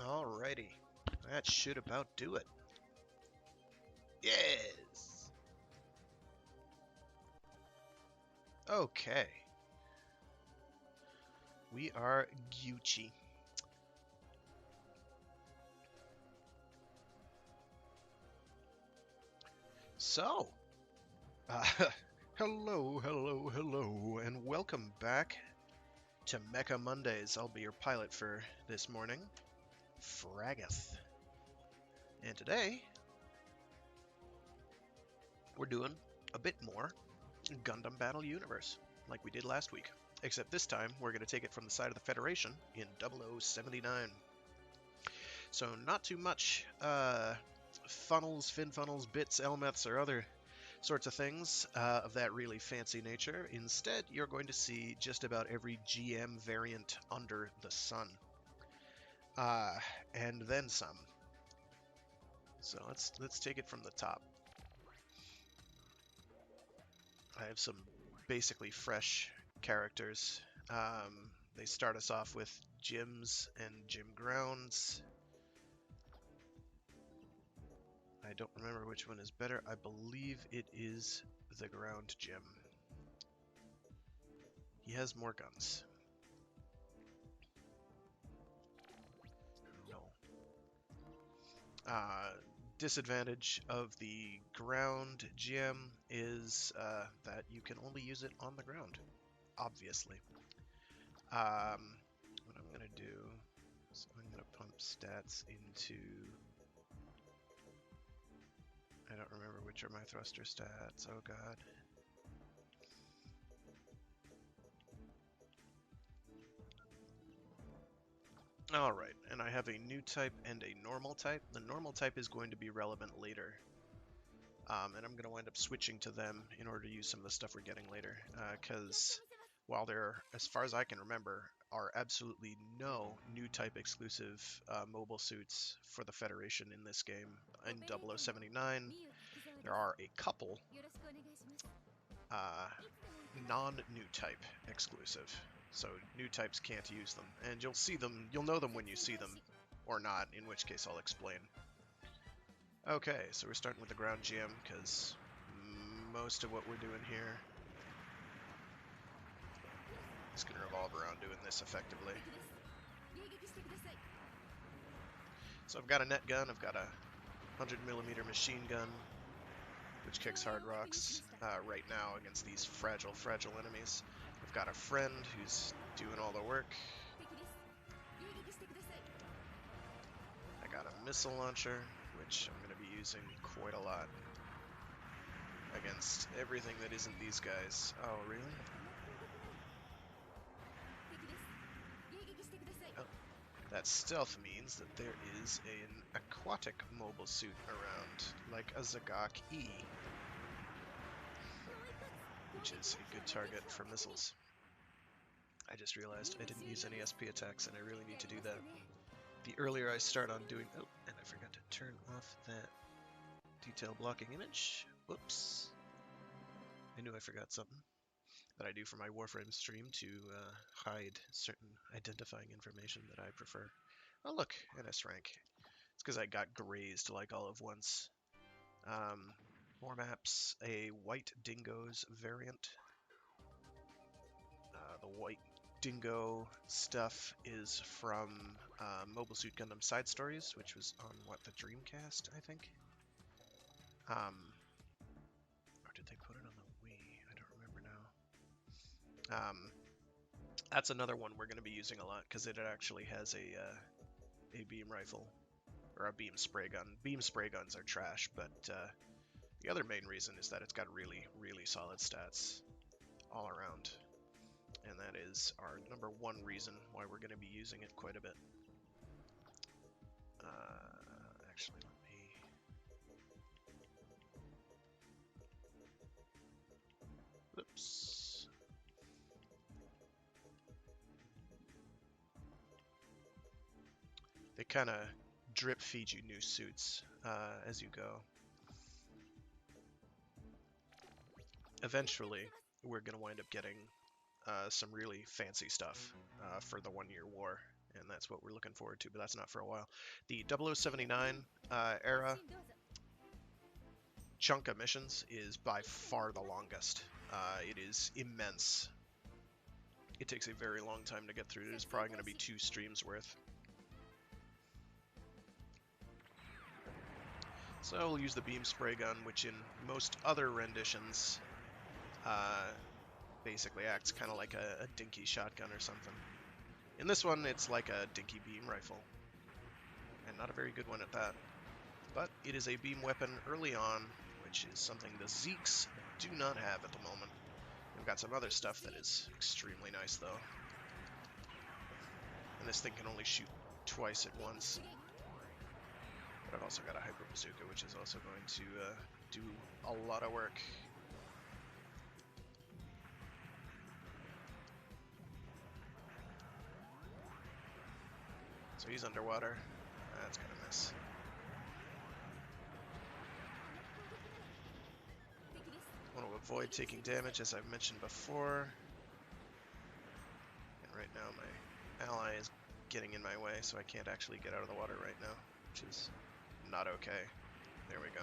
Alrighty, that should about do it. Yes! Okay, we are Gucci. So, uh, hello, and welcome back to Mecha Mondays. I'll be your pilot for this morning, Fragath. And today, we're doing a bit more Gundam Battle Universe, like we did last week. Except this time, we're going to take it from the side of the Federation in 0079. So not too much funnels, fin funnels, bits, elmeths, or other sorts of things of that really fancy nature. Instead, you're going to see just about every GM variant under the sun. Uh, and then some. So let's take it from the top. I have some basically fresh characters. They start us off with gyms and gym grounds. I don't remember which one is better. I believe it is the ground gym. He has more guns. No. Disadvantage of the ground gym is that you can only use it on the ground, obviously. What I'm going to do is I'm going to pump stats into... I don't remember which are my thruster stats. Oh god. Alright, and I have a new type and a normal type. The normal type is going to be relevant later. And I'm going to wind up switching to them in order to use some of the stuff we're getting later. Because while there, as far as I can remember, are absolutely no new type exclusive mobile suits for the Federation in this game. In 0079, there are a couple non-new type exclusive. So new types can't use them. And you'll see them, you'll know them when you see them, or not, in which case I'll explain. Okay, so we're starting with the ground GM, because most of what we're doing here is going to revolve around doing this effectively. So I've got a net gun, I've got a 100mm machine gun, which kicks hard rocks right now against these fragile enemies. I've got a friend who's doing all the work. I got a missile launcher, which I'm going to be using quite a lot against everything that isn't these guys. Oh, really? Oh, that stealth means that there is an aquatic mobile suit around, like a Zagak E, which is a good target for missiles. I just realized I didn't use any SP attacks, and I really need to do that. The earlier I start on doing... Oh, and I forgot to turn off that detail blocking image. Whoops. I knew I forgot something that I do for my Warframe stream to hide certain identifying information that I prefer. Oh look, NS rank. It's because I got grazed like all of once. More maps, a White Dingoes variant. The White Dingo stuff is from Mobile Suit Gundam Side Stories, which was on, what, the Dreamcast, I think? Or did they put it on the Wii? I don't remember now. That's another one we're going to be using a lot, because it actually has a beam rifle, or a beam spray gun. Beam spray guns are trash, but the other main reason is that it's got really, really solid stats all around. And that is our number one reason why we're going to be using it quite a bit. Actually, let me... Oops. They kind of drip feed you new suits as you go. Eventually, we're going to wind up getting some really fancy stuff for the 1 year war, and that's what we're looking forward to, but that's not for a while. The 0079 era chunk of missions is by far the longest. It is immense. It takes a very long time to get through. It is probably going to be 2 streams worth. So we'll use the beam spray gun, which in most other renditions basically acts kind of like a dinky shotgun or something. In this one, it's like a dinky beam rifle, and not a very good one at that. But it is a beam weapon early on, which is something the Zeeks do not have at the moment. We've got some other stuff that is extremely nice, though. And this thing can only shoot twice at once. But I've also got a Hyper Bazooka, which is also going to do a lot of work. So he's underwater. That's kind of nice. I want to avoid taking damage, as I've mentioned before. And right now my ally is getting in my way, so I can't actually get out of the water right now, which is not okay. There we go.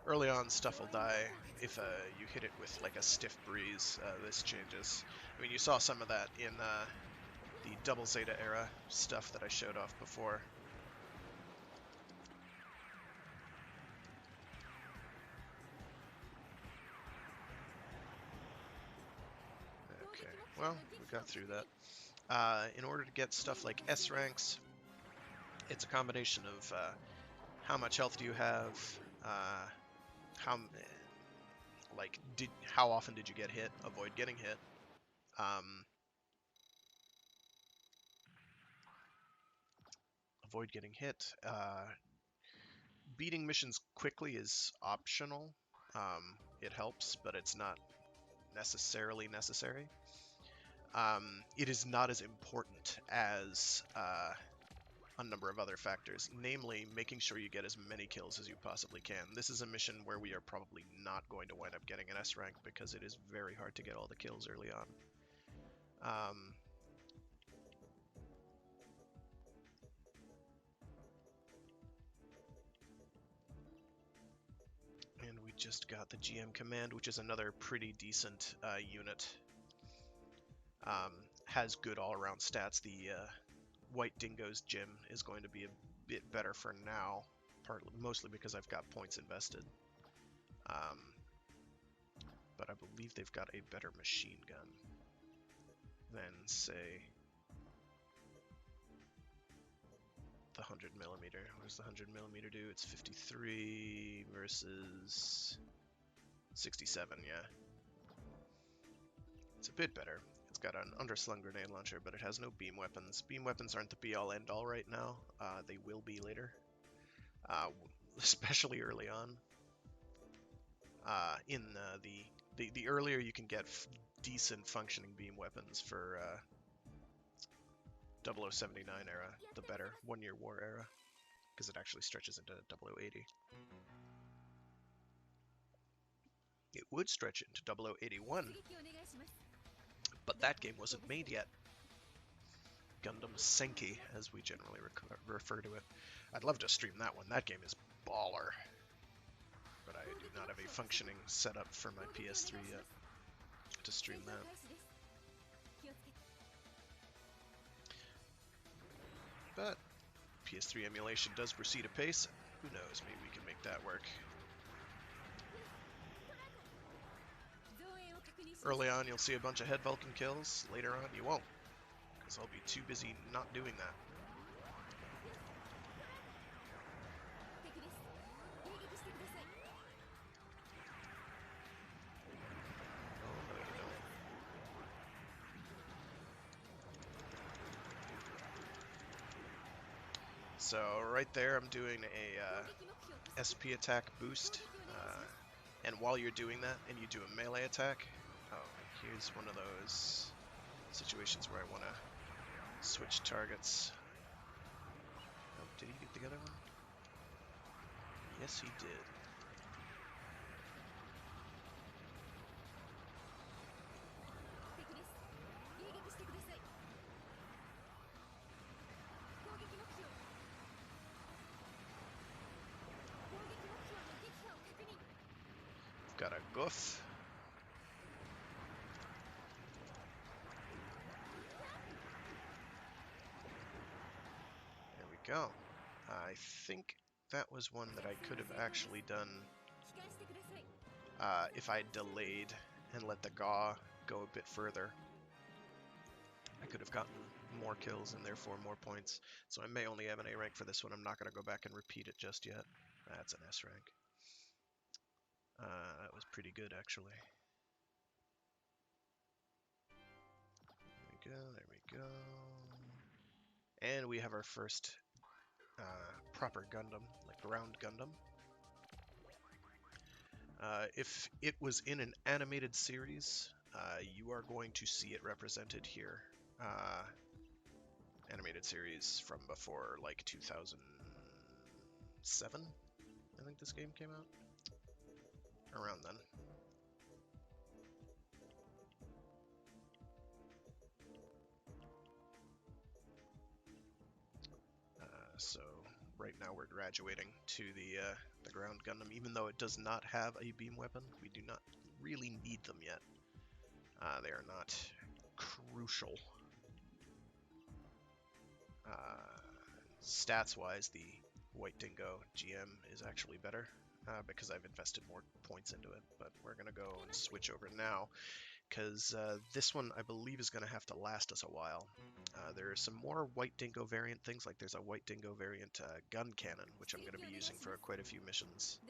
Early on, stuff will die if you hit it with like a stiff breeze. This changes. I mean, you saw some of that in the Double Zeta era stuff that I showed off before. Okay, well, we got through that. In order to get stuff like S ranks, it's a combination of how much health do you have, how often did you get hit, avoid getting hit. Avoid getting hit. Beating missions quickly is optional. It helps, but it's not necessarily necessary. It is not as important as a number of other factors, namely making sure you get as many kills as you possibly can. This is a mission where we are probably not going to wind up getting an S rank because it is very hard to get all the kills early on. And we just got the GM Command, which is another pretty decent unit. Has good all-around stats. The White Dingo's gym is going to be a bit better for now, mostly because I've got points invested. But I believe they've got a better machine gun than, say, the 100mm. What does the 100mm do? It's 53 versus 67, yeah. It's a bit better. It's got an underslung grenade launcher, but it has no beam weapons. Beam weapons aren't the be-all end-all right now. They will be later, especially early on. In the earlier you can get decent functioning beam weapons for 0079 era, the better. 1 Year War era, because it actually stretches into 0080. It would stretch into 0081, but that game wasn't made yet. Gundam Senki, as we generally refer to it. I'd love to stream that one. That game is baller. But I do not have a functioning setup for my PS3 yet to stream that. But PS3 emulation does proceed apace. Who knows, maybe we can make that work. Early on, you'll see a bunch of Head Vulcan kills. Later on, you won't, because I'll be too busy not doing that. So right there, I'm doing a SP attack boost, and while you're doing that, and you do a melee attack, oh, here's one of those situations where I want to switch targets. Oh, did he get the other one? Yes, he did. got a goof. There we go. I think that was one that I could have actually done if I delayed and let the Gaw go a bit further. I could have gotten more kills and therefore more points. So I may only have an A rank for this one. I'm not going to go back and repeat it just yet. That's an S rank. That was pretty good, actually. There we go, there we go. And we have our first proper Gundam, like ground Gundam. If it was in an animated series, you are going to see it represented here. Animated series from before, like, 2007, I think this game came out. Around then. So right now we're graduating to the ground Gundam, even though it does not have a beam weapon. We do not really need them yet. They are not crucial. Stats-wise, the White Dingo GM is actually better because I've invested more points into it. But we're gonna go and switch over now because this one I believe is gonna have to last us a while. There are some more White Dingo variant things, like there's a White Dingo variant gun cannon, which I'm going to be using for quite a few missions.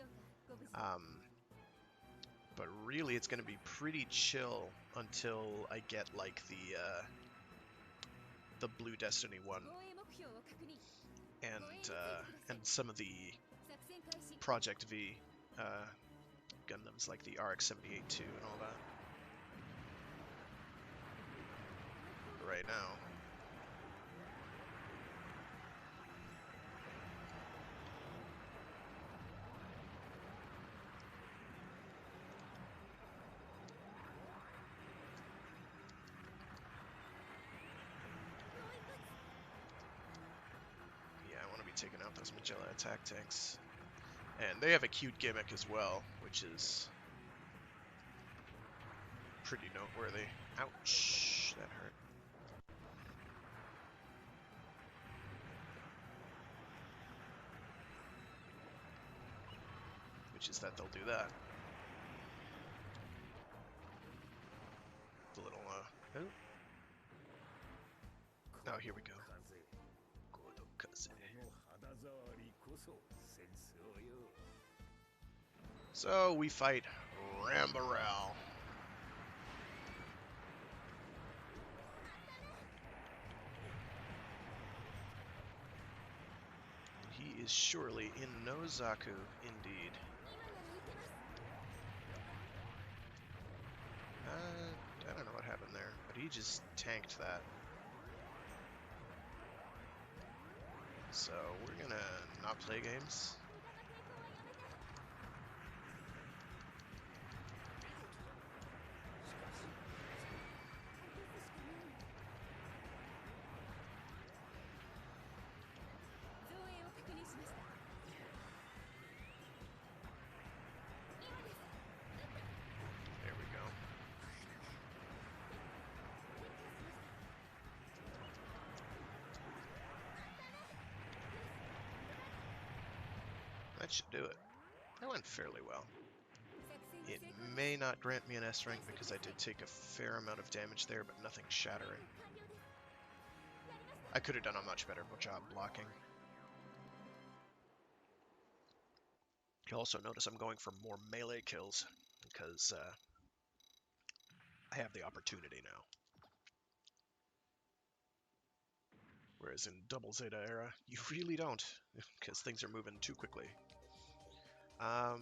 But really, it's going to be pretty chill until I get like the Blue Destiny one and some of the Project V Gundams, like the RX-78-2 and all that. Right now. Taking out those Magella attack tanks. And they have a cute gimmick as well, which is pretty noteworthy. Ouch, that hurt. Which is that they'll do that. The little, oh, here we go. So we fight Rambarel. He is surely in Nozaku, indeed. I don't know what happened there, but he just tanked that. So we're gonna not play games. There we go. That should do it. That went fairly well. It may not grant me an S rank because I did take a fair amount of damage there, but nothing shattering. I could have done a much better job blocking. You'll also notice I'm going for more melee kills because I have the opportunity now. Whereas in Double Zeta era, you really don't, because things are moving too quickly. I would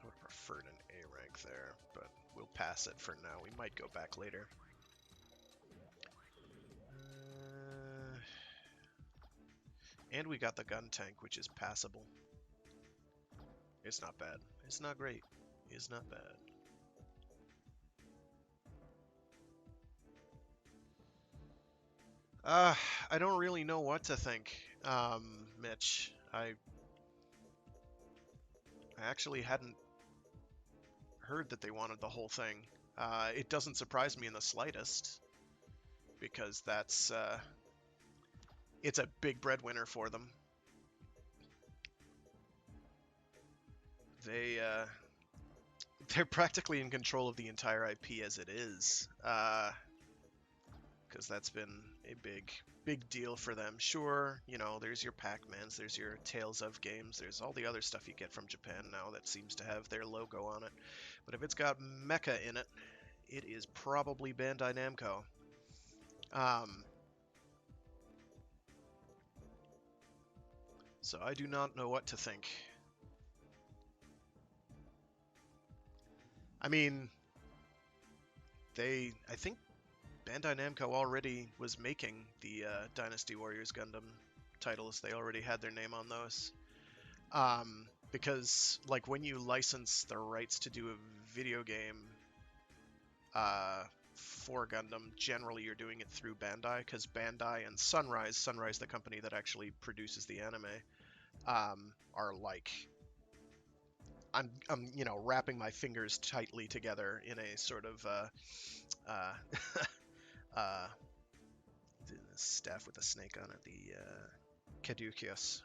have preferred an A rank there, but we'll pass it for now. We might go back later. And we got the gun tank, which is passable. It's not bad. It's not great. It's not bad. I don't really know what to think, Mitch. I actually hadn't heard that they wanted the whole thing. It doesn't surprise me in the slightest, because it's a big breadwinner for them. They're practically in control of the entire IP as it is, because that's been a big deal for them. Sure, you know, there's your Pac-Mans, there's your Tales of games, there's all the other stuff you get from Japan now that seems to have their logo on it. But if it's got Mecha in it, it is probably Bandai Namco. So I do not know what to think. I mean, I think Bandai Namco already was making the Dynasty Warriors Gundam titles. They already had their name on those. Because, like, when you license the rights to do a video game for Gundam, generally you're doing it through Bandai, because Bandai and Sunrise, the company that actually produces the anime, are like, I'm you know, wrapping my fingers tightly together in a sort of the staff with a snake on it, the caduceus.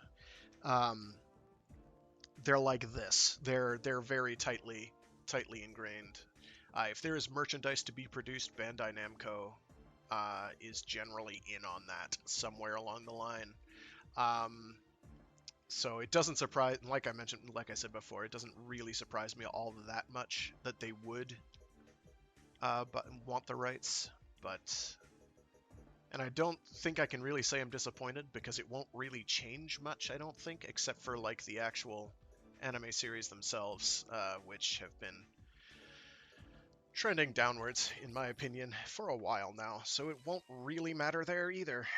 They're like this. They're very tightly ingrained. If there is merchandise to be produced, Bandai Namco is generally in on that somewhere along the line. So it doesn't surprise, like I said before, it doesn't really surprise me all that much that they would want the rights. And I don't think I can really say I'm disappointed, because it won't really change much, I don't think, except for like the actual anime series themselves, which have been trending downwards, in my opinion, for a while now, so it won't really matter there either.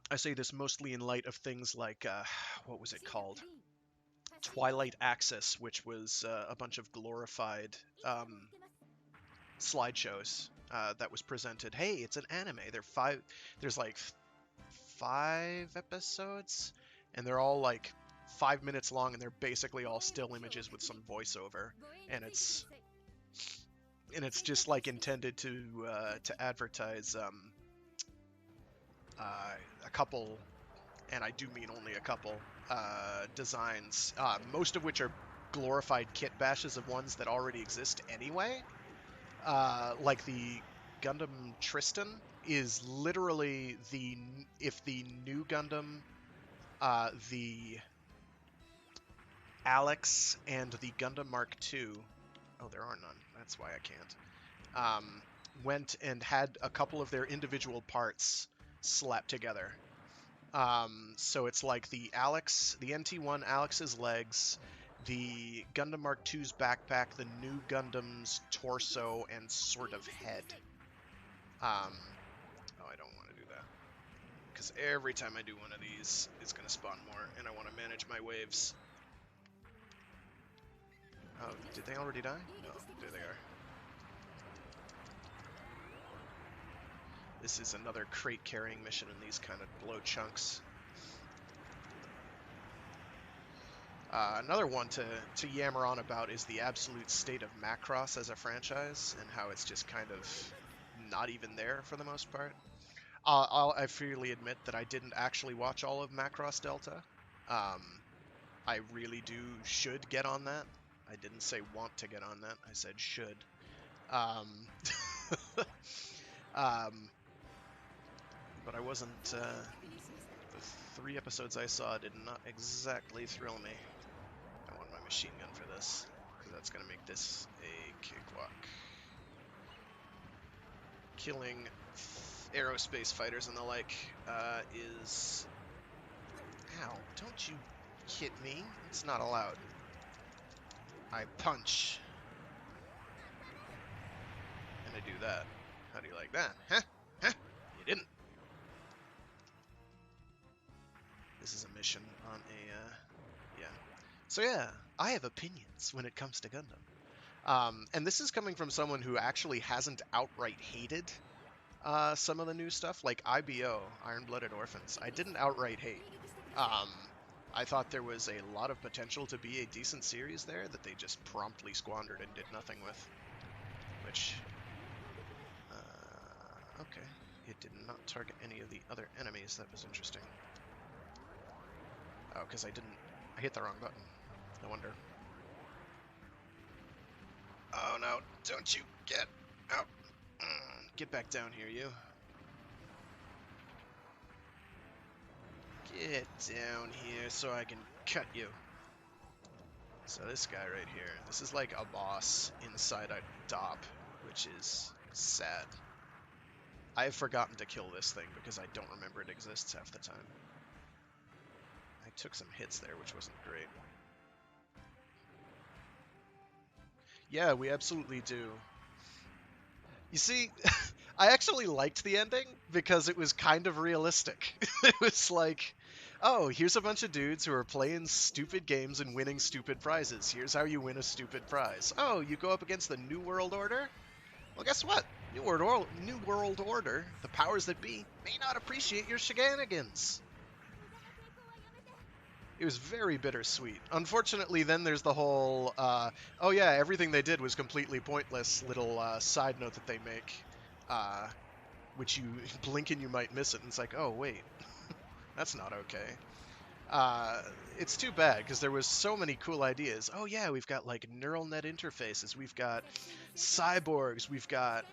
I say this mostly in light of things like, what was it called? Twilight Axis, which was a bunch of glorified slideshows that was presented. Hey, it's an anime. There's like 5 episodes, and they're all like 5 minutes long, and they're basically all still images with some voiceover, and it's just like intended to advertise a couple, and I do mean only a couple, designs, most of which are glorified kit bashes of ones that already exist anyway. Like the Gundam Tristan is literally if the new Gundam, the Alex and the Gundam Mark II, oh, there are none, that's why I can't, went and had a couple of their individual parts slapped together. So it's like the NT1 Alex's legs, the Gundam Mark II's backpack, the new Gundam's torso, and sort of head. Oh, I don't want to do that, because every time I do one of these, it's going to spawn more, and I want to manage my waves. Oh, did they already die? No, there they are. This is another crate carrying mission, and these kind of blow chunks. Another one to yammer on about is the absolute state of Macross as a franchise, and how it's just kind of not even there for the most part. I freely admit that I didn't actually watch all of Macross Delta. I really should get on that. I didn't say want to get on that, I said should. But I wasn't, the 3 episodes I saw did not exactly thrill me. I want my machine gun for this, because that's going to make this a cakewalk. Killing aerospace fighters and the like is... Ow, don't you hit me. It's not allowed. I punch. And I do that. How do you like that? Huh? Huh? You didn't. This is a mission on a, yeah. So yeah, I have opinions when it comes to Gundam. And this is coming from someone who actually hasn't outright hated some of the new stuff, like IBO, Iron-Blooded Orphans. I didn't outright hate. I thought there was a lot of potential to be a decent series there that they just promptly squandered and did nothing with. Which, okay. It did not target any of the other enemies. That was interesting. Oh, because I hit the wrong button. No wonder. Oh no, don't you get out. Get back down here, you. Get down here so I can cut you. So this guy right here, this is like a boss inside a DOP, which is sad. I have forgotten to kill this thing because I don't remember it exists half the time. I took some hits there, which wasn't great. Yeah, we absolutely do. You see, I actually liked the ending because it was kind of realistic. It was like, oh, here's a bunch of dudes who are playing stupid games and winning stupid prizes. Here's how you win a stupid prize. Oh, you go up against the New World Order? Well, guess what? New World Order, the powers that be, may not appreciate your shenanigans. It was very bittersweet. Unfortunately, then there's the whole, oh yeah, everything they did was completely pointless little side note that they make, which you blink and you might miss it, and it's like, oh wait, that's not okay. It's too bad, because there was so many cool ideas. Oh yeah, we've got like neural net interfaces, we've got cyborgs, we've got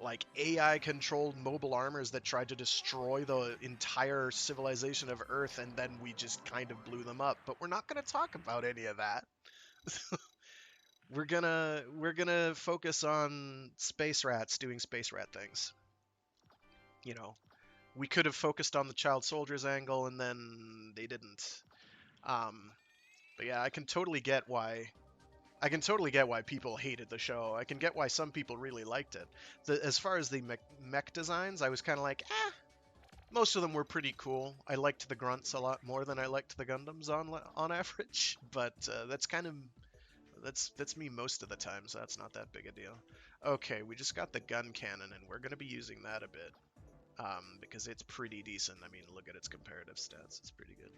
like AI-controlled mobile armors that tried to destroy the entire civilization of Earth, and then we just kind of blew them up. But we're not going to talk about any of that. We're gonna focus on space rats doing space rat things. You know, we could have focused on the child soldiers angle, and then they didn't. But yeah, I can totally get why people hated the show. I can get why some people really liked it. As far as the mech designs, I was kind of like, most of them were pretty cool. I liked the grunts a lot more than I liked the Gundams on average, but that's me most of the time, so that's not that big a deal. Okay, we just got the gun cannon, and we're gonna be using that a bit because it's pretty decent. I mean, look at its comparative stats; it's pretty good.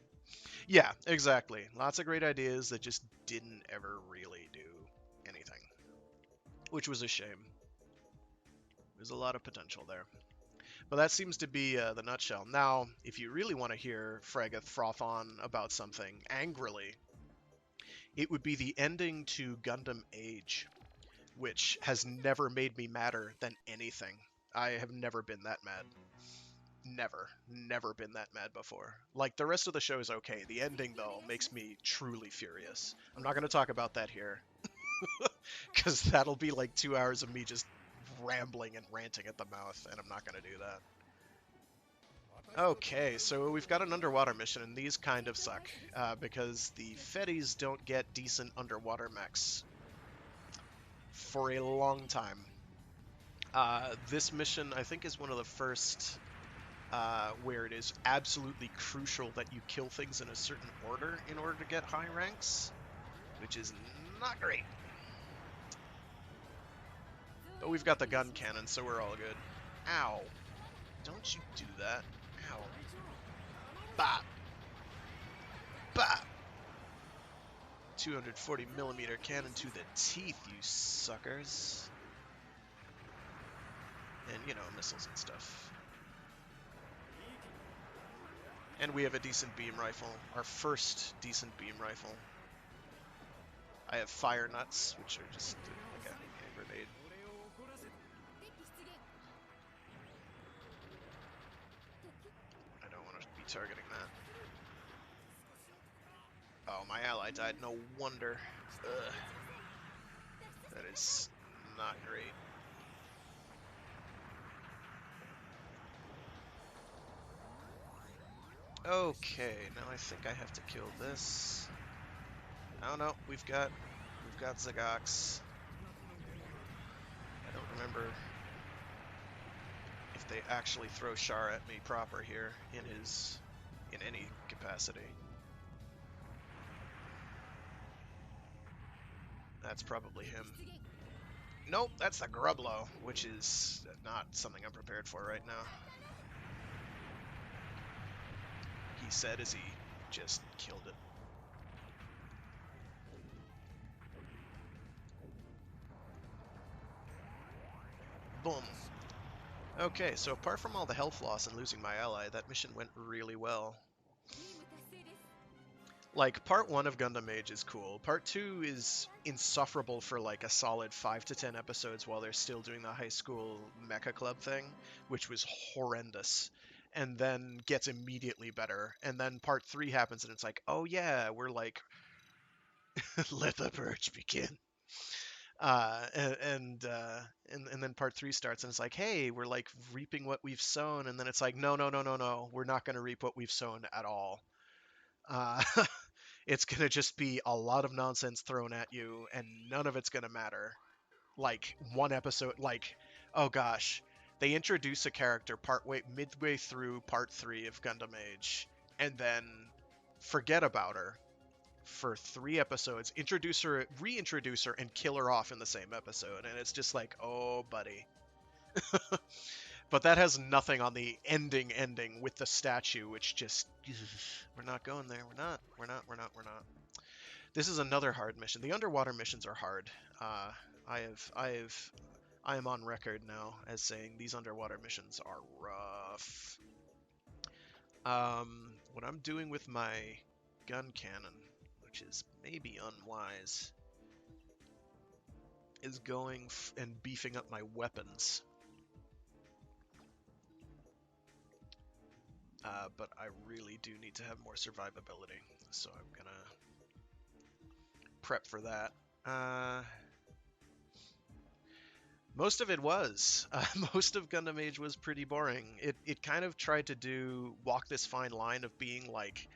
Yeah, exactly. Lots of great ideas that just didn't ever really do anything, which was a shame. There's a lot of potential there. But that seems to be the nutshell. Now, if you really want to hear Fragath froth on about something angrily, it would be the ending to Gundam Age, which has never made me madder than anything. I have never been that mad. Never been that mad before. Like, the rest of the show is okay. The ending, though, makes me truly furious. I'm not going to talk about that here, because that'll be like 2 hours of me just rambling and ranting at the mouth, and I'm not going to do that. Okay, so we've got an underwater mission, and these kind of suck, because the Fetties don't get decent underwater mechs for a long time. This mission, I think, is one of the first where it is absolutely crucial that you kill things in a certain order in order to get high ranks, which is not great. But we've got the gun cannon, so we're all good. Ow. Don't you do that. Ow. Bop. Bop. 240mm cannon to the teeth, you suckers. And, you know, missiles and stuff. And we have a decent beam rifle. Our first decent beam rifle. I have fire nuts, which are just like a grenade. I don't want to be targeting that. Oh, my ally died. No wonder. Ugh. That is not great. Okay, now I think I have to kill this. Oh no, we've got Zagax. I don't remember if they actually throw Char at me proper here in any capacity. That's probably him. Nope, that's the Grublo, which is not something I'm prepared for right now. He said as he just killed it. Boom. Okay, so apart from all the health loss and losing my ally, that mission went really well. Like, part 1 of Gundam Age is cool. Part 2 is insufferable for like a solid 5 to 10 episodes while they're still doing the high school mecha club thing, which was horrendous. And then gets immediately better. And then part 3 happens and it's like, oh yeah, we're like, let the purge begin. And then part 3 starts and it's like, hey, we're like reaping what we've sown. And then it's like, no, we're not going to reap what we've sown at all. Uh, it's going to just be a lot of nonsense thrown at you and none of it's going to matter. Like one episode, like, oh gosh, they introduce a character midway through part 3 of Gundam Age and then forget about her for 3 episodes, reintroduce her, and kill her off in the same episode. And it's just like, oh, buddy. But that has nothing on the ending with the statue, which just, we're not going there. We're not. This is another hard mission. The underwater missions are hard. I am on record now as saying these underwater missions are rough. What I'm doing with my gun cannon, which is maybe unwise, is going and beefing up my weapons. But I really do need to have more survivability, so I'm gonna prep for that. Most of it was. Most of Gundam Age was pretty boring. It kind of tried to walk this fine line of being like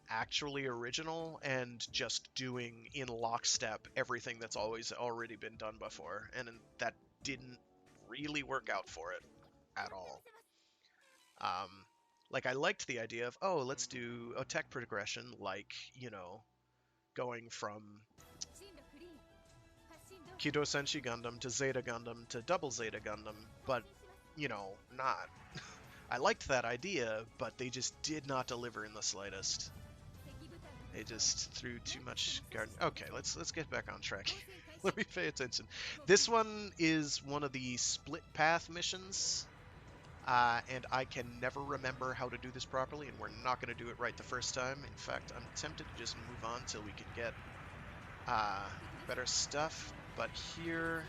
actually original and just doing in lockstep everything that's already been done before, and that didn't really work out for it at all. Like I liked the idea of, oh, let's do a tech progression, like, you know, going from Kido Senshi Gundam to Zeta Gundam to Double Zeta Gundam, but, you know, not. I liked that idea, but they just did not deliver in the slightest. They just threw too much garden. Okay, let's get back on track. Let me pay attention. This one is one of the split path missions, and I can never remember how to do this properly, and we're not going to do it right the first time. In fact, I'm tempted to just move on till we can get better stuff. But here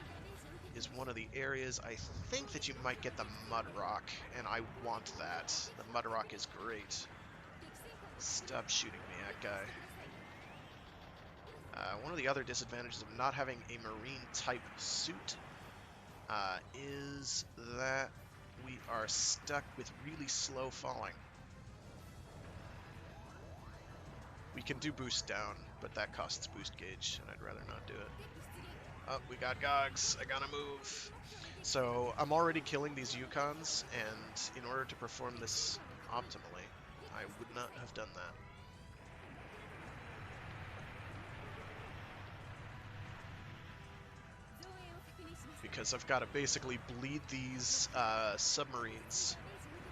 is one of the areas I think that you might get the Mud Rock, and I want that. The Mud Rock is great. Stop shooting me, that guy. One of the other disadvantages of not having a marine-type suit is that we are stuck with really slow falling. We can do boost down, but that costs boost gauge, and I'd rather not do it. Oh, we got Gogs. I gotta move. So I'm already killing these Yukons, and in order to perform this optimally, I would not have done that. Because I've got to basically bleed these submarines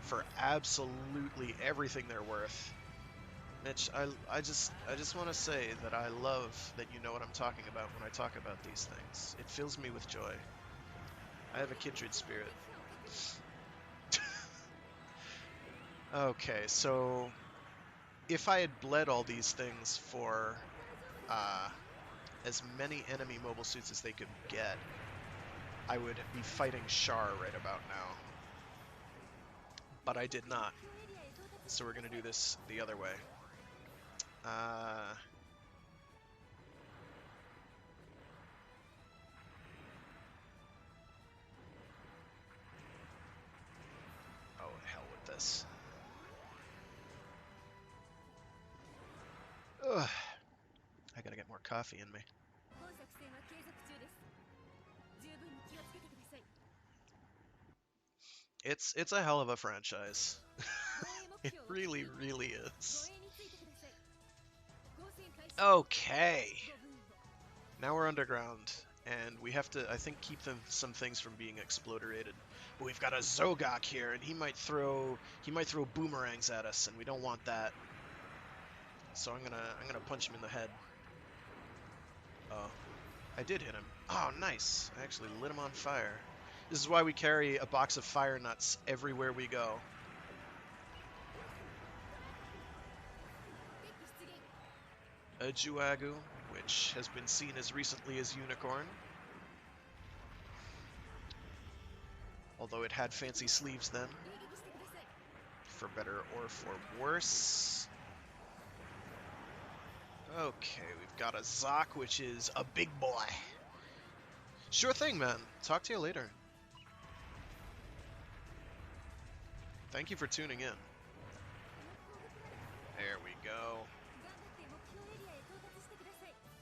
for absolutely everything they're worth. Mitch, I just want to say that I love that you know what I'm talking about when I talk about these things. It fills me with joy. I have a kindred spirit. Okay, so if I had bled all these things for as many enemy mobile suits as they could get, I would be fighting Char right about now. But I did not. So we're going to do this the other way. Oh, hell with this. Ugh. I gotta get more coffee in me. It's a hell of a franchise. It really, really is. Okay. Now we're underground, and we have to, I think, keep some things from being exploderated. But we've got a Zogok here, and he might throw boomerangs at us, and we don't want that. So I'm gonna punch him in the head. Oh, I did hit him. Oh, nice. I actually lit him on fire. This is why we carry a box of fire nuts everywhere we go. A Juagu, which has been seen as recently as Unicorn. Although it had fancy sleeves then. For better or for worse. Okay, we've got a Zoc, which is a big boy. Sure thing, man. Talk to you later. Thank you for tuning in. There we go.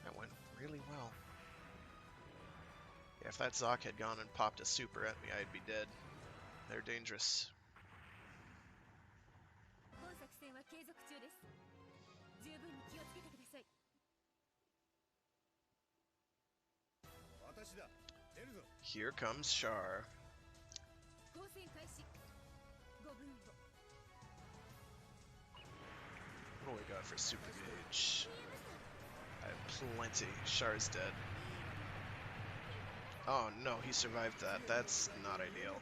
That went really well. Yeah, if that Zoc had gone and popped a super at me, I'd be dead. They're dangerous. Here comes Char. What do we got for super gauge? I have plenty. Char's dead. Oh no, he survived that. That's not ideal.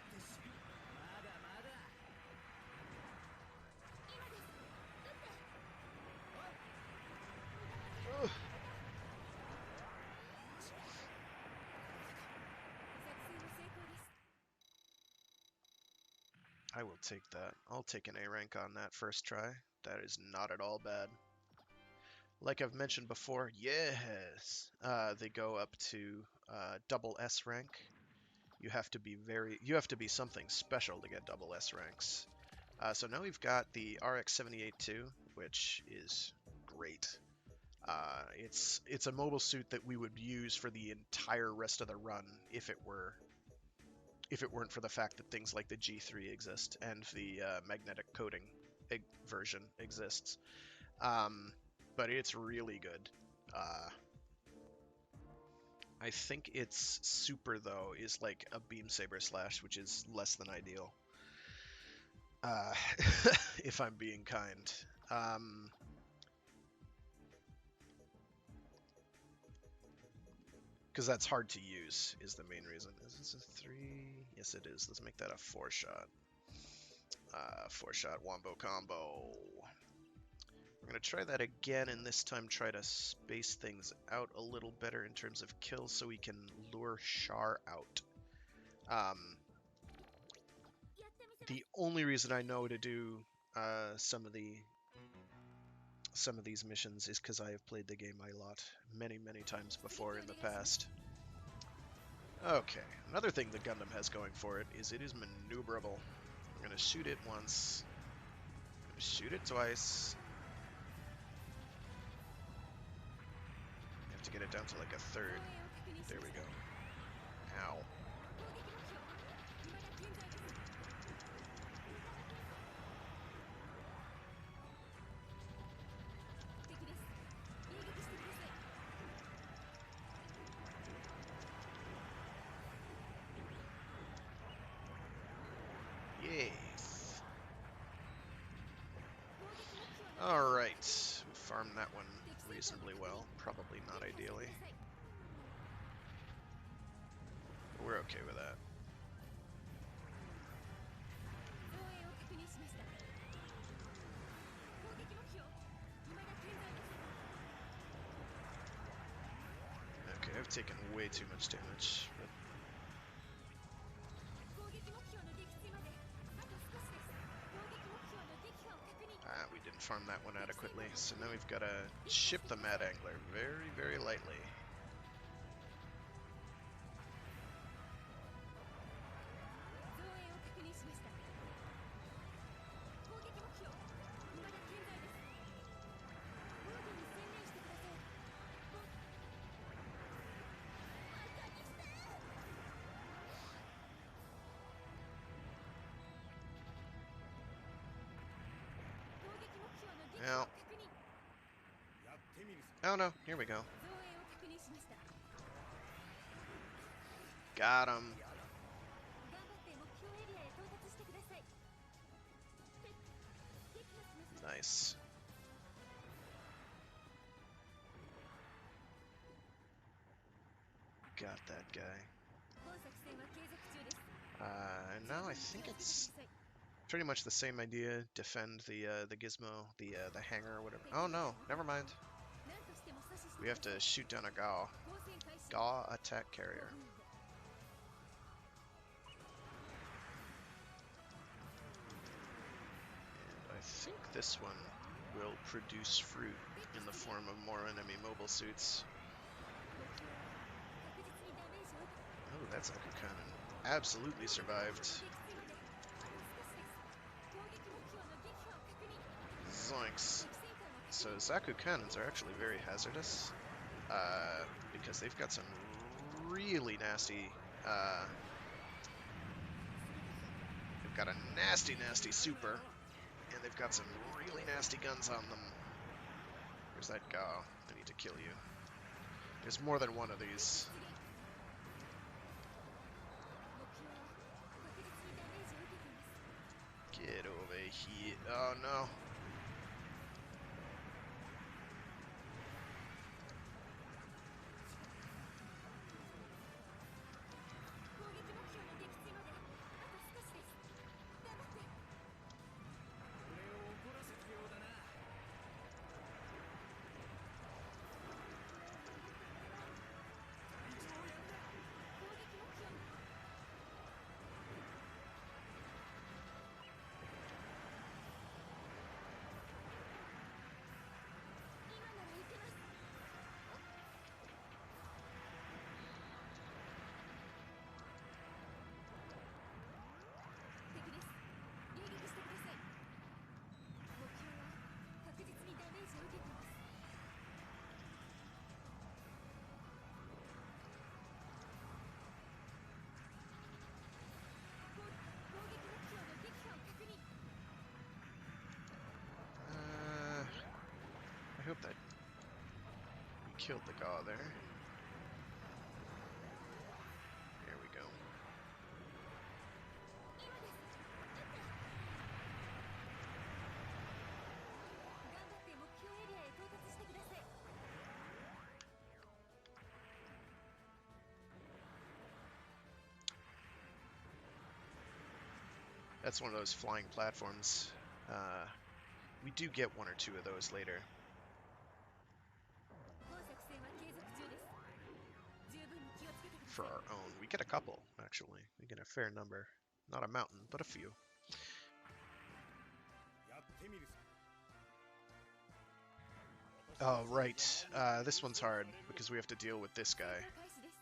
Ugh. I will take that. I'll take an A rank on that first try. That is not at all bad. Like I've mentioned before, yes, they go up to double S rank. You have to be something special to get double S ranks. So now we've got the RX-78-2, which is great. It's a mobile suit that we would use for the entire rest of the run if it weren't for the fact that things like the G3 exist and the magnetic coating version exists. But it's really good. I think its super, though, is like a beam saber slash, which is less than ideal. If I'm being kind. Because that's hard to use, is the main reason. Is this a 3? Yes, it is. Let's make that a 4-shot. 4-shot wombo combo. We're going to try that again, and this time try to space things out a little better in terms of kills so we can lure Char out. The only reason I know to do some of these missions is because I have played the game a lot, many times before in the past. Okay, another thing the Gundam has going for it is maneuverable. I'm going to shoot it once, shoot it twice. You have to get it down to like a third. There we go. Ow. Yes. Alright, we farmed that one reasonably well. Probably not ideally. But we're okay with that. Okay, I've taken way too much damage. But we didn't farm that one adequately, so now we've got to ship the Mad Angler very lightly. Now, oh no, here we go. Got him. Nice. got that guy. And now I think it's pretty much the same idea. Defend the gizmo, the hangar or whatever. Oh no, never mind. We have to shoot down a Gaw. Gaw attack carrier. And I think this one will produce fruit in the form of more enemy mobile suits. Oh, that's Aku Cannon. Absolutely survived. Zoinks. So Zaku cannons are actually very hazardous, because they've got some really nasty, they've got a nasty super, and they've got some really nasty guns on them. There's that Gaw. I need to kill you. There's more than one of these. Get over here. Oh no. I hope that we killed the Gaw there. There we go. That's one of those flying platforms. We do get one or two of those later. For our own. We get a couple, actually. We get a fair number. Not a mountain, but a few. Oh, right. This one's hard, because we have to deal with this guy.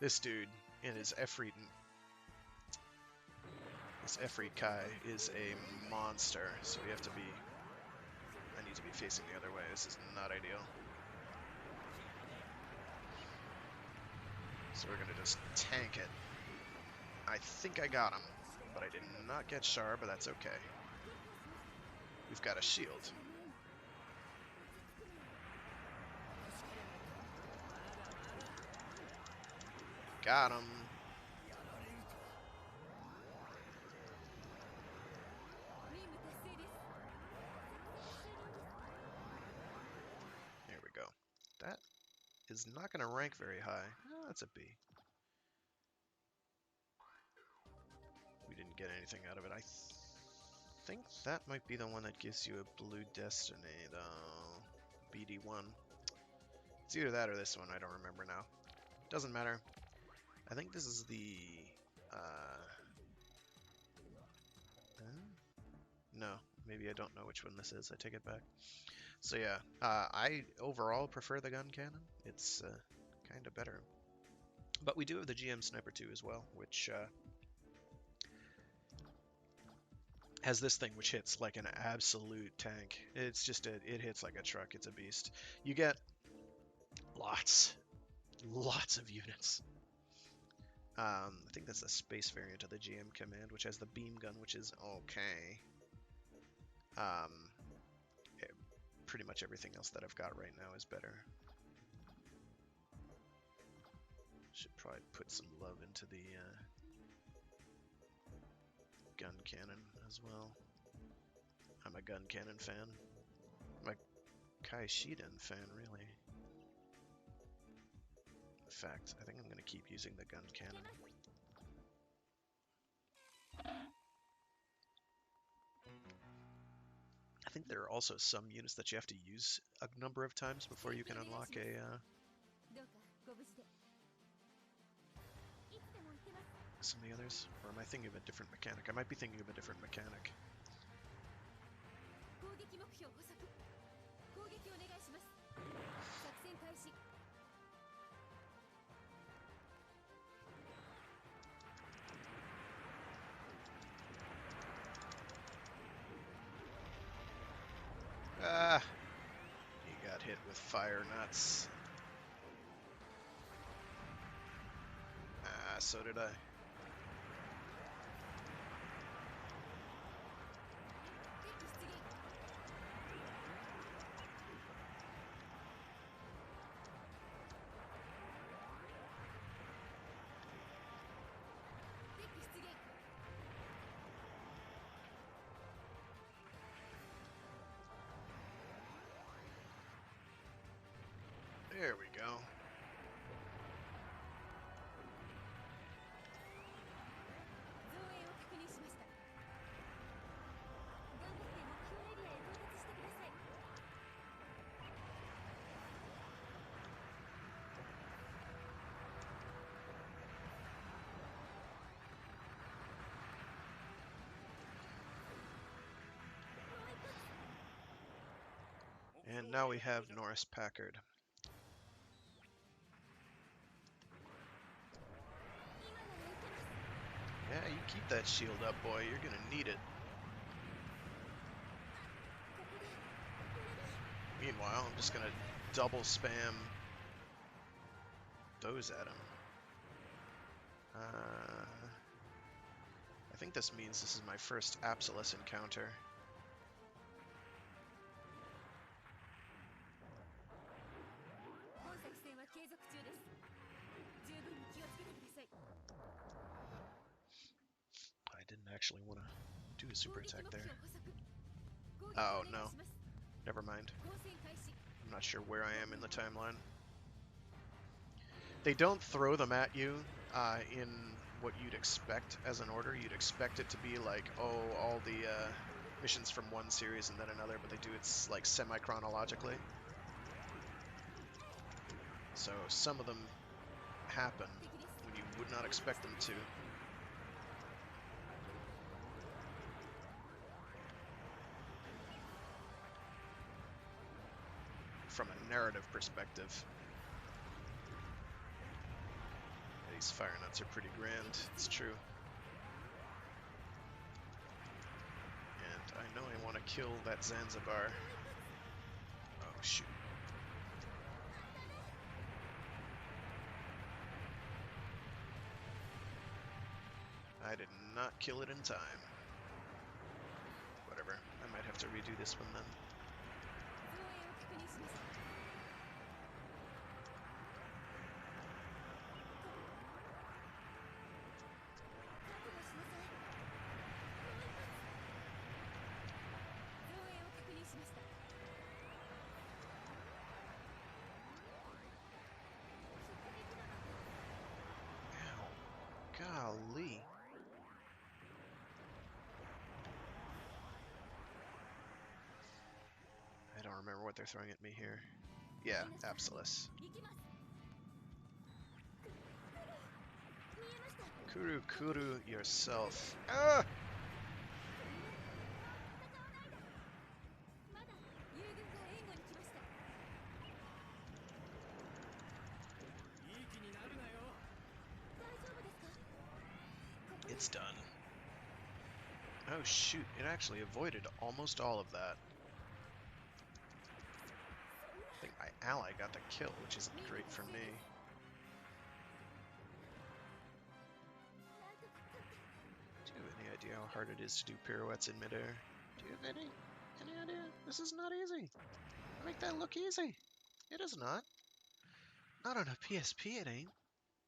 This dude, and his Efreet. This Efreet Kai is a monster, so we have to be... I need to be facing the other way. This is not ideal. So we're gonna just tank it. I think I got him, but I did not get Char, but that's okay. We've got a shield. Got him. There we go. That is not going to rank very high. Oh, that's a B. We didn't get anything out of it. I think that might be the one that gives you a blue destiny, though. BD1. It's either that or this one. I don't remember now. Doesn't matter. I think this is the... no, maybe I don't know which one this is. I take it back. So yeah, I overall prefer the gun cannon. It's kind of better. But we do have the GM Sniper 2 as well, which has this thing which hits like an absolute tank. It's just, it hits like a truck. It's a beast. You get lots of units. I think that's the space variant of the GM command, which has the beam gun, which is okay. Pretty much everything else that I've got right now is better. Should probably put some love into the gun cannon as well. I'm a gun cannon fan. I'm a Kai Shiden fan, really. In fact, I think I'm going to keep using the gun cannon. I think there are also some units that you have to use a number of times before you can unlock some of the others. Or am I thinking of a different mechanic? I might be thinking of a different mechanic. Ah! He got hit with fire nuts. Ah, so did I. There we go. And now we have Norris Packard. Yeah, you keep that shield up, boy. You're gonna need it. Meanwhile, I'm just gonna double spam those at him. I think this means this is my first Apsilus encounter. I didn't actually want to do a super attack there. Oh, no. Never mind. I'm not sure where I am in the timeline. They don't throw them at you in what you'd expect as an order. You'd expect it to be like, oh, all the missions from one series and then another, but they do it like semi-chronologically. So some of them happen when you would not expect them to. From a narrative perspective. These fire nuts are pretty grand, it's true. And I know I want to kill that Zanzibar. Oh, shoot. I did not kill it in time. Whatever, I might have to redo this one then. Golly. I don't remember what they're throwing at me here. Yeah, Apsilus. Kuru yourself. Ah! It's done. Oh shoot, it actually avoided almost all of that. I think my ally got the kill, which isn't great for me. Do you have any idea how hard it is to do pirouettes in midair? Do you have any idea? This is not easy. I make that look easy. It is not. Not on a PSP it ain't.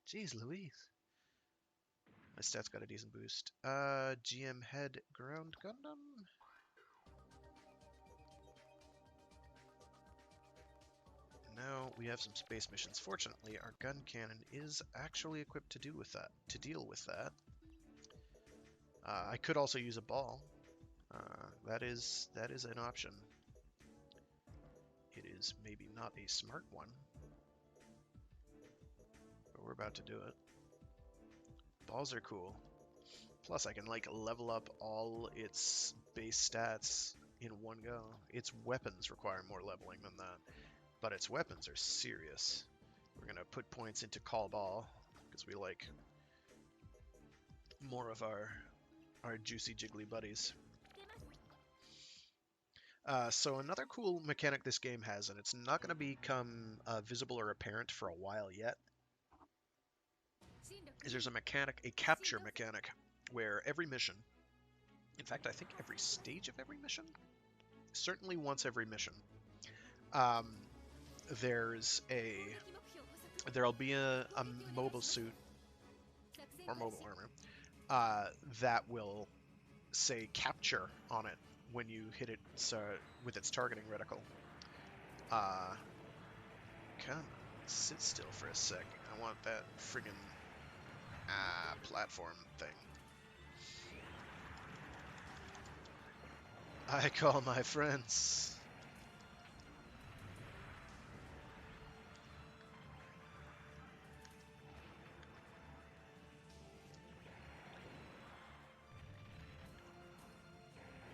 Jeez Louise. My stats got a decent boost. GM Head Ground Gundam? now we have some space missions. Fortunately, our gun cannon is actually equipped to deal with that. I could also use a ball. That is an option. It is maybe not a smart one, but we're about to do it. Balls are cool. Plus, I can like level up all its base stats in one go. Its weapons require more leveling than that, but its weapons are serious. We're gonna put points into Call Ball because we like more of our juicy jiggly buddies. So another cool mechanic this game has, and it's not going to become visible or apparent for a while yet, is there's a capture mechanic, where every mission, in fact, I think every stage of every mission, certainly once every mission, um, there'll be a mobile suit or mobile armor that will say capture on it when you hit it with its targeting reticle. Come on, sit still for a sec. I want that friggin' platform thing. I call my friends.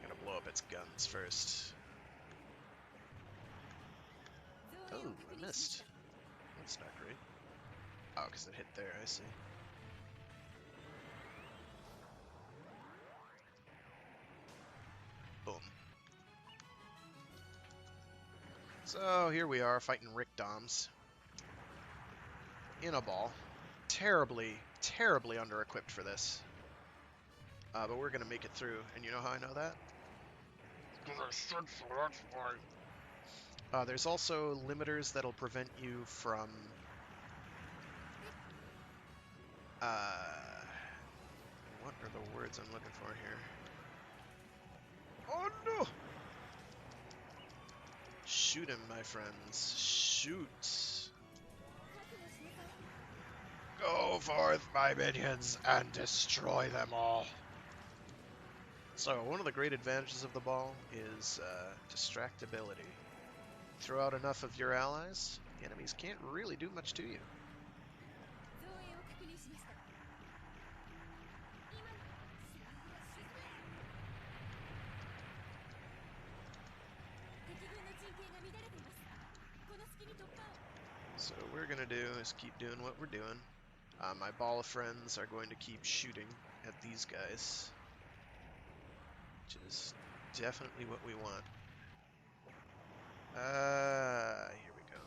I'm gonna blow up its guns first. Oh, I missed. That's not great. Oh, because it hit there, I see. Boom. So here we are fighting Rick Doms in a ball. Terribly, terribly under-equipped for this. But we're gonna make it through, and you know how I know that? There's also limiters that'll prevent you from what are the words I'm looking for here? Oh no! Shoot him, my friends. Shoot! Go forth, my minions, and destroy them all. So, one of the great advantages of the ball is distractibility. Throw out enough of your allies, enemies can't really do much to you. So what we're going to do is keep doing what we're doing. My ball of friends are going to keep shooting at these guys, which is definitely what we want. Here we go.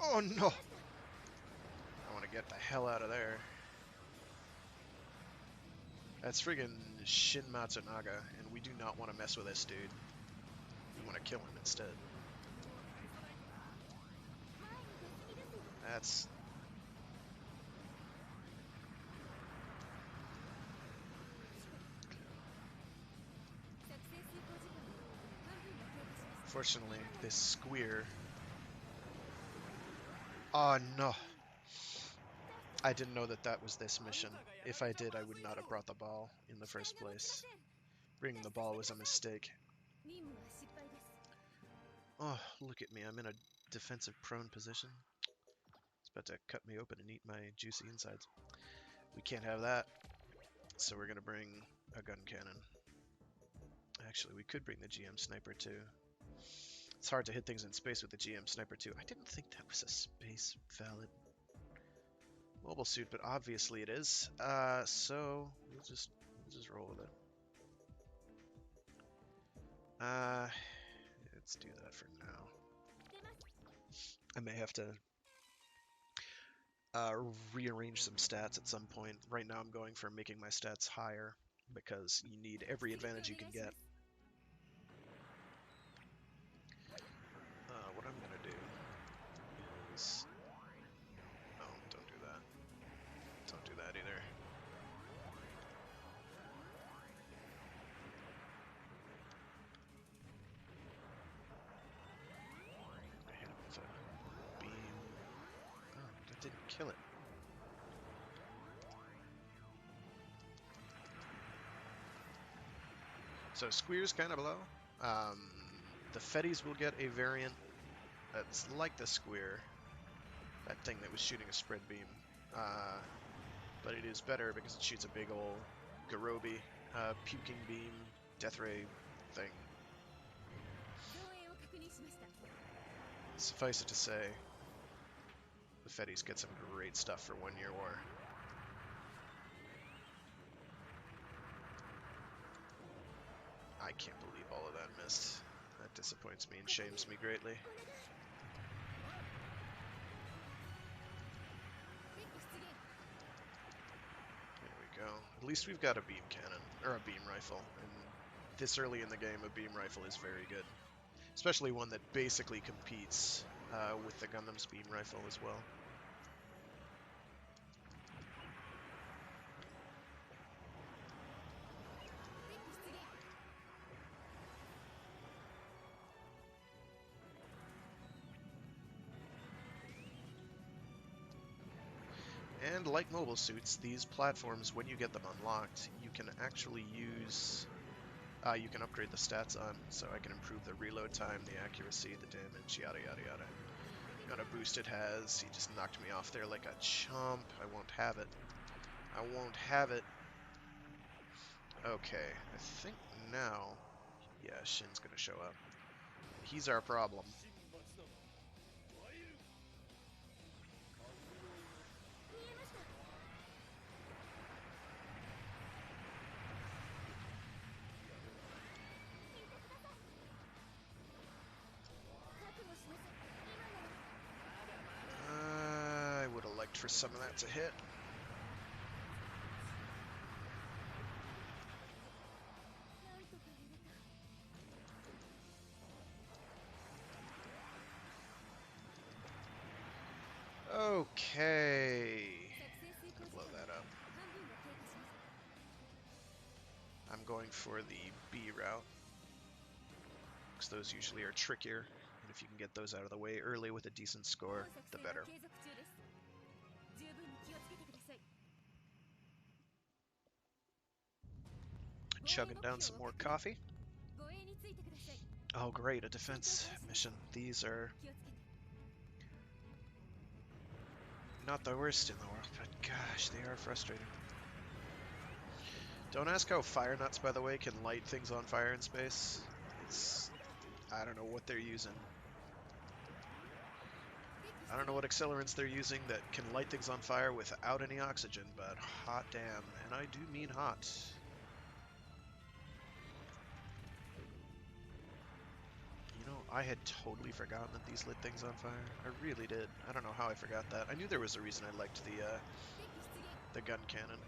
Oh no! I want to get the hell out of there. That's friggin' Shin Matsunaga, and we do not want to mess with this dude. We want to kill him instead. That's... Fortunately, this squeer... Oh no! I didn't know that that was this mission. If I did, I would not have brought the ball in the first place. Bringing the ball was a mistake. Oh, look at me. I'm in a defensive prone position. It's about to cut me open and eat my juicy insides. We can't have that. So we're going to bring a gun cannon. Actually, we could bring the GM sniper too. It's hard to hit things in space with the GM sniper too. I didn't think that was a space valid mobile suit, but obviously it is. So we'll just roll with it. Let's do that for now. I may have to rearrange some stats at some point. Right now I'm going for making my stats higher because you need every advantage you can get. What I'm gonna do is... Oh, don't do that. Don't do that either. I hit him with didn't kill it. So Squeer's kind of below. The Fetties will get a variant that's like the Squeer, that thing that was shooting a spread beam. But it is better because it shoots a big ol' Garobi, puking beam, death ray thing. Suffice it to say, the Fetties get some great stuff for 1 Year War. I can't believe all of that missed. That disappoints me and shames me greatly. There we go. At least we've got a beam cannon, or a beam rifle, and this early in the game a beam rifle is very good. Especially one that basically competes with the Gundam's beam rifle as well. And like mobile suits, these platforms, when you get them unlocked, you can actually use, you can upgrade the stats on, so I can improve the reload time, the accuracy, the damage, yada yada yada. Got a boost it has, he just knocked me off there like a chump. I won't have it. I won't have it. Okay, I think now, yeah, Shin's gonna show up. He's our problem. I would have liked for some of that to hit. Okay. Blow that up. I'm going for the B route, because those usually are trickier, and if you can get those out of the way early with a decent score, the better. Chugging down some more coffee. Oh great, a defense mission. These are not the worst in the world, but gosh, they are frustrating. Don't ask how fire nuts, by the way, can light things on fire in space. It's... I don't know what they're using. I don't know what accelerants they're using that can light things on fire without any oxygen, but hot damn, and I do mean hot. You know, I had totally forgotten that these lit things on fire. I really did. I don't know how I forgot that. I knew there was a reason I liked the gun cannon.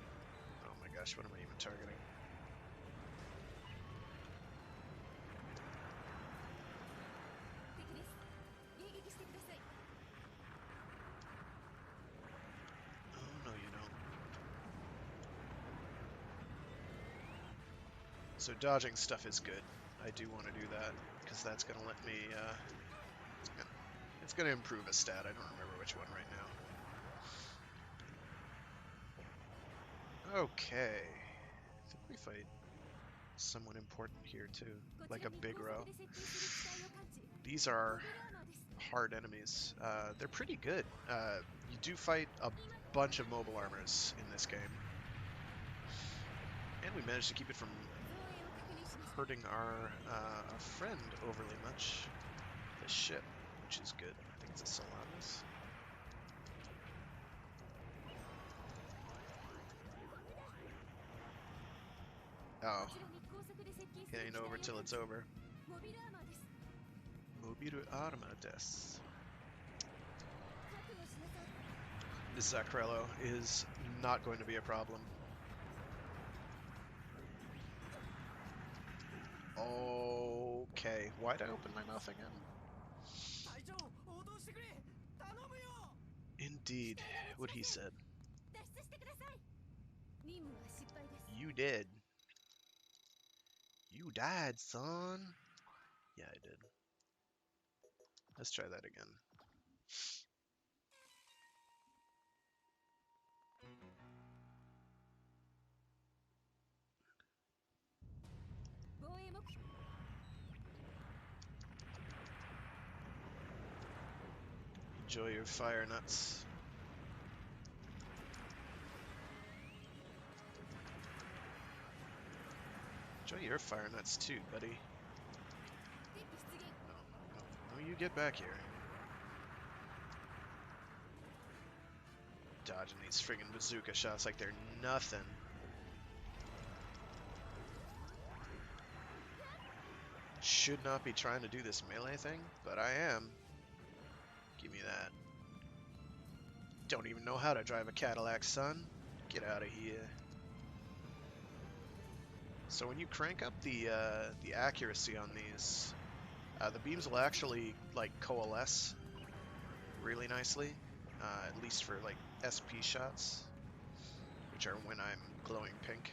Oh my gosh, what am I even targeting? Oh no, you don't. So dodging stuff is good. I do want to do that, because that's going to let me, it's going to improve a stat. I don't remember which one right now. Okay. I think we fight someone important here too, like a big row. These are hard enemies. They're pretty good. You do fight a bunch of mobile armors in this game. And we managed to keep it from hurting our friend overly much. The ship, which is good. I think it's a Solaris. Oh. It ain't over till it's over. Mobiru arma des. This Zacrello is not going to be a problem. Okay, why'd I open my mouth again? Indeed, what he said. You did. You died, son. Yeah, I did. Let's try that again. Enjoy your fire nuts. Enjoy your fire nuts too, buddy. No, you get back here. Dodging these friggin' bazooka shots like they're nothing. Should not be trying to do this melee thing, but I am. Give me that. Don't even know how to drive a Cadillac, son. Get out of here. So when you crank up the accuracy on these, the beams will actually like coalesce really nicely, at least for like SP shots, which are when I'm glowing pink.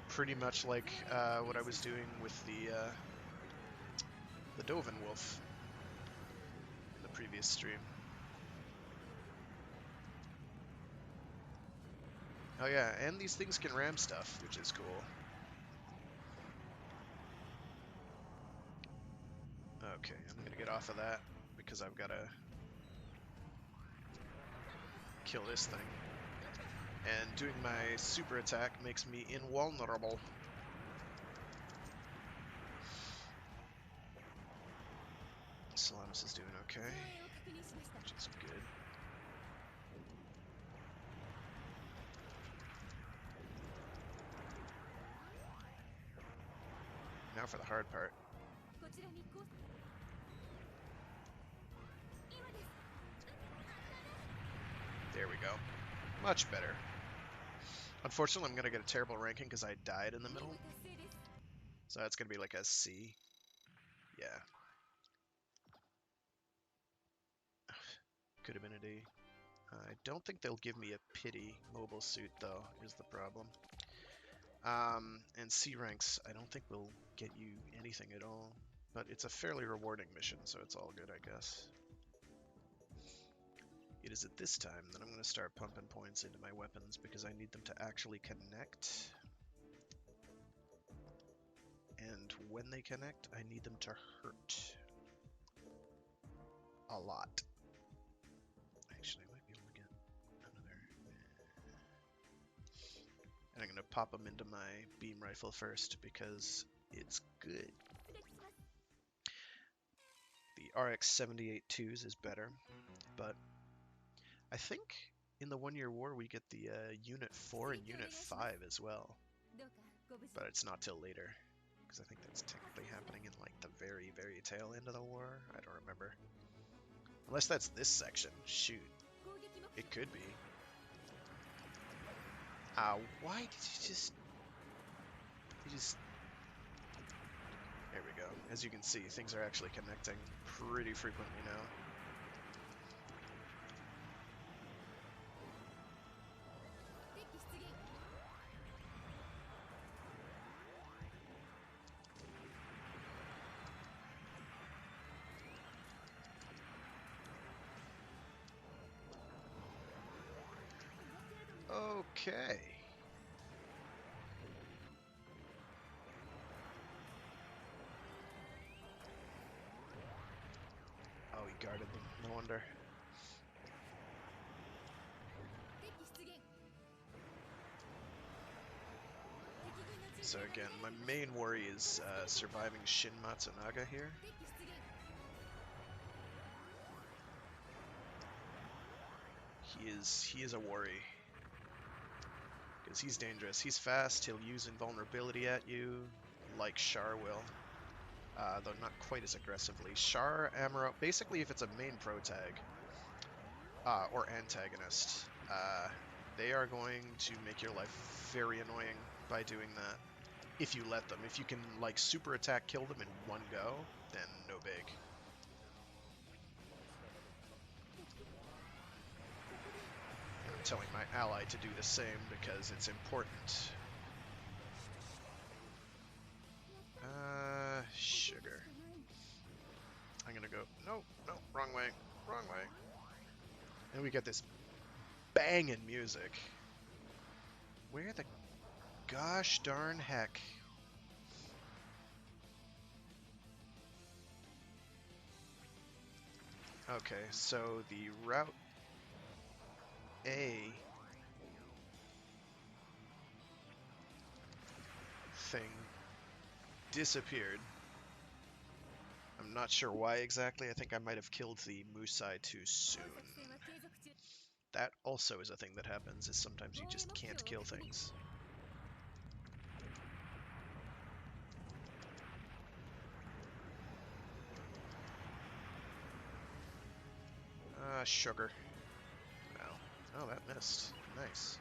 Pretty much like what I was doing with the Dovin Wolf in the previous stream. Oh yeah, and these things can ram stuff, which is cool. Okay, I'm gonna get off of that because I've gotta kill this thing. And doing my super attack makes me invulnerable. Salamis is doing okay, which is good. Now for the hard part. There we go. Much better. Unfortunately, I'm going to get a terrible ranking because I died in the middle. So that's going to be like a C. Yeah. Could have been a D. I don't think they'll give me a pity mobile suit, though, is the problem. And C ranks, I don't think will get you anything at all. But it's a fairly rewarding mission, so it's all good, I guess. It is at this time that I'm going to start pumping points into my weapons because I need them to actually connect. And when they connect, I need them to hurt. A lot. Actually, I might be able to get another. And I'm going to pop them into my beam rifle first because it's good. The RX-78-2s is better, but I think in the 1 Year War we get the Unit 4 and Unit 5 as well. But it's not till later, because I think that's technically happening in like the very, very tail end of the war. I don't remember. Unless that's this section. Shoot. It could be. Why did you just... There we go. As you can see, things are actually connecting pretty frequently now. Okay. Oh, he guarded them. No wonder. So again, my main worry is surviving Shin Matsunaga here. He is a worry. Because he's dangerous. He's fast, he'll use invulnerability at you, like Char will. Though not quite as aggressively. Char, Amuro, basically if it's a main pro tag, or antagonist, they are going to make your life very annoying by doing that. If you let them. If you can, like, super attack kill them in one go, then no big. And I'm telling my ally to do the same because it's important. Sugar. I'm gonna go, no, wrong way, wrong way. And we get this banging music. Where the gosh darn heck? Okay, so the Route A thing disappeared. I'm not sure why exactly. I think I might have killed the Musai too soon. That also is a thing that happens, is sometimes you just can't kill things. Ah, sugar. Well, oh, that missed. Nice.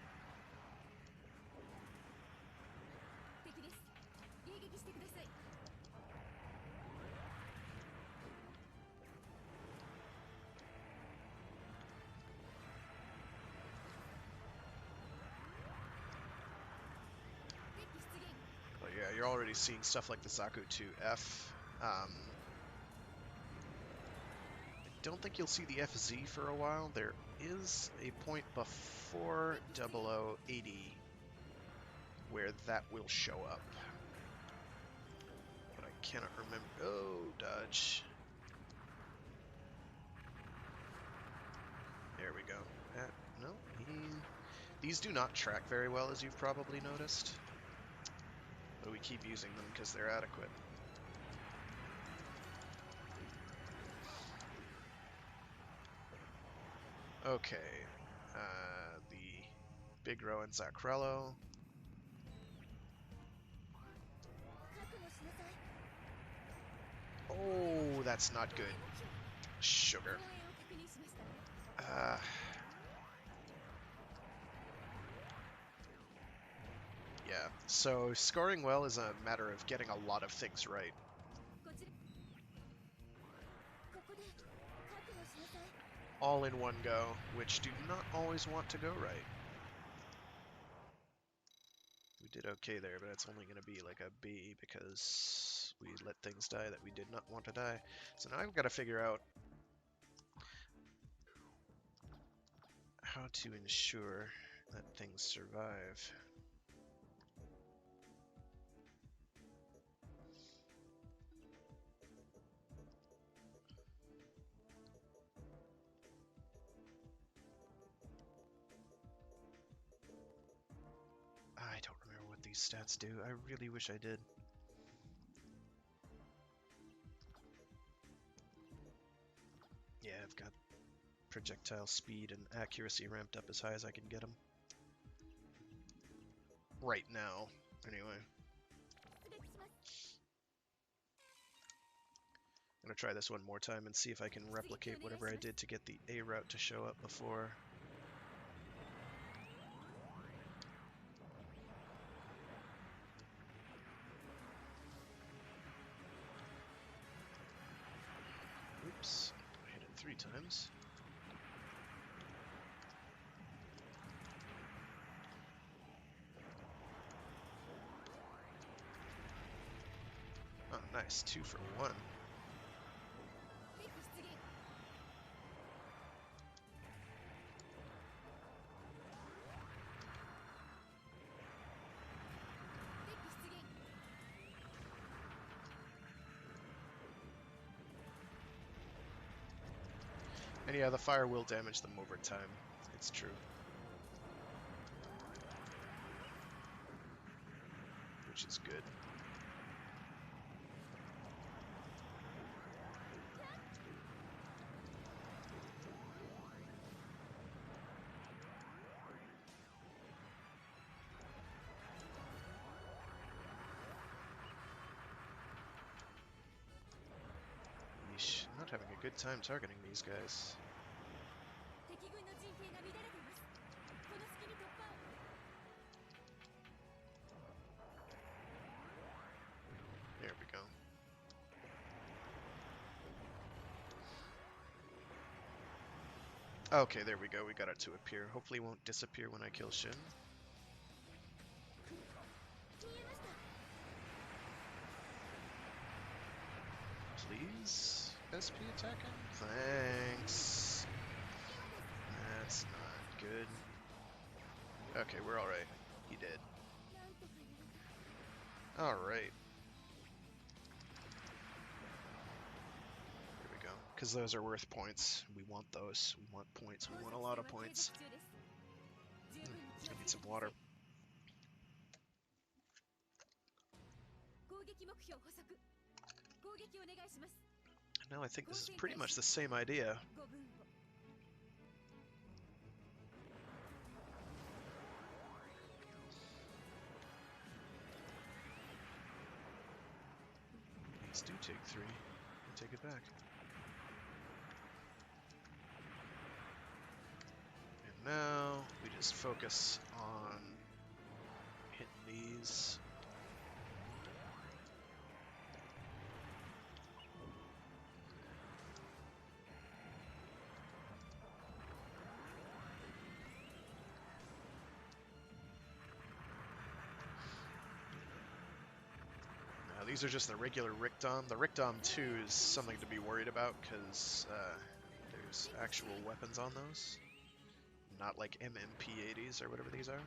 Well, yeah, you're already seeing stuff like the Zaku 2F. I don't think you'll see the FZ for a while. There is a point before 0080 where that will show up. But I cannot remember. Oh, dodge. There we go. No, these do not track very well, as you've probably noticed. But we keep using them because they're adequate. Okay. The Big Ro and Zacrello. Oh, that's not good. Sugar. Yeah, so scoring well is a matter of getting a lot of things right. All in one go, which do not always want to go right. We did okay there, but it's only going to be like a B because we let things die that we did not want to die. So now I've got to figure out how to ensure that things survive. I don't remember what these stats do. I really wish I did. Yeah, I've got projectile speed and accuracy ramped up as high as I can get them. Right now, anyway. I'm gonna try this one more time and see if I can replicate whatever I did to get the A route to show up before. Oops, I hit it 3 times. Oh, nice, 2 for 1. And yeah, the fire will damage them over time. It's true. Which is good. Yeesh, I'm not having a good time targeting these guys. There we go. Okay, there we go. We got it to appear. Hopefully it won't disappear when I kill Shin. Please? SP attacking? Thanks. That's not good. Okay, we're alright. He did. Alright. Here we go. because those are worth points. We want those. We want points. We want a lot of points. I need some water. No, I think this is pretty much the same idea. These do take 3. I take it back. And now we just focus on hitting these. These are just the regular Rickdom. The Rickdom 2 is something to be worried about because there's actual weapons on those. Not like MMP-80s or whatever these are.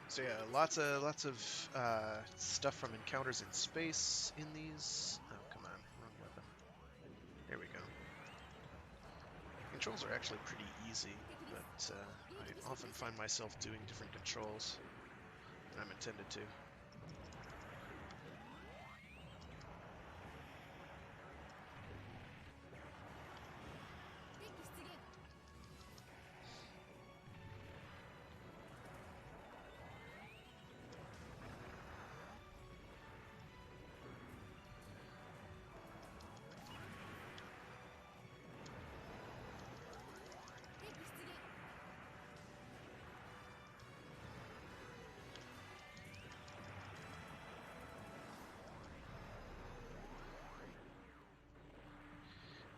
So yeah, lots of stuff from encounters in space in these. Oh, come on, wrong weapon. There we go. Controls are actually pretty easy, but I often find myself doing different controls than I'm intended to.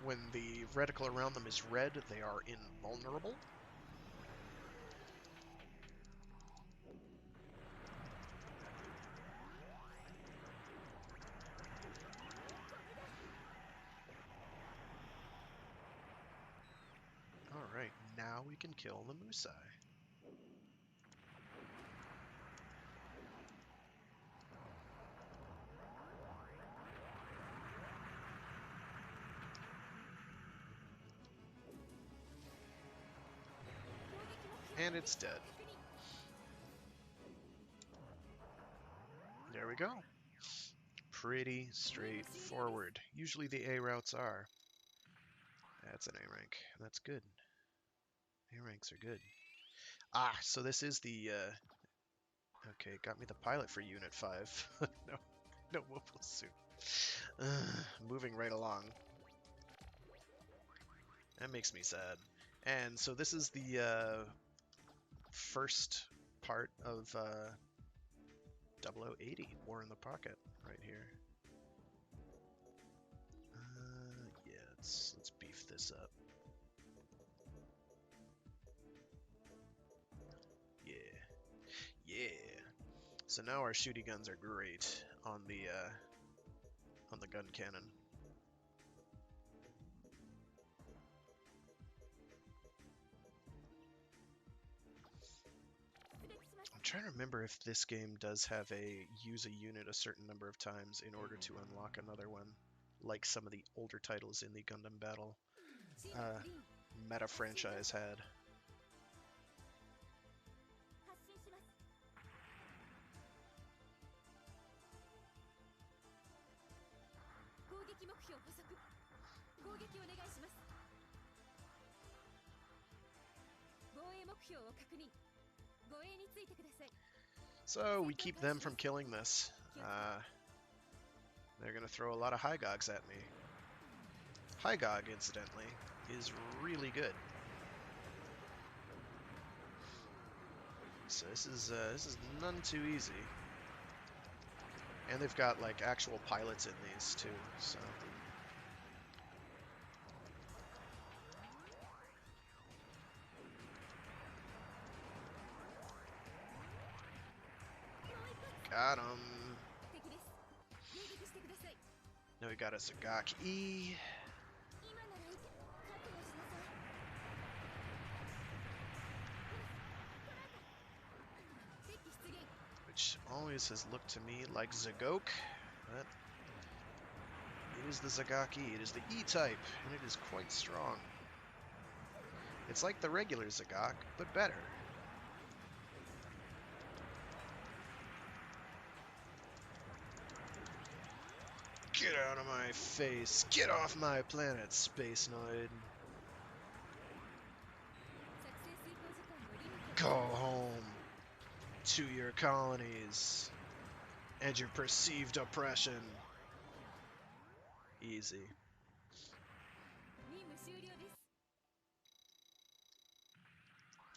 When the reticle around them is red, they are invulnerable. Alright, now we can kill the Musai. And it's dead. There we go. Pretty straightforward. Usually the A routes are. That's an A rank. That's good. A ranks are good. Ah, so this is the, okay, got me the pilot for Unit 5. no mobile suit. Moving right along. That makes me sad. And so this is the, first part of 0080, War in the Pocket, right here. Yeah, let's beef this up. Yeah, yeah. So now our shooty guns are great on the gun cannon. I'm trying to remember if this game does have a use a unit a certain number of times in order to unlock another one, like some of the older titles in the Gundam Battle meta franchise had. So we keep them from killing this. They're going to throw a lot of Hygogs at me. Hygog, incidentally, is really good. So this is none too easy. And they've got like actual pilots in these too, so. Got him. Now we got a Sagaki. always has looked to me like Zagok, but it is the Zagaki. It is the E-type, and it is quite strong. It's like the regular Zagok, but better. Get out of my face! Get off my planet, Space Noid! Go home to your colonies and your perceived oppression. Easy.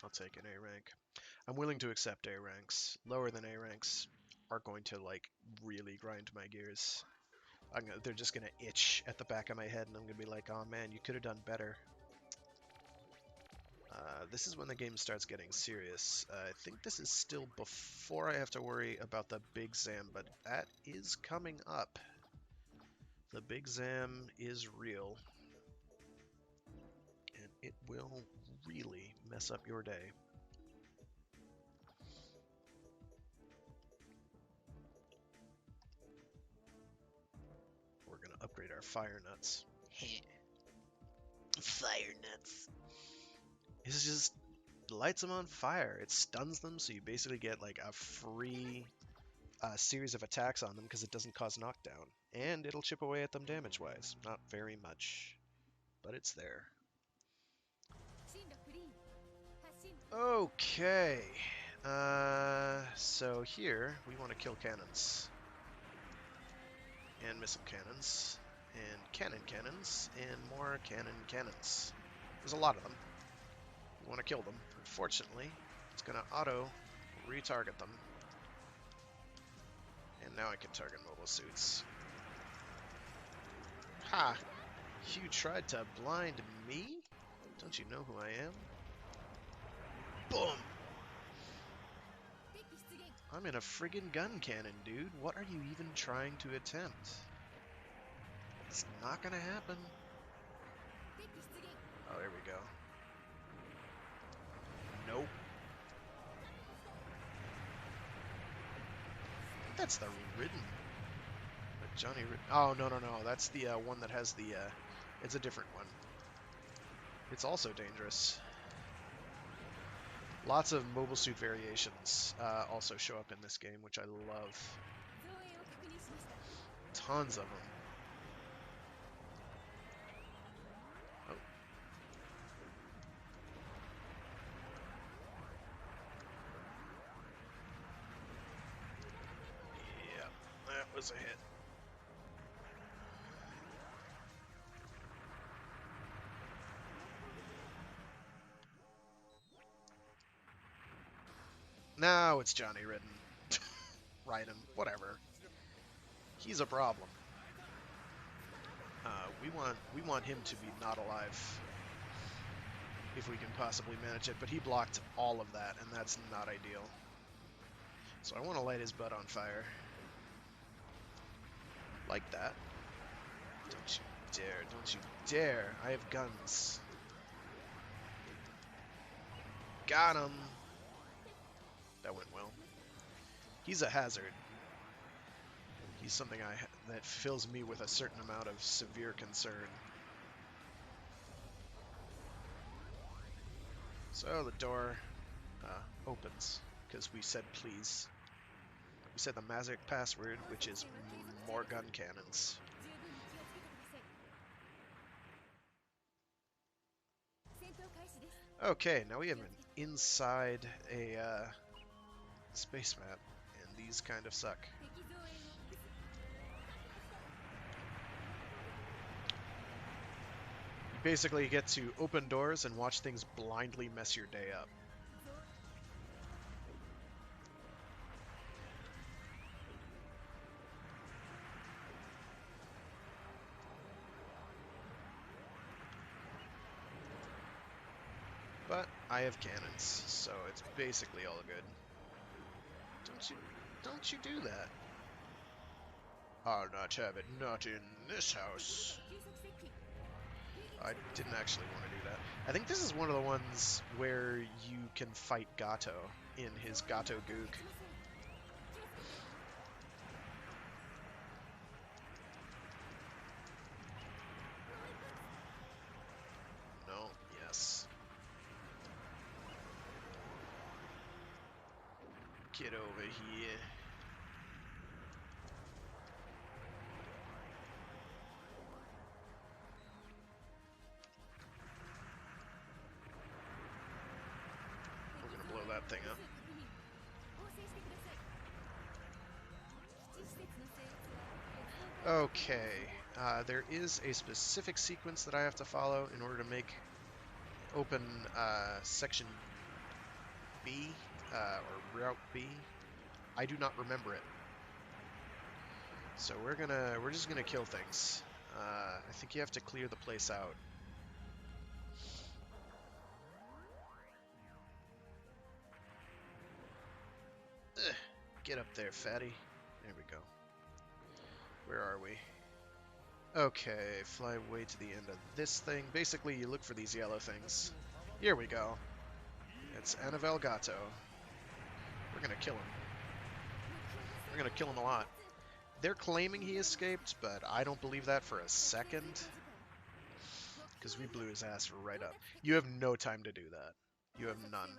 I'll take an A rank. I'm willing to accept A ranks. Lower than A ranks are going to, like, really grind my gears. They're just going to itch at the back of my head, and I'm going to be like, oh man, you could have done better. This is when the game starts getting serious. I think this is still before I have to worry about the Big Zam, but that is coming up. The Big Zam is real, and it will really mess up your day. We're going to upgrade our fire nuts. Fire nuts! It's just lights them on fire. It stuns them, so you basically get like a free series of attacks on them because it doesn't cause knockdown. And it'll chip away at them damage-wise. Not very much, but it's there. Okay. So here, we want to kill cannons. And missile cannons. And cannon cannons. And more cannon cannons. There's a lot of them. We want to kill them. Unfortunately, it's going to auto retarget them. And now I can target mobile suits. Ha! You tried to blind me? Don't you know who I am? Boom! I'm in a friggin' gun cannon, dude. What are you even trying to attempt? It's not gonna happen. Oh, there we go. Nope. That's the Ridden. The Johnny Ridden. Oh, no. That's the one that has the... it's a different one. It's also dangerous. Lots of mobile suit variations also show up in this game, which I love. Tons of them. Oh. Yeah, that was a hit. Now it's Johnny Ridden. Raiden, whatever. He's a problem. We want him to be not alive if we can possibly manage it, but he blocked all of that, and that's not ideal. So I want to light his butt on fire. Like that. Don't you dare, don't you dare. I have guns. Got him. That went well. He's a hazard. He's something that fills me with a certain amount of severe concern. So the door opens, because we said please. We said the magic password, which is more gun cannons. Okay, now we have an inside a space map, and these kind of suck. You basically get to open doors and watch things blindly mess your day up. But I have cannons, so it's basically all good. Don't you do that. I'll not have it, not in this house. I didn't actually want to do that. I think this is one of the ones where you can fight Gato in his Gato Gook. Get over here. We're gonna blow that thing up. Okay, there is a specific sequence that I have to follow in order to make open section B, or route B. I do not remember it, so we're just gonna kill things. I think you have to clear the place out. Ugh, get up there, fatty. There we go. Where are we? Okay, fly way to the end of this thing. Basically, you look for these yellow things. Here we go. It's Anavel Gato. We're gonna kill him. We're gonna kill him a lot. They're claiming he escaped, but I don't believe that for a second. Because we blew his ass right up. You have no time to do that. You have none.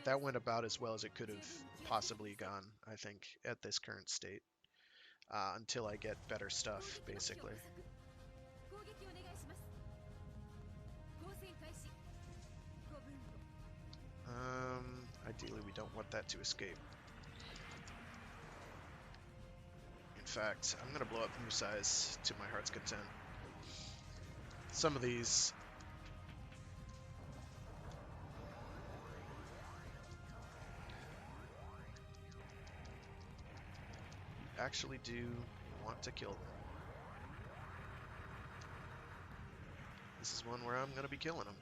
That went about as well as it could have possibly gone, I think, at this current state. Until I get better stuff, basically. Ideally we don't want that to escape. In fact, I'm gonna blow up Musai's to my heart's content. Some of these... actually do want to kill them. This is one where I'm gonna be killing them.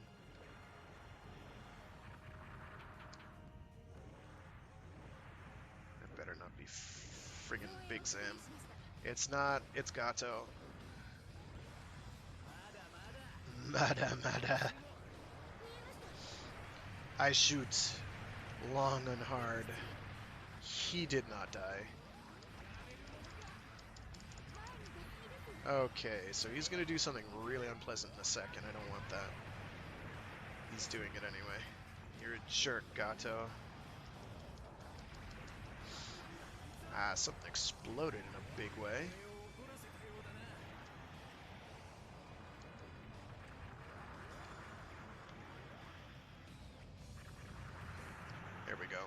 That better not be friggin' Big Sam. It's not, it's Gato. Mada. I shoot long and hard. He did not die. Okay, so he's gonna do something really unpleasant in a second. I don't want that. He's doing it anyway. You're a jerk, Gato. Ah, something exploded in a big way. There we go.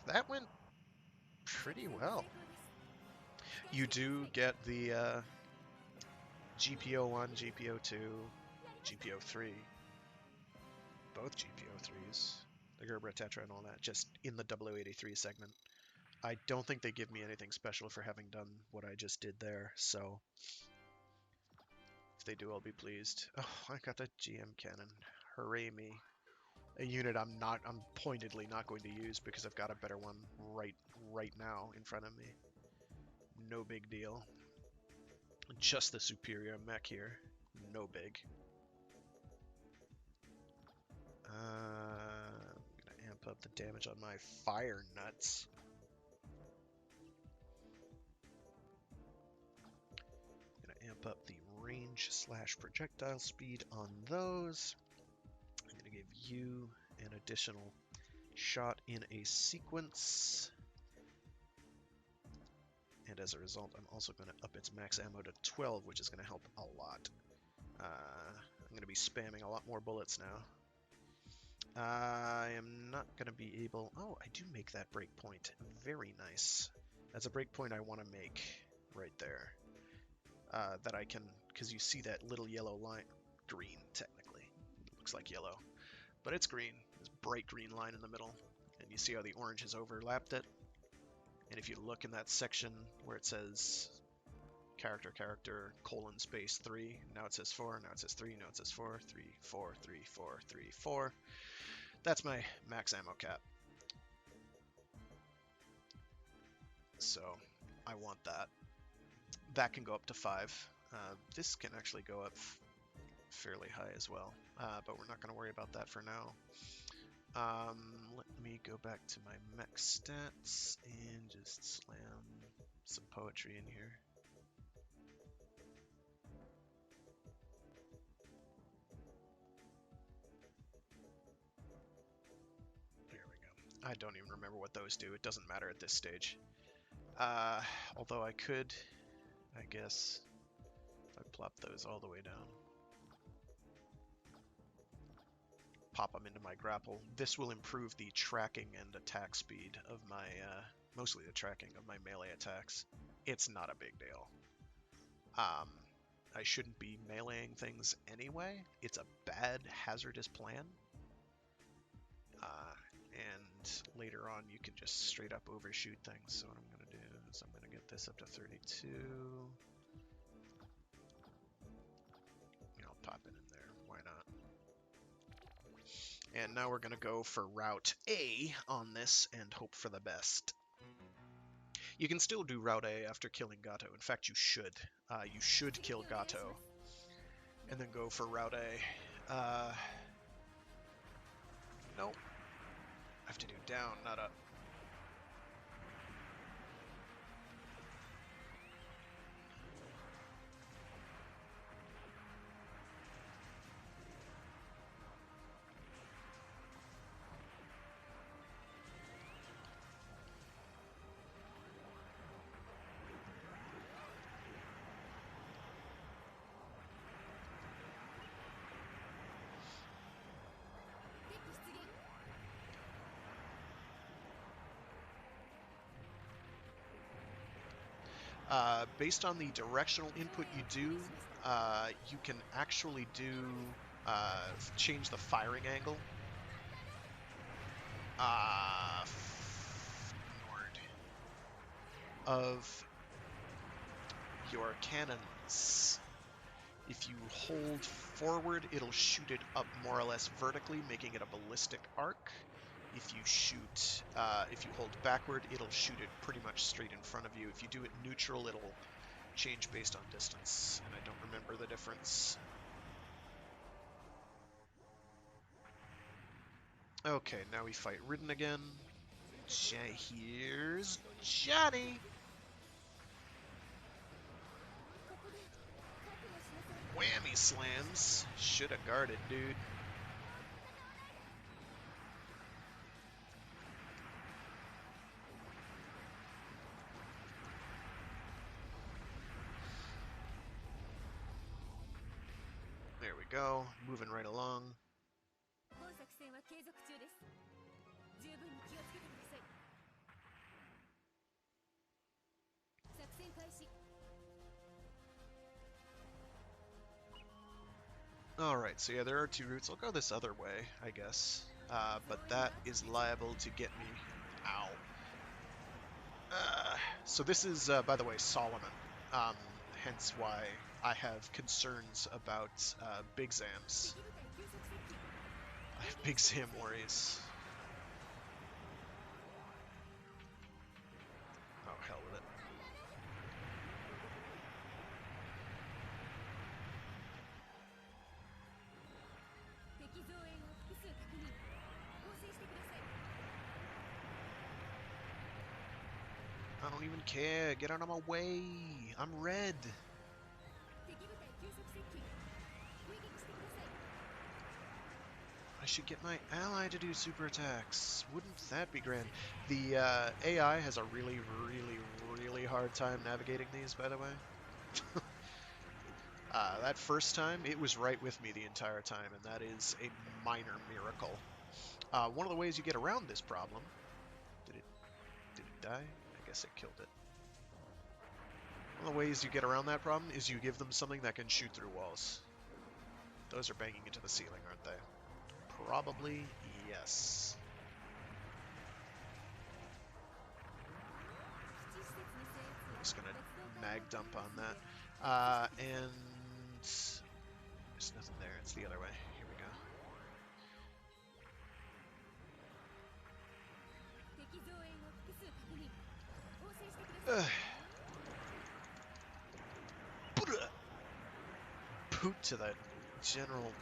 That went pretty well. You do get the GPO1, GPO2, GPO3. Both GPO3s. The Gerbera Tetra and all that, just in the 0083 segment. I don't think they give me anything special for having done what I just did there, so if they do, I'll be pleased. Oh, I got the GM cannon. Hooray me. A unit I'm pointedly not going to use because I've got a better one right now in front of me. No big deal. Just the superior mech here. No big. I'm gonna amp up the damage on my fire nuts. Gonna amp up the range / projectile speed on those. I'm gonna give you an additional shot in a sequence. And as a result, I'm also going to up its max ammo to 12, which is going to help a lot. I'm going to be spamming a lot more bullets now. I am not going to be able... Oh, I do make that breakpoint. Very nice. That's a breakpoint I want to make right there. That I can... Because you see that little yellow line. Green, technically. It looks like yellow. But it's green. This bright green line in the middle. And you see how the orange has overlapped it? And if you look in that section where it says character, :3, now it says 4, now it says 3, now it says 4, 3, 4, 3, 4, 3, 4. That's my max ammo cap. So I want that. That can go up to 5. This can actually go up fairly high as well, but we're not going to worry about that for now. Let me go back to my mech stats and just slam some poetry in here. There we I don't even remember what those do. It doesn't matter at this stage. Although I could, I guess, if I plop those all the way down, pop them into my grapple. This will improve the tracking and attack speed of my, mostly the tracking of my melee attacks. It's not a big deal. I shouldn't be meleeing things anyway. It's a bad, hazardous plan. And later on, you can just straight up overshoot things. So what I'm going to do is I'm going to get this up to 32. I'll pop it in there. Why not? And now we're going to go for Route A on this and hope for the best. You can still do Route A after killing Gato. In fact, you should. You should kill Gato and then go for Route A. Nope. I have to do down, not up. Based on the directional input you do, you can actually do change the firing angle. Of your cannons. If you hold forward, it'll shoot it up more or less vertically, making it a ballistic arc. If you shoot, if you hold backward, it'll shoot it pretty much straight in front of you. If you do it neutral, it'll change based on distance, and I don't remember the difference. Okay, now we fight Ridden again. Here's Johnny! Whammy slams. Shoulda guarded, dude. There we go. Moving right along. Alright, so yeah, there are two routes. I'll go this other way, I guess. But that is liable to get me... Ow. So this is, by the way, Solomon. Hence why I have concerns about Big Zams. I have Big Zam worries. Oh, hell with it. I don't even care. Get out of my way. I'm red. I should get my ally to do super attacks. Wouldn't that be grand? The AI has a really, really, really hard time navigating these, by the way. That first time, it was right with me the entire time, and that is a minor miracle. One of the ways you get around this problem... Did it die? I guess it killed it. One of the ways you get around that problem is you give them something that can shoot through walls. Those are banging into the ceiling, aren't they? Probably yes. I'm just gonna mag dump on that. And there's nothing there. It's the other way. Here we go. Boot to the general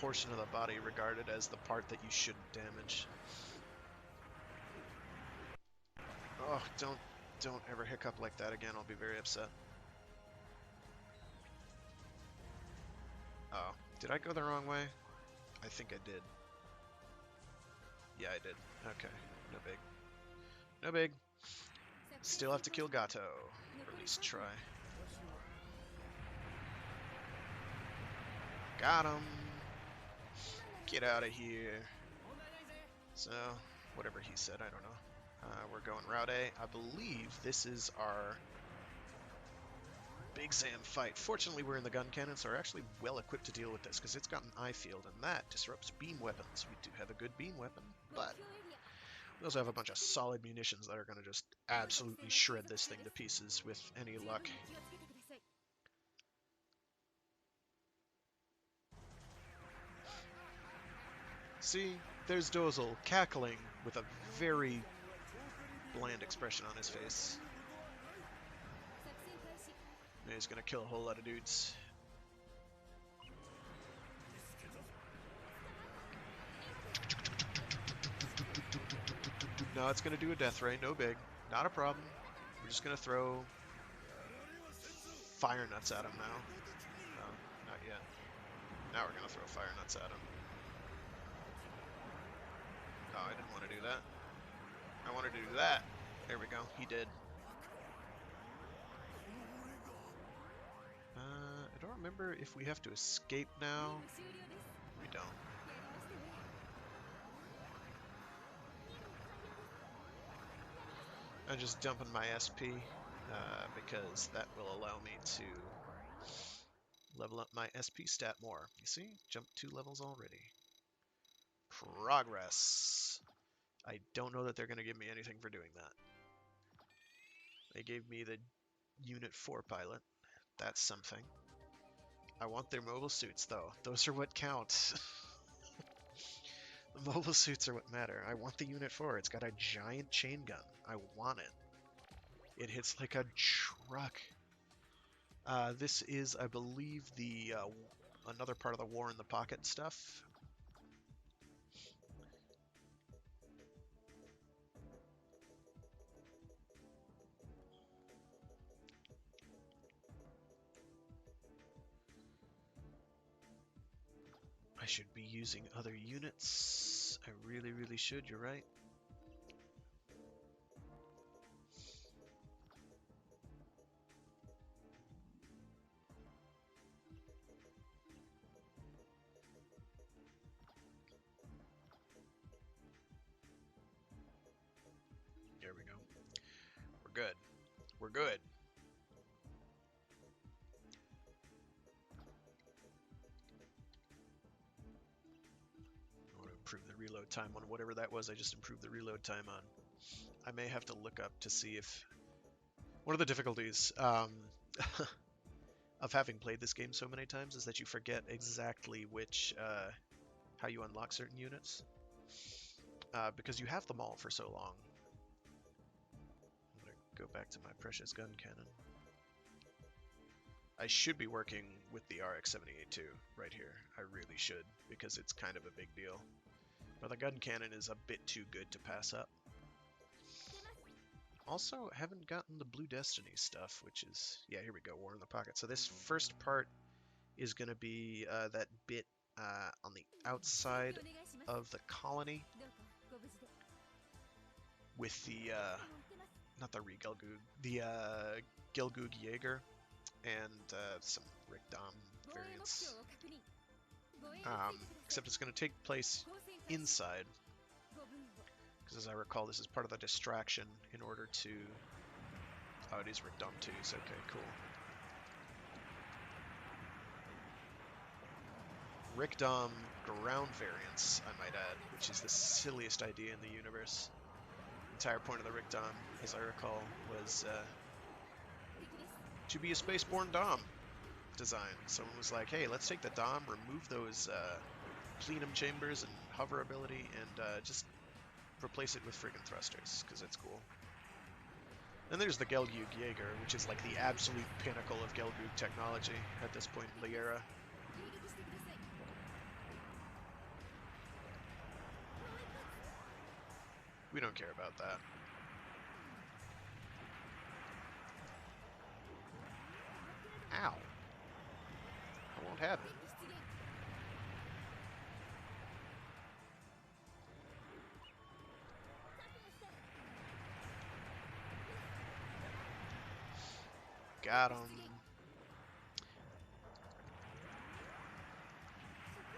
portion of the body regarded as the part that you shouldn't damage. Oh, don't ever hiccup like that again. I'll be very upset. Oh, did I go the wrong way? I think I did. Yeah, I did. Okay. No big. No big. Still have to kill Gato. Or at least try. Got him. Get out of here. So, whatever he said, I don't know. We're going Route A. I believe this is our Big Sam fight. Fortunately, we're in the gun cannon, so we're actually well equipped to deal with this, because it's got an eye field, and that disrupts beam weapons. We do have a good beam weapon, but we also have a bunch of solid munitions that are going to just absolutely shred this thing to pieces with any luck. See, there's Dozel cackling with a very bland expression on his face. And he's gonna kill a whole lot of dudes. No, it's gonna do a death ray, no big. Not a problem. We're just gonna throw fire nuts at him now. No, not yet. Now we're gonna throw fire nuts at him. Oh, I didn't want to do that. I wanted to do that. There we go. He did. I don't remember if we have to escape now. We don't. I'm just dumping my SP because that will allow me to level up my SP stat more. You see? Jumped 2 levels already. Progress. I don't know that they're going to give me anything for doing that. They gave me the Unit 4 pilot. That's something. I want their mobile suits, though. Those are what count. The mobile suits are what matter. I want the Unit 4. It's got a giant chain gun. I want it. It hits like a truck. This is, I believe, the another part of the War in the Pocket stuff. I should be using other units. I really, really should. You're right. There we go. We're good. We're good. I want to improve the reload time on whatever that was I just improved the reload time on. I may have to look up to see if... One of the difficulties of having played this game so many times is that you forget exactly which... how you unlock certain units. Because you have them all for so long. I'm going to go back to my precious gun cannon. I should be working with the RX-78 right here. I really should, because it's kind of a big deal. But the gun cannon is a bit too good to pass up. Also, haven't gotten the Blue Destiny stuff, which is... Yeah, here we go, War in the Pocket. So this first part is going to be that bit on the outside of the colony with the... not the Re-Gelgoog, the Gelgoog Jaeger and some Rickdom variants. Except it's going to take place inside, because as I recall, this is part of the distraction in order to... Oh, it is Rickdom 2s. Okay, cool. Rickdom ground variants, I might add, which is the silliest idea in the universe. The entire point of the Rickdom, as I recall, was to be a spaceborne Dom design. Someone was like, hey, let's take the Dom, remove those plenum chambers and hover ability, and just replace it with friggin' thrusters, because it's cool. And there's the Gelgoog Jaeger, which is like the absolute pinnacle of Gelgoog technology at this point in the era. We don't care about that. Ow. I won't have it. Got him.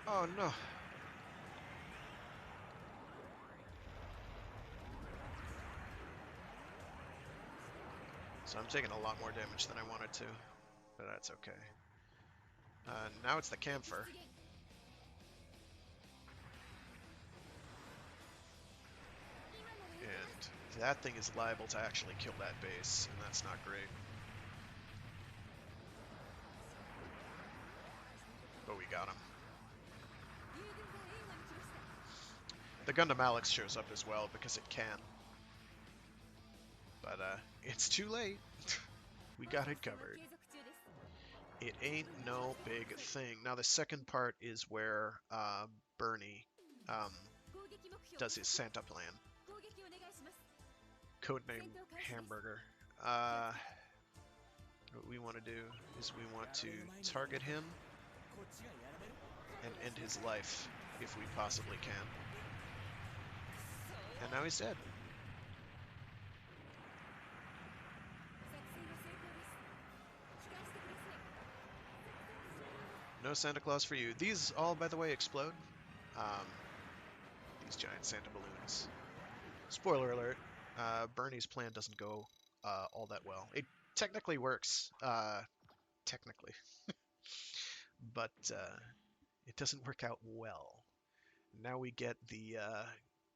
Oh no. So I'm taking a lot more damage than I wanted to, but that's okay. Now it's the camphor. And that thing is liable to actually kill that base, and that's not great. But we got him. The Gundam Alex shows up as well because it can. But it's too late. We got it covered. It ain't no big thing. Now the second part is where Bernie does his Santa plan. Codename Hamburger. What we want to do is we want to target him and end his life if we possibly can. And now he's dead. No Santa Claus for you. These all, by the way, explode. These giant Santa balloons. Spoiler alert, Bernie's plan doesn't go all that well. It technically works, technically, but it doesn't work out well. Now we get the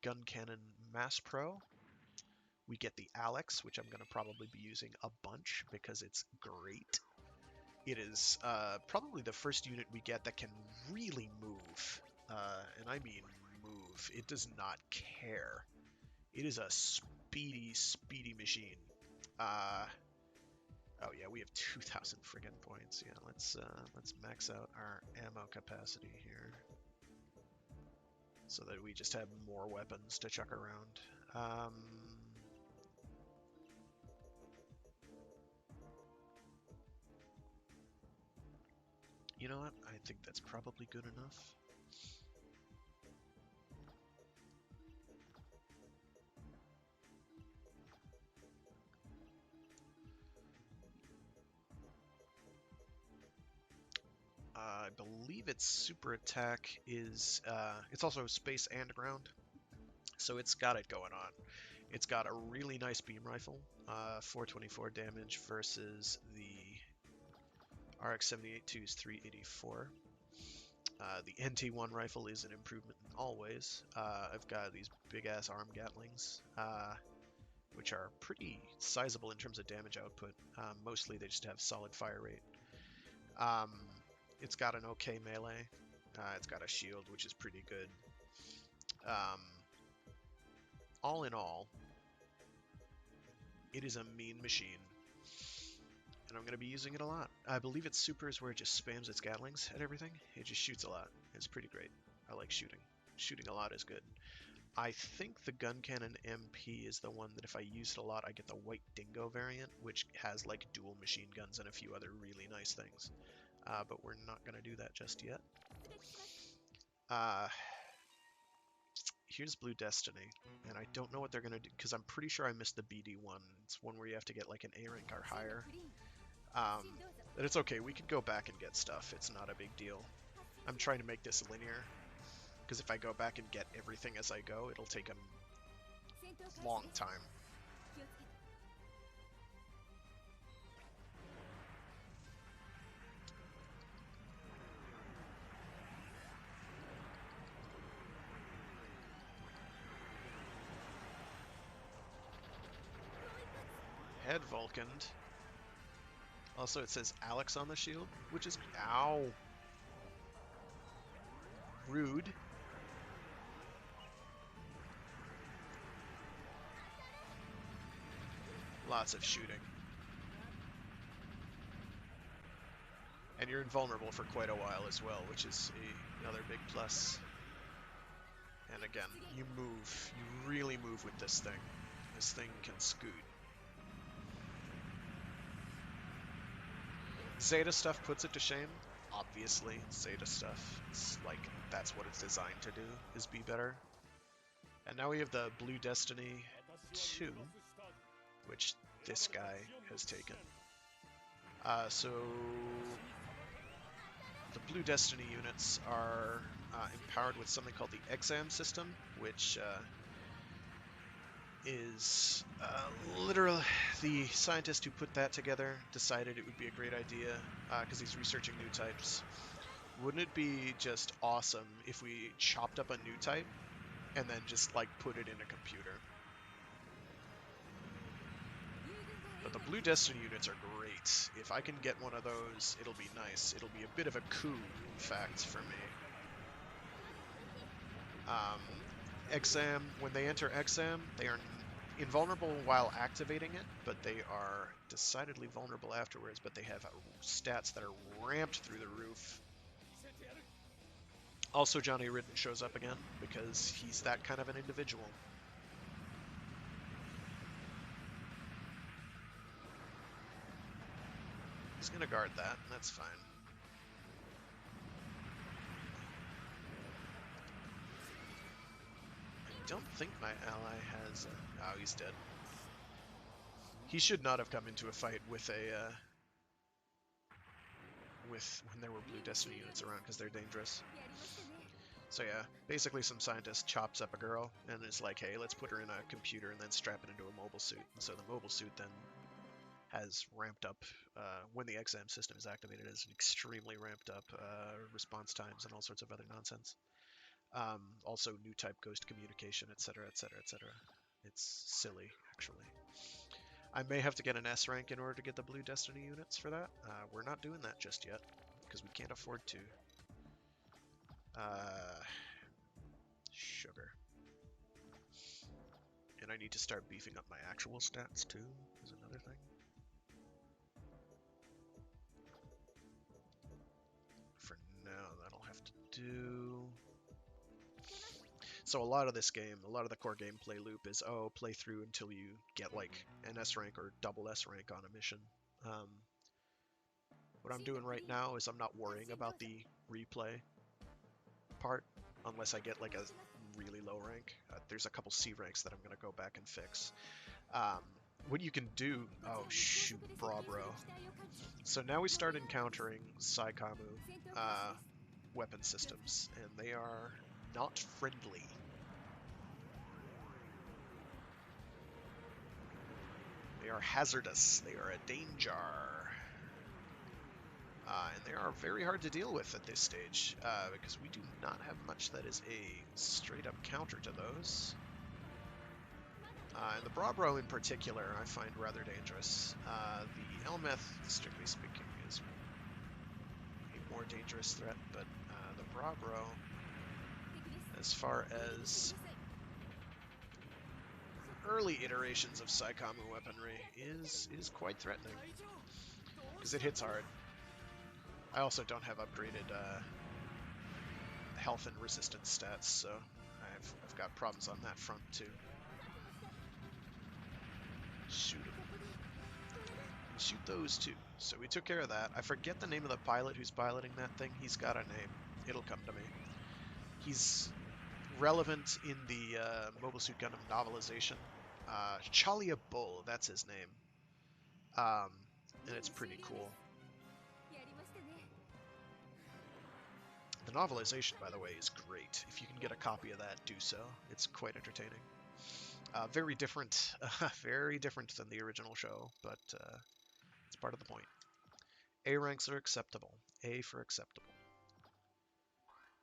Gun Cannon Mass Pro. We get the Alex, which I'm going to probably be using a bunch because it's great. It is probably the first unit we get that can really move, and I mean move. It does not care. It is a speedy, speedy machine. Oh yeah, we have 2,000 friggin' points. Yeah, let's max out our ammo capacity here, so that we just have more weapons to chuck around. You know what? I think that's probably good enough. I believe its super attack is, it's also space and ground, so it's got it going on. It's got a really nice beam rifle, 424 damage versus the RX-78-2's 384. The NT1 rifle is an improvement in all ways. I've got these big-ass arm Gatlings, which are pretty sizable in terms of damage output. Mostly they just have solid fire rate. It's got an okay melee. It's got a shield, which is pretty good. All in all, it is a mean machine, and I'm going to be using it a lot. I believe its super is where it just spams its Gatlings at everything. It just shoots a lot. It's pretty great. I like shooting. Shooting a lot is good. I think the Gun Cannon MP is the one that if I use it a lot, I get the White Dingo variant, which has like dual machine guns and a few other really nice things. But we're not going to do that just yet. Here's Blue Destiny, and I don't know what they're going to do, because I'm pretty sure I missed the BD one. It's one where you have to get like an A rank or higher. But it's okay, we can go back and get stuff. It's not a big deal. I'm trying to make this linear, because if I go back and get everything as I go, it'll take a long time. Head Vulcaned. Also, it says Alex on the shield, which is... Ow! Rude. Lots of shooting. And you're invulnerable for quite a while as well, which is another big plus. And again, you move. You really move with this thing. This thing can scoot. Zeta stuff puts it to shame. Obviously, Zeta stuff. It's like, that's what it's designed to do, is be better. And now we have the Blue Destiny 2, which this guy has taken. So the Blue Destiny units are empowered with something called the exam system, which is literally the scientist who put that together decided it would be a great idea because he's researching new types. Wouldn't it be just awesome if we chopped up a new type and then just like put it in a computer? But the Blue Destiny units are great. If I can get one of those, it'll be nice. It'll be a bit of a coup, in fact, for me. Exam, when they enter Exam, they are invulnerable while activating it, but they are decidedly vulnerable afterwards, but they have stats that are ramped through the roof. Also, Johnny Ridden shows up again, because he's that kind of an individual. He's going to guard that, and that's fine. I don't think my ally has... oh, he's dead. He should not have come into a fight with a... when there were Blue Destiny units around, because they're dangerous. So yeah, basically some scientist chops up a girl and is like, hey, let's put her in a computer and then strap it into a mobile suit. And so the mobile suit then has ramped up, when the exam system is activated, is extremely ramped up response times and all sorts of other nonsense. Also new type ghost communication, etc, etc, etc. It's silly, actually. I may have to get an S rank in order to get the Blue Destiny units for that. We're not doing that just yet, because we can't afford to. Sugar. And I need to start beefing up my actual stats too, is another thing. For now, that'll have to do. So a lot of this game, a lot of the core gameplay loop is, oh, play through until you get like an S rank or double S rank on a mission. What I'm doing right now is I'm not worrying about the replay part unless I get like a really low rank. There's a couple C ranks that I'm going to go back and fix. What you can do... oh shoot, bro. So now we start encountering Saikamu weapon systems, and they are not friendly. They are hazardous. They are a danger. And they are very hard to deal with at this stage, because we do not have much that is a straight-up counter to those. And the Brabro in particular I find rather dangerous. The Elmeth, strictly speaking, is a more dangerous threat, but the Brabro, as far as early iterations of Saikamu weaponry, is quite threatening, because it hits hard. I also don't have upgraded health and resistance stats, so I've got problems on that front too. Shoot him. Shoot those two. So we took care of that. I forget the name of the pilot who's piloting that thing. He's got a name. It'll come to me. He's relevant in the Mobile Suit Gundam novelization. Chalia Bull, that's his name. And it's pretty cool. The novelization, by the way, is great. If you can get a copy of that, do so. It's quite entertaining. Very different than the original show, but it's part of the point. A ranks are acceptable. A for acceptable.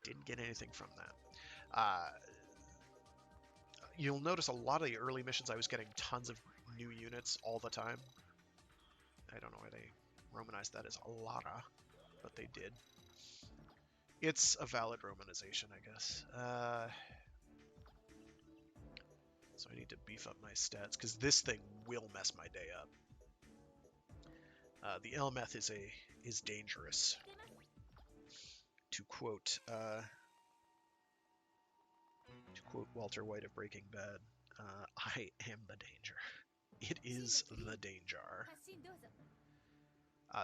Didn't get anything from that. You'll notice a lot of the early missions I was getting tons of new units all the time. I don't know why they romanized that as Alara, but they did. It's a valid romanization, I guess. So I need to beef up my stats, because this thing will mess my day up. The Elmeth is dangerous. To quote Walter White of Breaking Bad, I am the danger. It is the danger.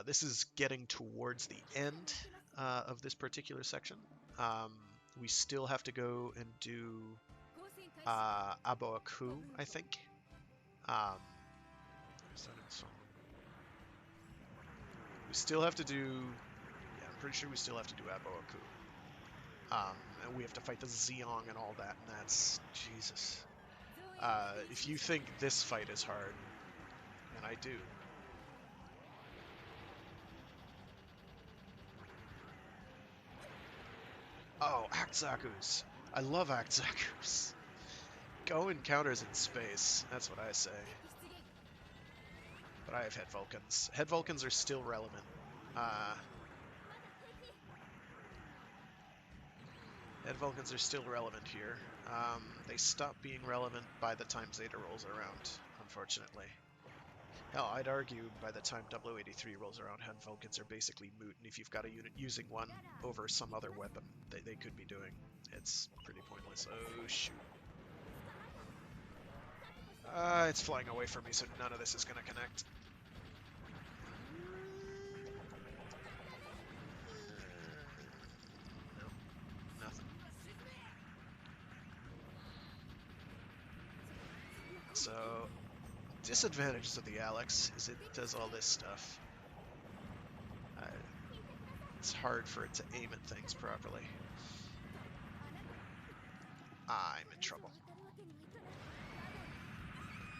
This is getting towards the end of this particular section. We still have to go and do Aboaku, I think. We still have to do... Yeah, I'm pretty sure we still have to do Aboaku. And we have to fight the Zeong and all that, and that's... Jesus. If you think this fight is hard, then I do. Oh, Act-Zakus! I love Act-Zakus! Go encounters in space, that's what I say. But I have Head Vulcans. Head Vulcans are still relevant. Head Vulcans are still relevant here. They stop being relevant by the time Zeta rolls around, unfortunately. Hell, I'd argue by the time 0083 rolls around, Head Vulcans are basically moot, and if you've got a unit using one over some other weapon they could be doing, it's pretty pointless. Oh, shoot. It's flying away from me, so none of this is going to connect. No, nothing. So, disadvantages of the Alex is it does all this stuff. It's hard for it to aim at things properly. I'm in trouble.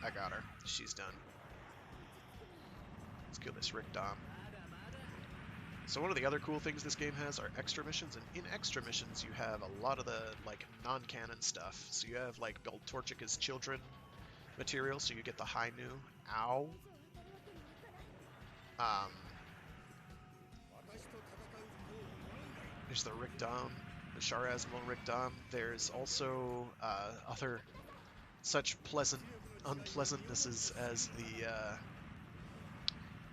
I got her. She's done. Let's kill this Rick Dom. So one of the other cool things this game has are extra missions, and in extra missions you have a lot of the like non-canon stuff. So you have like Build Torchica's Children material, so you get the Hainu. Ow. There's the Rick Dom, the Shar Aznable Rick Dom. There's also other such unpleasantnesses as the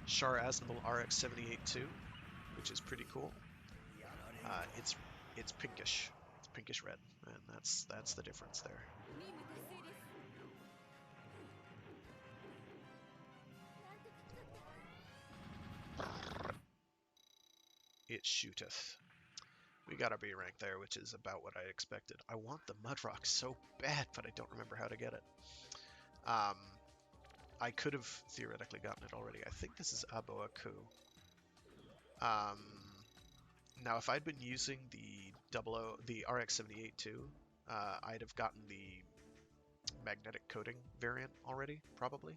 Shar Aznable RX-78-2, which is pretty cool. It's pinkish. It's pinkish red, and that's the difference there. It shooteth. We got our B rank there, which is about what I expected. I want the Mudrock so bad, but I don't remember how to get it. I could have theoretically gotten it already. I think this is Aboaku. Now, if I'd been using the RX-78 too, I'd have gotten the magnetic coating variant already, probably,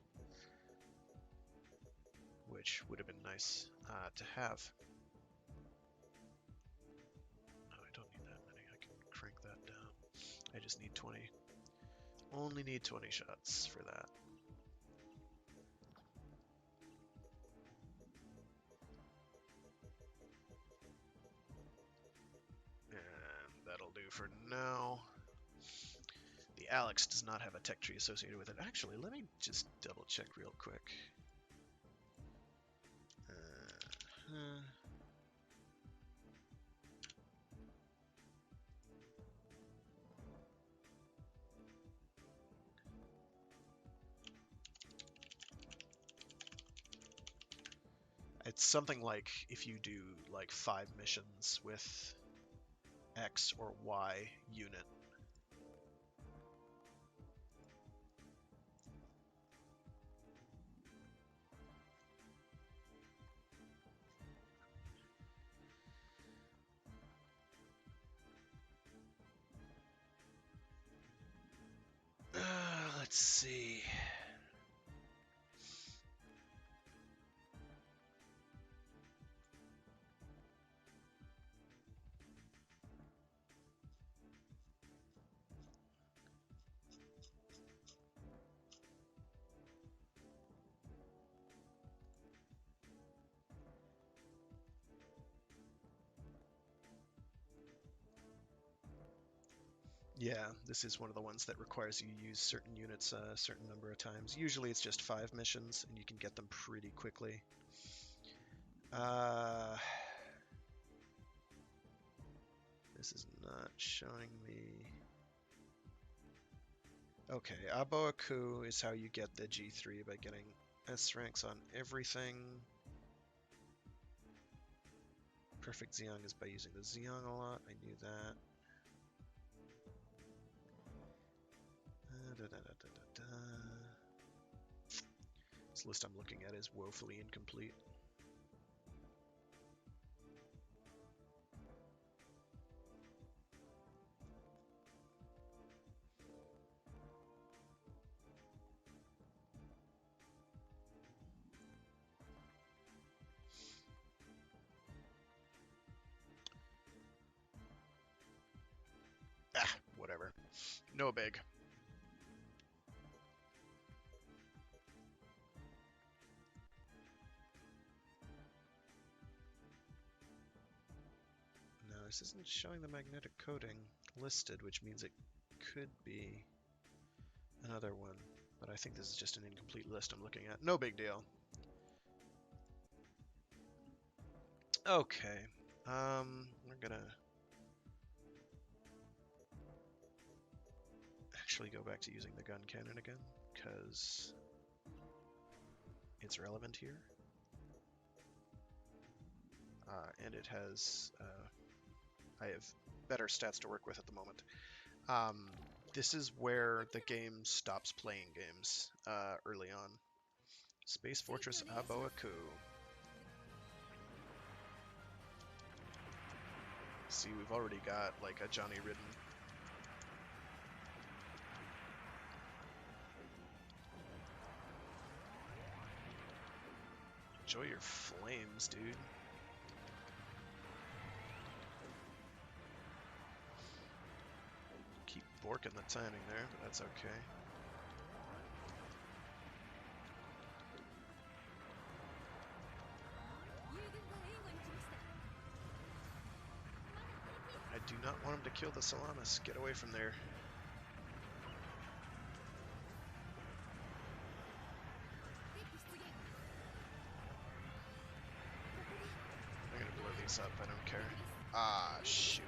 which would have been nice to have. Oh, I don't need that many. I can crank that down. I just need 20. Only need 20 shots for that. And that'll do for now. The Alex does not have a tech tree associated with it. Actually, let me just double check real quick. It's something like if you do like 5 missions with X or Y unit. Let's see. Yeah, this is one of the ones that requires you use certain units a certain number of times. Usually it's just 5 missions, and you can get them pretty quickly. This is not showing me... Okay, Aboaku is how you get the G3 by getting S ranks on everything. Perfect Zeong is by using the Zeong a lot, I knew that. This list I'm looking at is woefully incomplete. No big. No, this isn't showing the magnetic coating listed, which means it could be another one. But I think this is just an incomplete list I'm looking at. No big deal. Okay. We're gonna actually go back to using the gun cannon again, because it's relevant here. And it has... I have better stats to work with at the moment. This is where the game stops playing games early on. Space Fortress Aboaku. See, we've already got like a Johnny Ridden. Enjoy your flames, dude. Keep borking the timing there, but that's okay. I do not want him to kill the Salamis. Get away from there. I'm gonna blow these up, I don't care. Ah, shoot.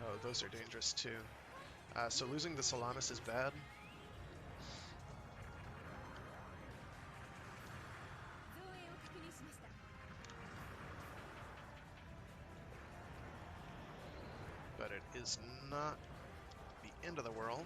Oh, those are dangerous too. So losing the Salamis is bad. But it is not the end of the world.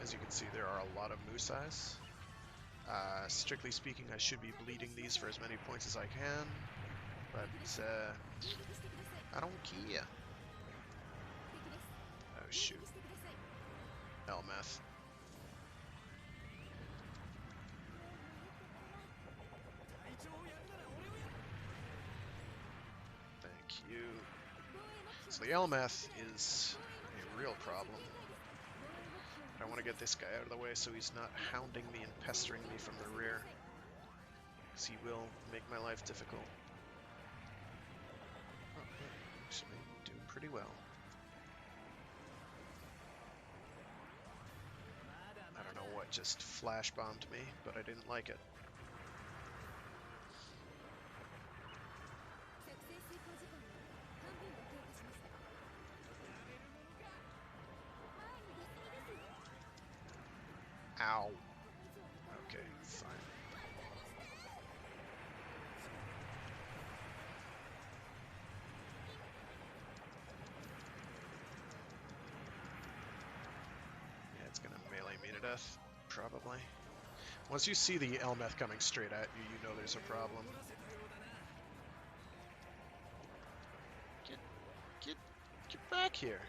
As you can see, there are a lot of Musais. Strictly speaking, I should be bleeding these for as many points as I can, but I don't care. Oh shoot. Elmeth. Thank you. So the Elmeth is a real problem. I want to get this guy out of the way so he's not hounding me and pestering me from the rear, because he will make my life difficult. Oh, actually, doing pretty well. I don't know what just flash bombed me, but I didn't like it. Ow. Okay, fine. Yeah, it's gonna melee me to death, probably. Once you see the Elmeth coming straight at you, you know there's a problem. Get back here.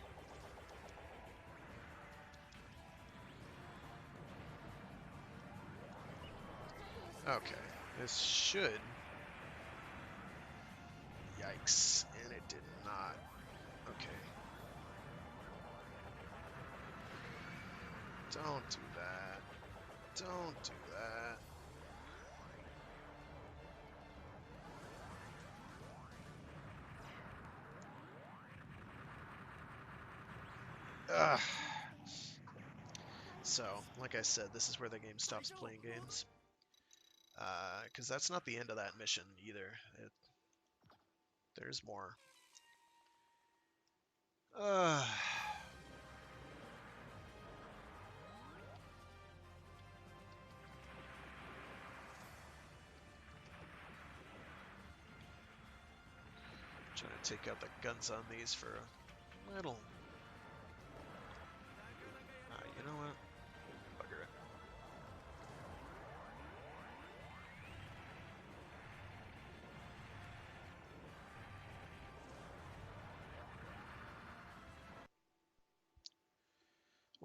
Okay, this should... Yikes, and it did not. Okay. Don't do that. Don't do that. Ugh. So, like I said, this is where the game stops playing games. Because that's not the end of that mission either. There's more. Trying to take out the guns on these for a little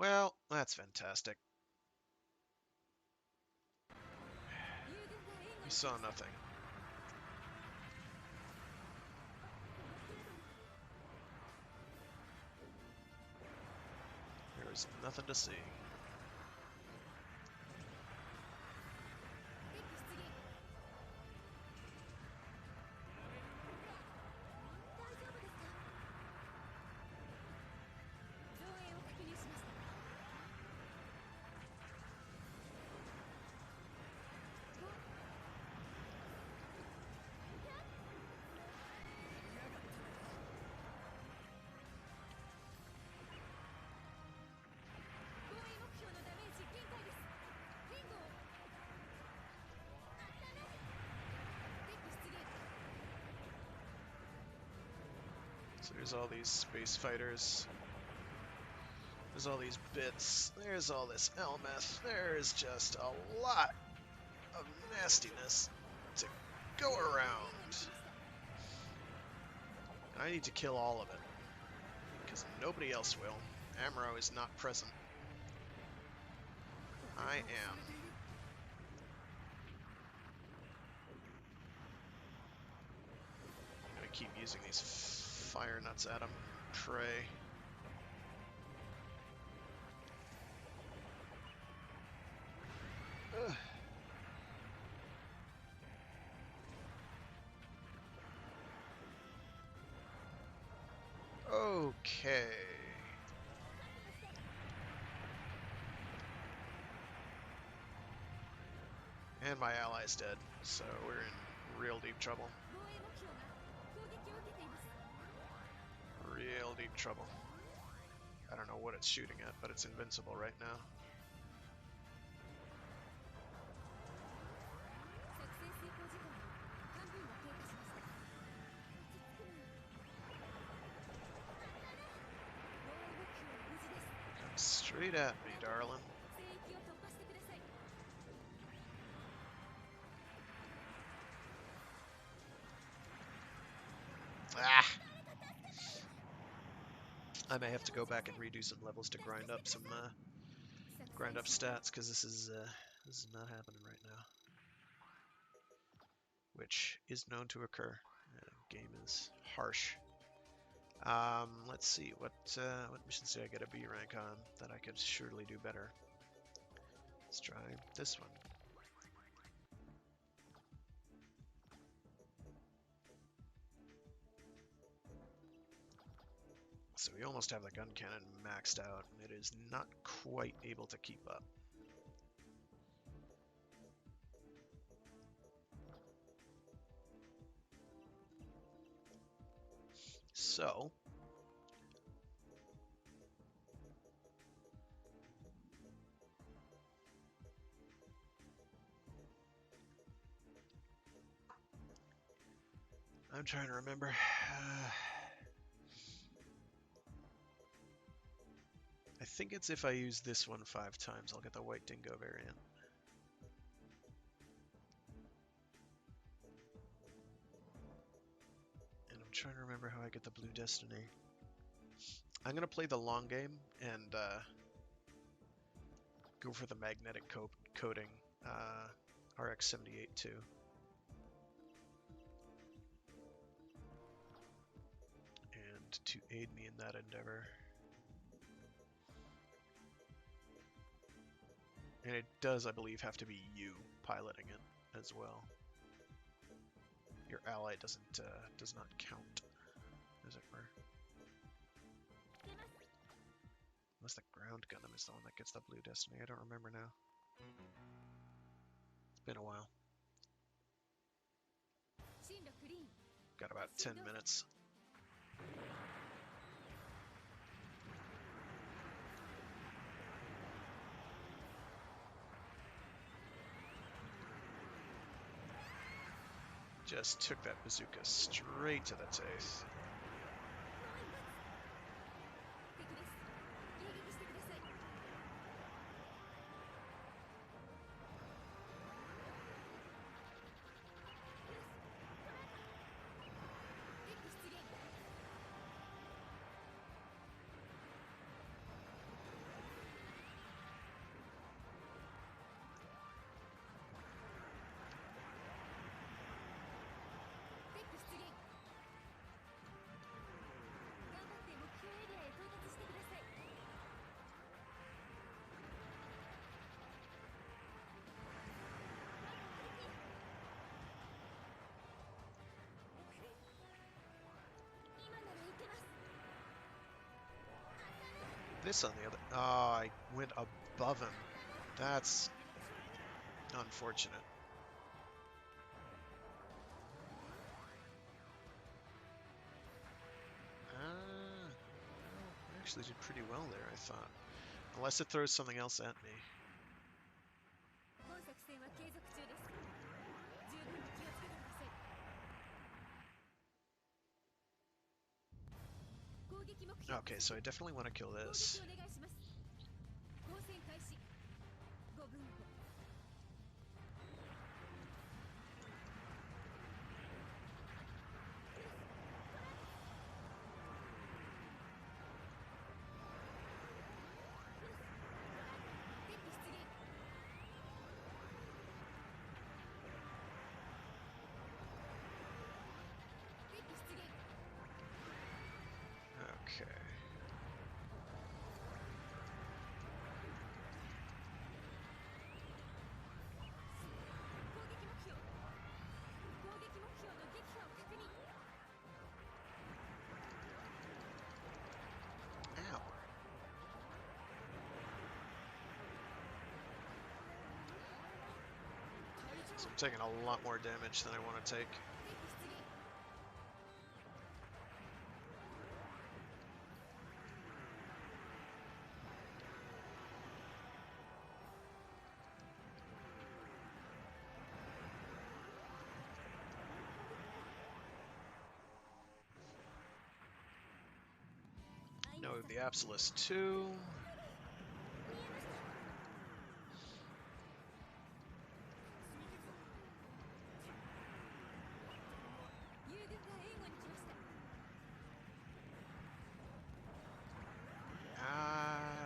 Well, that's fantastic. You saw nothing. There was nothing to see. So there's all these space fighters. There's all these bits. There's all this Elmeth. There's just a lot of nastiness to go around. And I need to kill all of it, because nobody else will. Amuro is not present. I am. I'm gonna keep using these fire nuts at him. Pray. Ugh. Okay. And my ally's dead, so we're in real deep trouble. Real deep trouble. I don't know what it's shooting at, but it's invincible right now. Come straight at me, darling. Ah! I may have to go back and redo some levels to grind up some stats, because this is not happening right now. Which is known to occur. Game is harsh. Let's see, what missions did I get a B rank on that I could surely do better? Let's try this one. So we almost have the gun cannon maxed out, and it is not quite able to keep up. So, I'm trying to remember. I think it's if I use this one 5 times, I'll get the White Dingo variant. And I'm trying to remember how I get the Blue Destiny. I'm going to play the long game and go for the magnetic coating RX-78 too. And to aid me in that endeavor. And it does, I believe, have to be you piloting it as well. Your ally does not count, as it were. Unless the ground Gundam is the one that gets the Blue Destiny. I don't remember now. It's been a while. Got about 10 minutes. Just took that bazooka straight to the teeth. miss on the other. Oh, I went above him. That's unfortunate. I actually did pretty well there, I thought. Unless it throws something else at me. Okay, so I definitely want to kill this. Okay. Ow. So I'm taking a lot more damage than I want to take. No, the Absolus 2.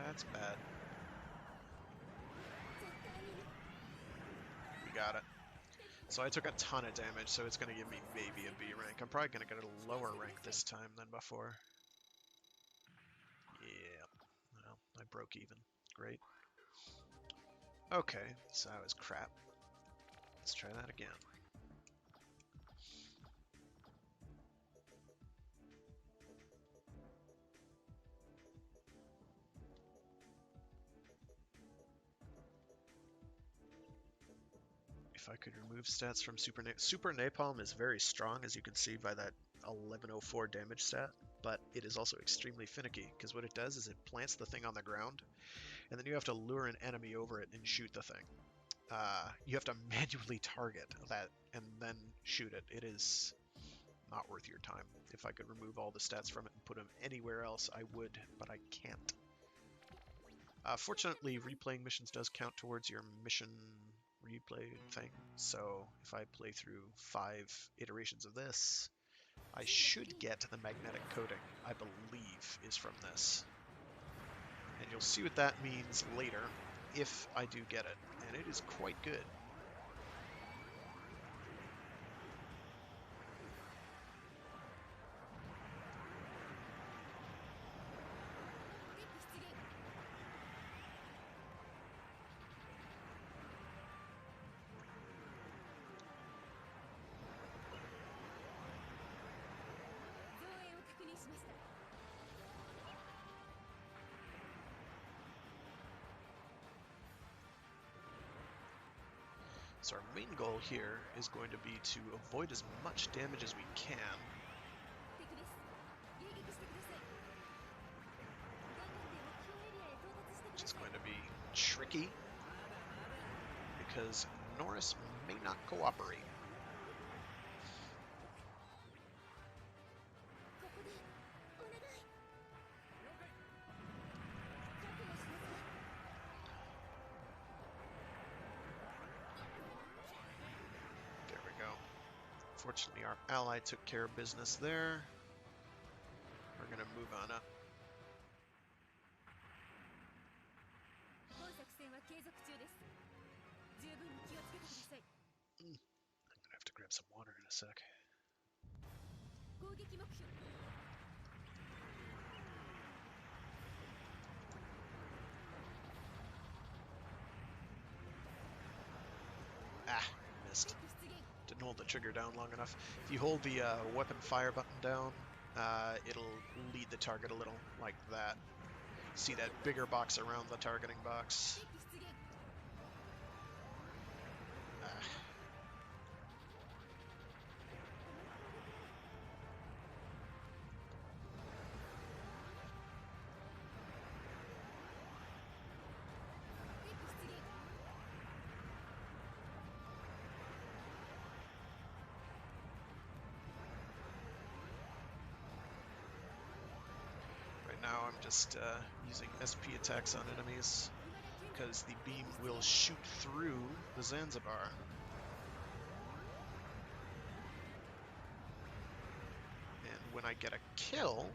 That's bad. We got it. So I took a ton of damage, so it's going to give me maybe a B rank. I'm probably going to get a lower rank this time than before. Yeah. Well, I broke even. Great. Okay, so that was crap. Let's try that again. If I could remove stats from Super Napalm is very strong, as you can see by that 1104 damage stat, but it is also extremely finicky, because what it does is it plants the thing on the ground, and then you have to lure an enemy over it and shoot the thing. You have to manually target that and then shoot it. It is not worth your time. If I could remove all the stats from it and put them anywhere else, I would, but I can't. Fortunately, replaying missions does count towards your mission replay thing, so if I play through 5 iterations of this, I should get the magnetic coating, I believe, is from this. And you'll see what that means later, if I do get it, and it is quite good. So our main goal here is going to be to avoid as much damage as we can. Which is going to be tricky, because Norris may not cooperate. Fortunately, our ally took care of business there. We're going to move on up. I'm going to have to grab some water in a sec. Ah, missed. Didn't hold the trigger down long enough. If you hold the weapon fire button down, it'll lead the target a little like that. see that bigger box around the targeting box. Ah. Right now I'm just using SP attacks on enemies, because the beam will shoot through the Zanzibar. And when I get a kill,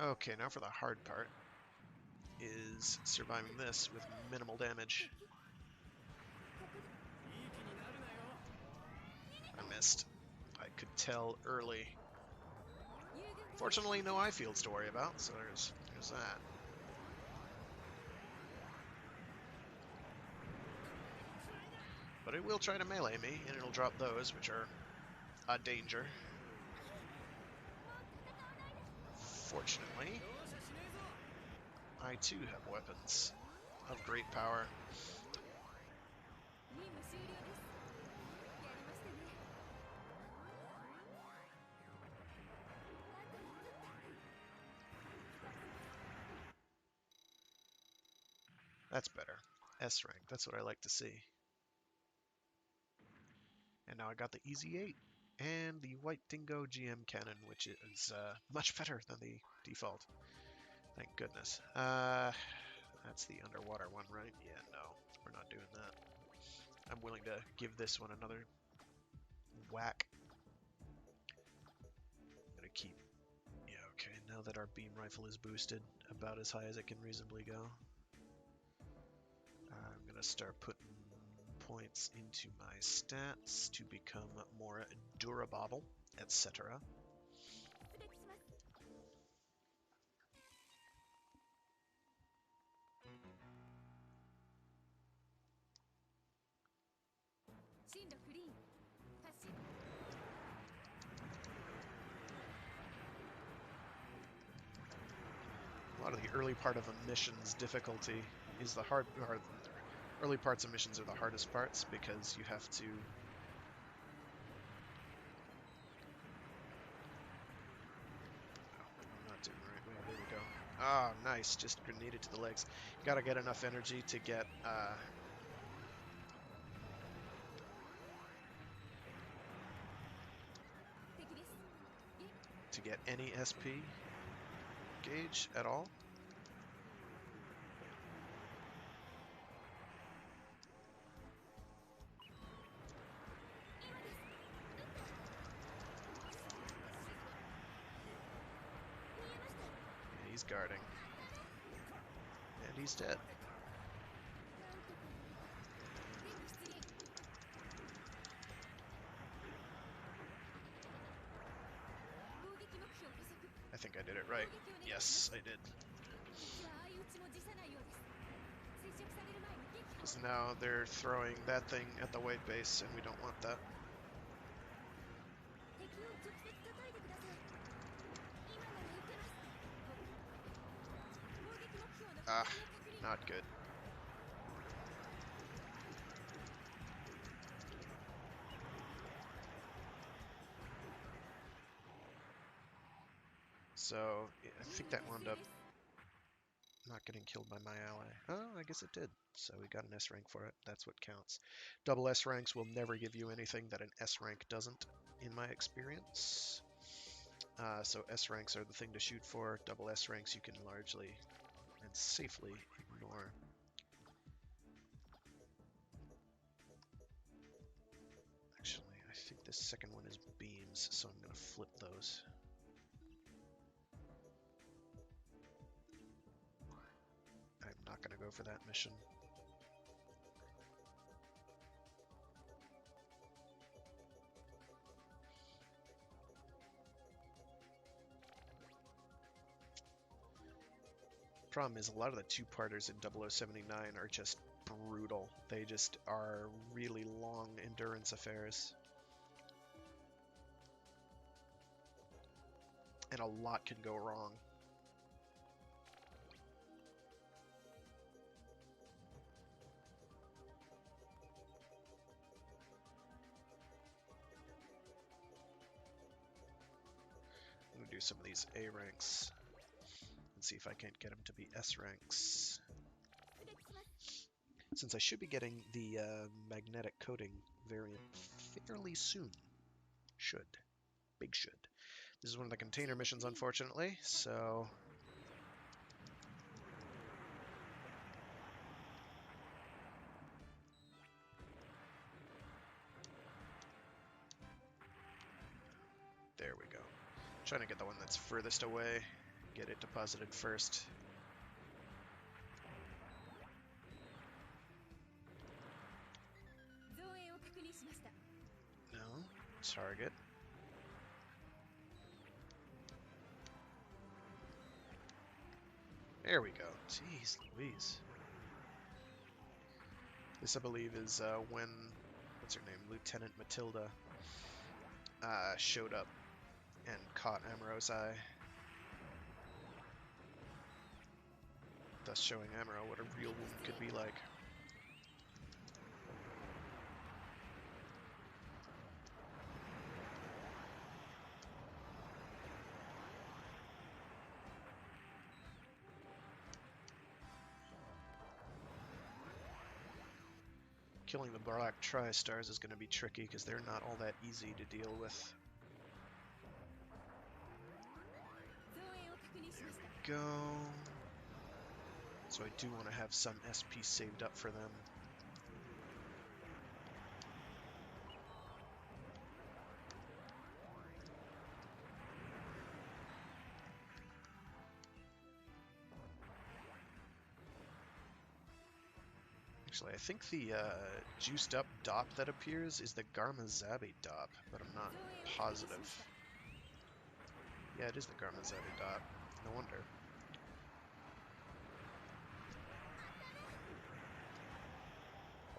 okay, now for the hard part, is surviving this with minimal damage. I missed. I could tell early. Fortunately, no eye fields to worry about, so there's that. But it will try to melee me, and it'll drop those, which are a danger. Fortunately, I too have weapons of great power. That's better. S rank, that's what I like to see. And now I got the Easy 8 and the White Dingo GM cannon, which is much better than the default. Thank goodness. That's the underwater one, right? Yeah, no, we're not doing that. I'm willing to give this one another whack. I'm gonna keep... Yeah, okay, now that our beam rifle is boosted about as high as it can reasonably go, I'm gonna start putting points into my stats to become more durable, etc. A lot of the early part of a mission's difficulty is the early parts of missions are the hardest parts, because you have to... I'm not doing the right way. There we go. Ah, oh, nice. Just grenaded to the legs. You gotta get enough energy to get any SP gauge at all. Yeah, he's guarding. And he's dead. I think I did it right. Yes, I did. Because now they're throwing that thing at the white base, and we don't want that. Ah, not good. So, I think that wound up not getting killed by my ally. Oh, I guess it did. So we got an S rank for it. That's what counts. Double S ranks will never give you anything that an S rank doesn't, in my experience. So S ranks are the thing to shoot for. Double S ranks you can largely and safely ignore. Actually, I think the second one is beams, so I'm going to flip those. I'm not going to go for that mission. Problem is, a lot of the two-parters in 0079 are just brutal. They just are really long endurance affairs. And a lot can go wrong. I'm gonna do some of these A ranks and see if I can't get them to be S ranks. Since I should be getting the magnetic coating variant fairly soon. Should. Big should. This is one of the container missions, unfortunately, so... There we go. Trying to get the one that's furthest away. Get it deposited first. No. Target. There we go. Jeez Louise. This, I believe, is when... What's her name? Lieutenant Matilda showed up and caught Amuro's eye. Thus showing Amuro what a real wound could be like. Killing the Black Tri-Stars is going to be tricky because they're not all that easy to deal with. There we go. So I do want to have some SP saved up for them. Actually, I think the juiced up DOP that appears is the Garmazabi DOP, but I'm not positive. Yeah, it is the Garmazabi DOP. No wonder.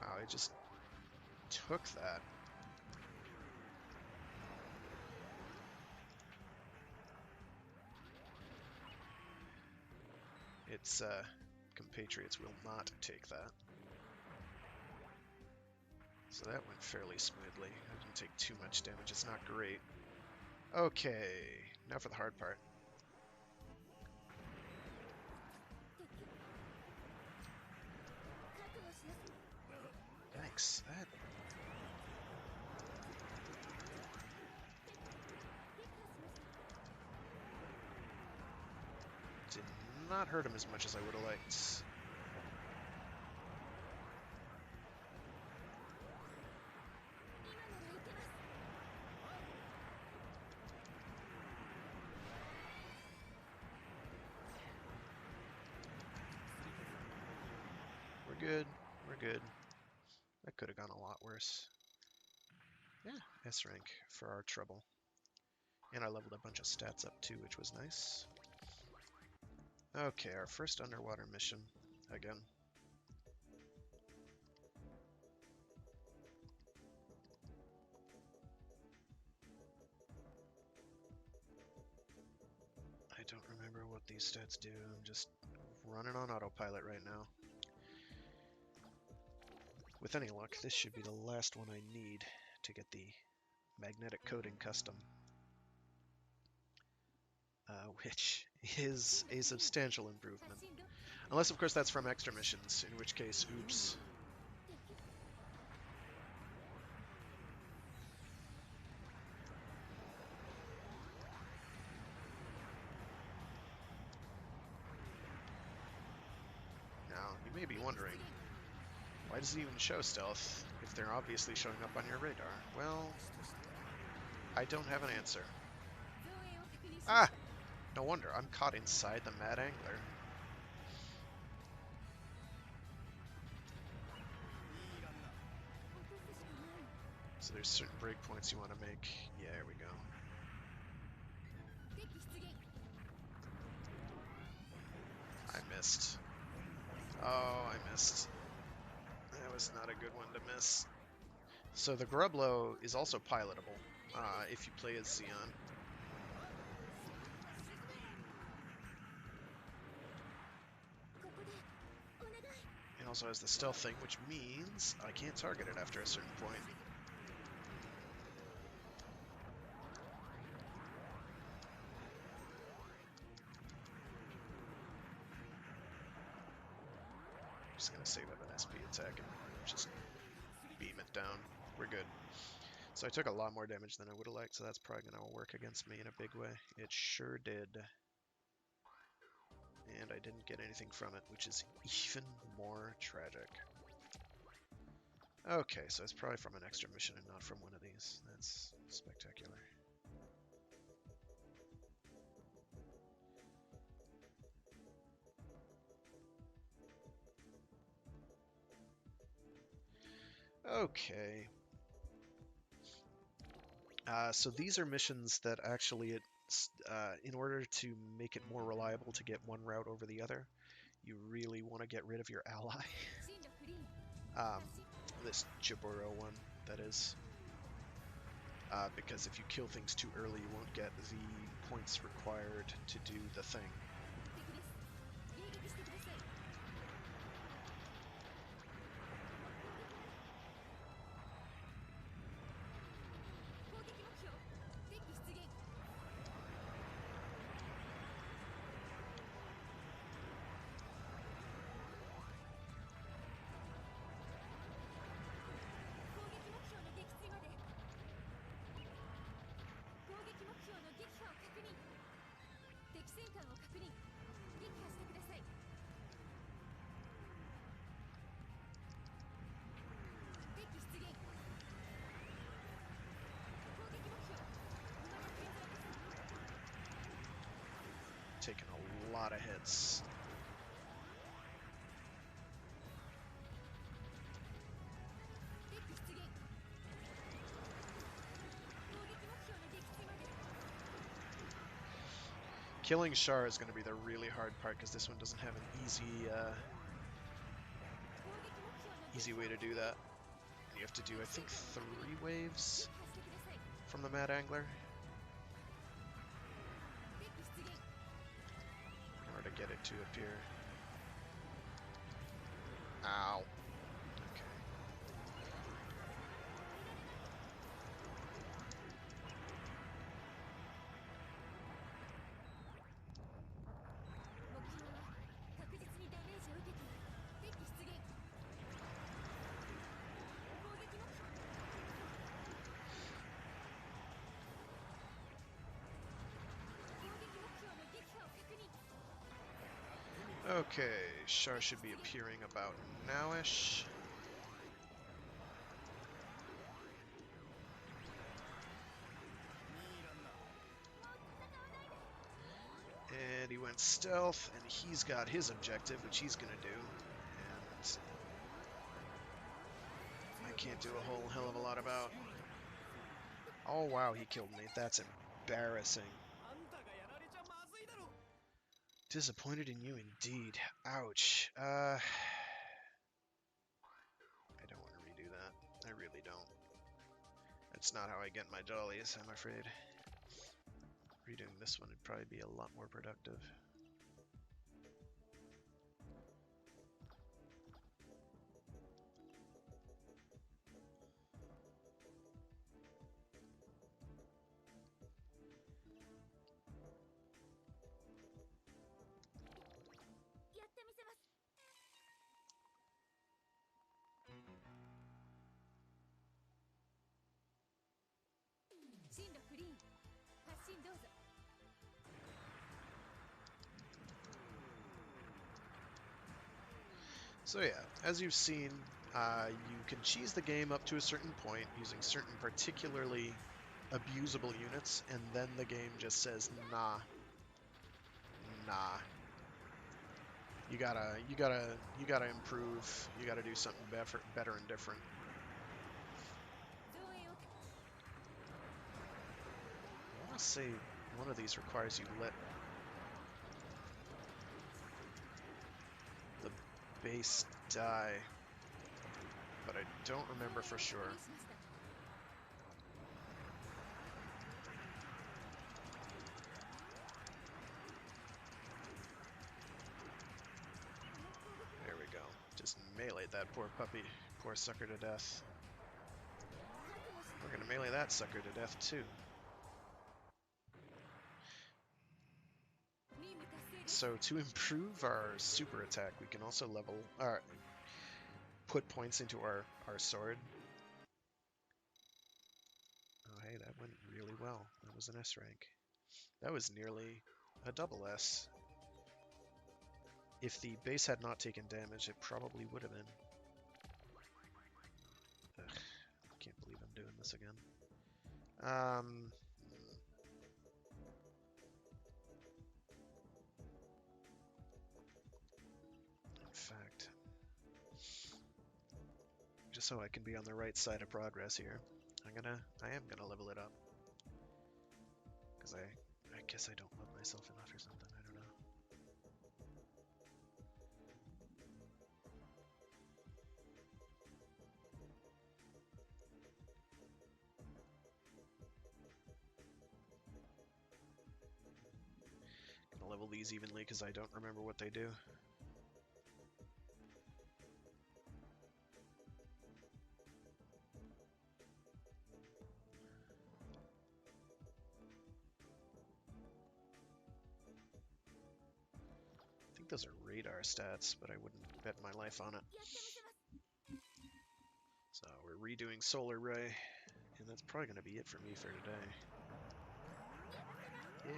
Wow, I just took that. Its compatriots will not take that. So that went fairly smoothly. I didn't take too much damage. It's not great. Okay, now for the hard part. Yikes, that... did not hurt him as much as I would have liked. We're good. We're good. That could have gone a lot worse. Yeah, S rank for our trouble. And I leveled a bunch of stats up too, which was nice. Okay, our first underwater mission. Again. I don't remember what these stats do. I'm just running on autopilot right now. With any luck, this should be the last one I need to get the magnetic coating custom. Which is a substantial improvement. Unless, of course, that's from extra missions, in which case, oops. Now, you may be wondering, why does it even show stealth if they're obviously showing up on your radar? Well, I don't have an answer. Ah! No wonder, I'm caught inside the Mad Angler. So there's certain breakpoints you want to make. Yeah, there we go. I missed. Oh, I missed. That was not a good one to miss. So the Grublo is also pilotable if you play as Xeon. It also has the stealth thing, which means I can't target it after a certain point. I'm just going to save up an SP attack and just beam it down. We're good. So I took a lot more damage than I would have liked, so that's probably going to work against me in a big way. It sure did. And I didn't get anything from it, which is even more tragic. Okay, so it's probably from an extra mission and not from one of these. That's spectacular. Okay. So these are missions that actually, in order to make it more reliable to get one route over the other, you really want to get rid of your ally. This Jaburo one, that is. Because if you kill things too early, you won't get the points required to do the thing. Taking a lot of hits. Killing Char is going to be the really hard part because this one doesn't have an easy way to do that. You have to do, I think, 3 waves from the Mad Angler in order to get it to appear. Ow. Okay. Okay, Char should be appearing about now-ish. And he went stealth, and he's got his objective, which he's gonna do. And I can't do a whole hell of a lot about. Oh wow, he killed me. That's embarrassing. Disappointed in you indeed. Ouch. I don't want to redo that. I really don't. That's not how I get my jollies, I'm afraid. Redoing this one would probably be a lot more productive. So yeah, as you've seen, you can cheese the game up to a certain point using certain particularly abusable units, and then the game just says, nah, nah. You gotta improve. You gotta do something better and different. I want to say one of these requires you let. base die, but I don't remember for sure. There we go. Just melee that poor puppy, poor sucker to death. We're gonna melee that sucker to death too. So to improve our super attack, we can also put points into our sword. Oh hey, that went really well. That was an S rank. That was nearly a double S. If the base had not taken damage, it probably would have been. Ugh, can't believe I'm doing this again. In fact, just so I can be on the right side of progress here, I am gonna level it up. Because I guess I don't love myself enough or something, I don't know. Gonna level these evenly because I don't remember what they do. I think those are radar stats, but I wouldn't bet my life on it. So we're redoing Solar Ray, and that's probably going to be it for me for today.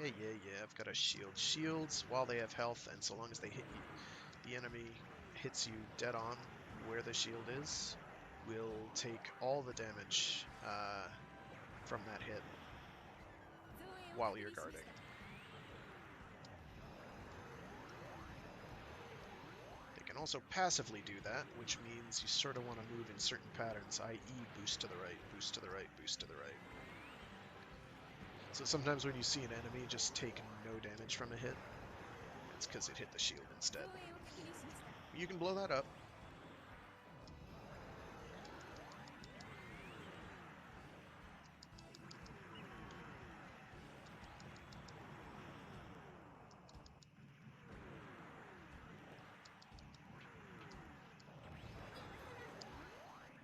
Yeah, I've got a shield. Shields, while they have health, and so long as they hit you, the enemy hits you dead on where the shield is, will take all the damage from that hit while you're guarding. They can also passively do that, which means you sort of want to move in certain patterns, i.e. boost to the right, boost to the right, boost to the right. So sometimes when you see an enemy just take no damage from a hit, it's because it hit the shield instead. You can blow that up.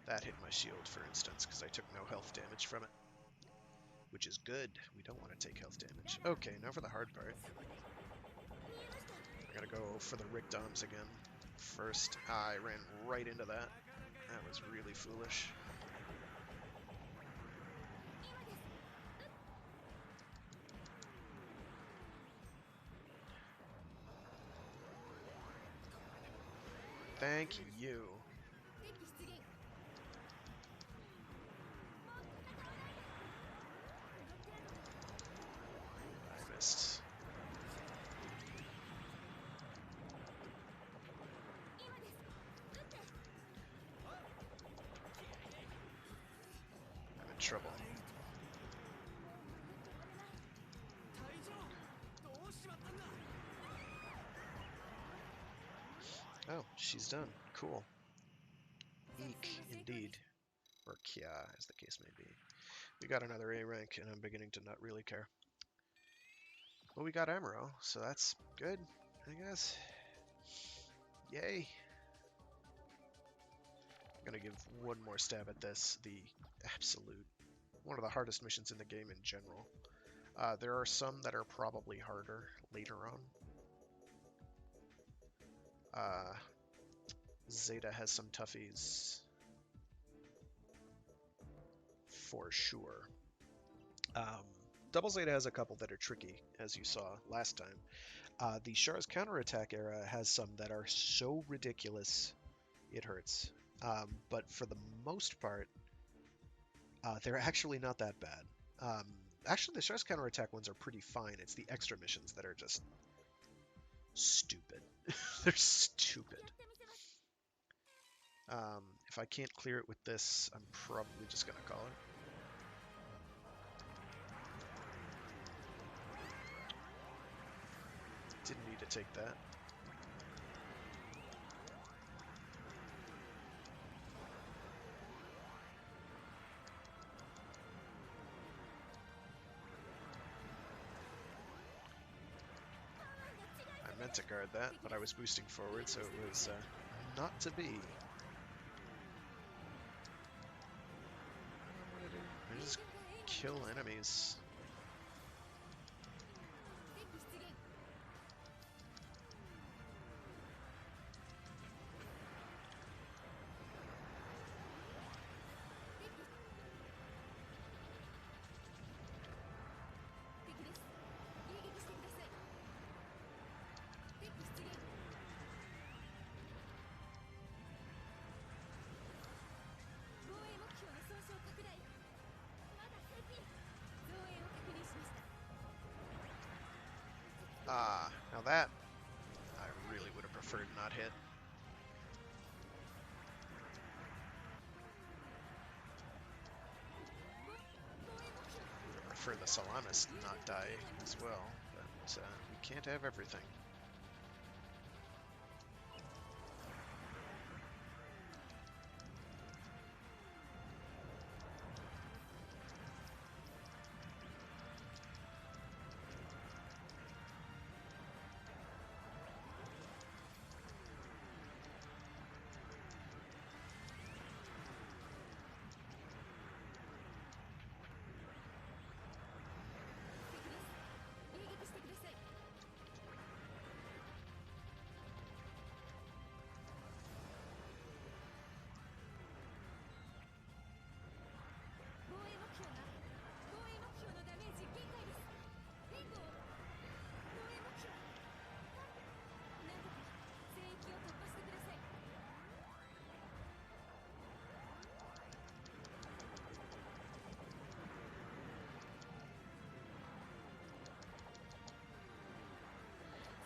That hit my shield, for instance, because I took no health damage from it. Which is good. We don't want to take health damage. Okay, now for the hard part. I gotta go for the Rick Doms again. First, I ran right into that. That was really foolish. Thank you. I missed. I'm in trouble. Oh, she's done. Cool. Eek, indeed. Or Kya, as the case may be. We got another A rank, and I'm beginning to not really care. Well, we got Amuro, so that's good, I guess. Yay. I'm gonna give one more stab at this. The absolute, one of the hardest missions in the game in general. There are some that are probably harder later on. Zeta has some toughies. For sure. Double Zeta has a couple that are tricky, as you saw last time. The Char's counterattack era has some that are so ridiculous, it hurts. But for the most part, they're actually not that bad. Actually, the Char's counterattack ones are pretty fine. It's the extra missions that are just stupid. They're stupid. If I can't clear it with this, I'm probably just going to call it. Didn't need to take that. meant to guard that, but I was boosting forward, so it was not to be. I just kill enemies. Ah, now that I really would have preferred not hit. Would have preferred the Solanus not die as well, but we can't have everything.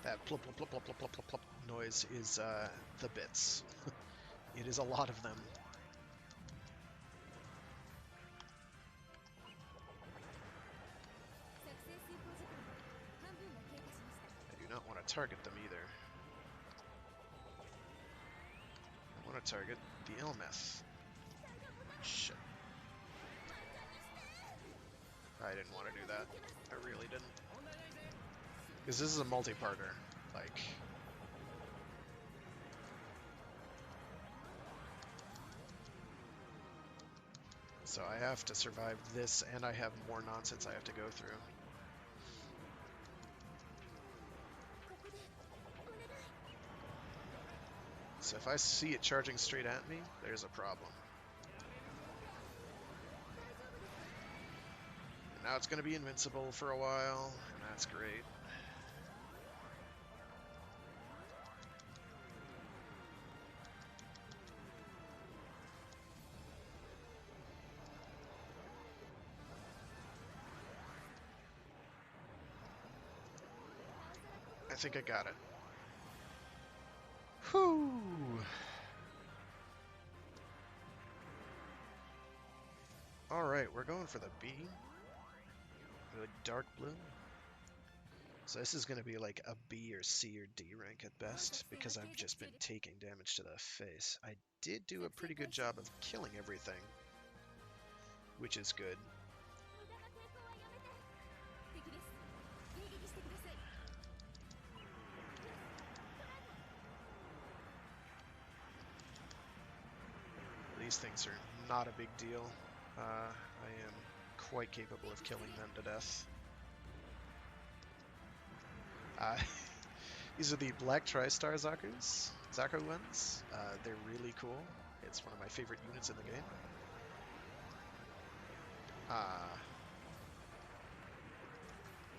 That plop plop plop plop plop plop plop plop noise is the bits. It is a lot of them. I do not want to target them either. I want to target the Elmeth. Shit. I didn't want to do that. I really didn't. Because this is a multi-parter. Like... So I have to survive this, and I have more nonsense I have to go through. So if I see it charging straight at me, there's a problem. And now it's going to be invincible for a while, and that's great. I think I got it. Whew! Alright, we're going for the B. The dark blue. So this is going to be like a B or C or D rank at best, because I've just been taking damage to the face. I did do a pretty good job of killing everything, which is good. These things are not a big deal. I am quite capable of killing them to death. These are the Black Tri-Star Zaku ones. They're really cool. It's one of my favorite units in the game.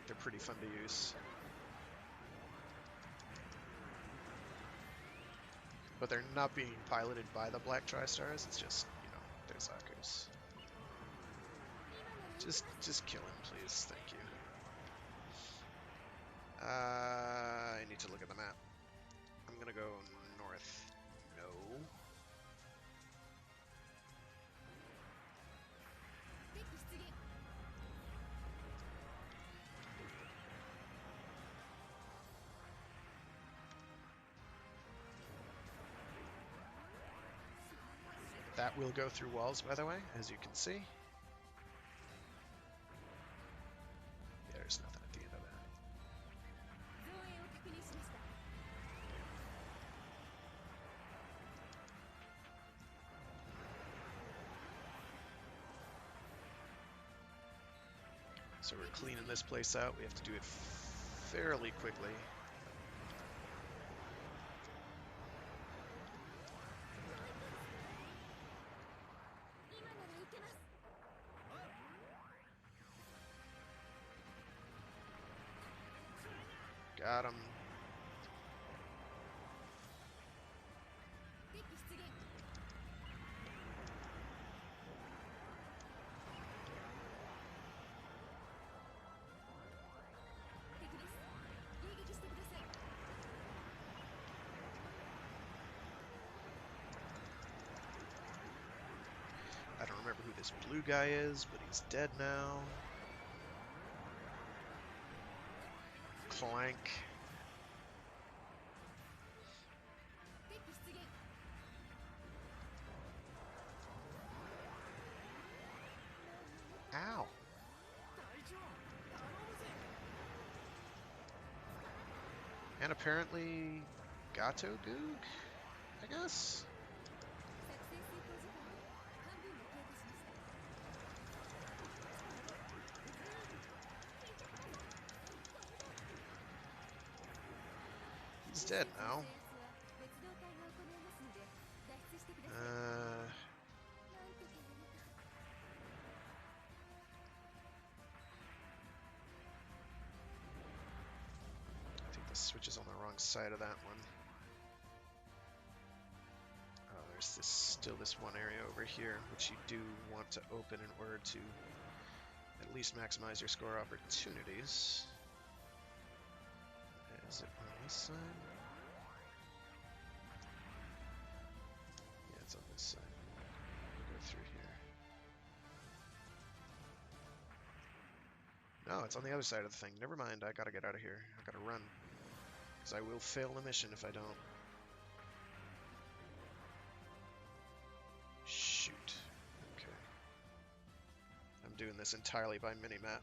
They're pretty fun to use. But they're not being piloted by the Black Tri-Stars, it's just, you know, they're Zaku's. Just kill him, please, thank you. I need to look at the map. I'm gonna go north. No. That will go through walls, by the way, as you can see. There's nothing at the end of that. So we're cleaning this place out. We have to do it fairly quickly. Got him. I don't remember who this blue guy is, but he's dead now. Clank. Ow. And apparently Gato Goog, I guess? He's dead now. I think the switch is on the wrong side of that one. There's still this one area over here, which you do want to open in order to at least maximize your score opportunities. Is it on this side? Yeah, it's on this side. We'll go through here. No, it's on the other side of the thing. Never mind, I gotta get out of here. I gotta run. Because I will fail the mission if I don't. Shoot. Okay. I'm doing this entirely by minimap.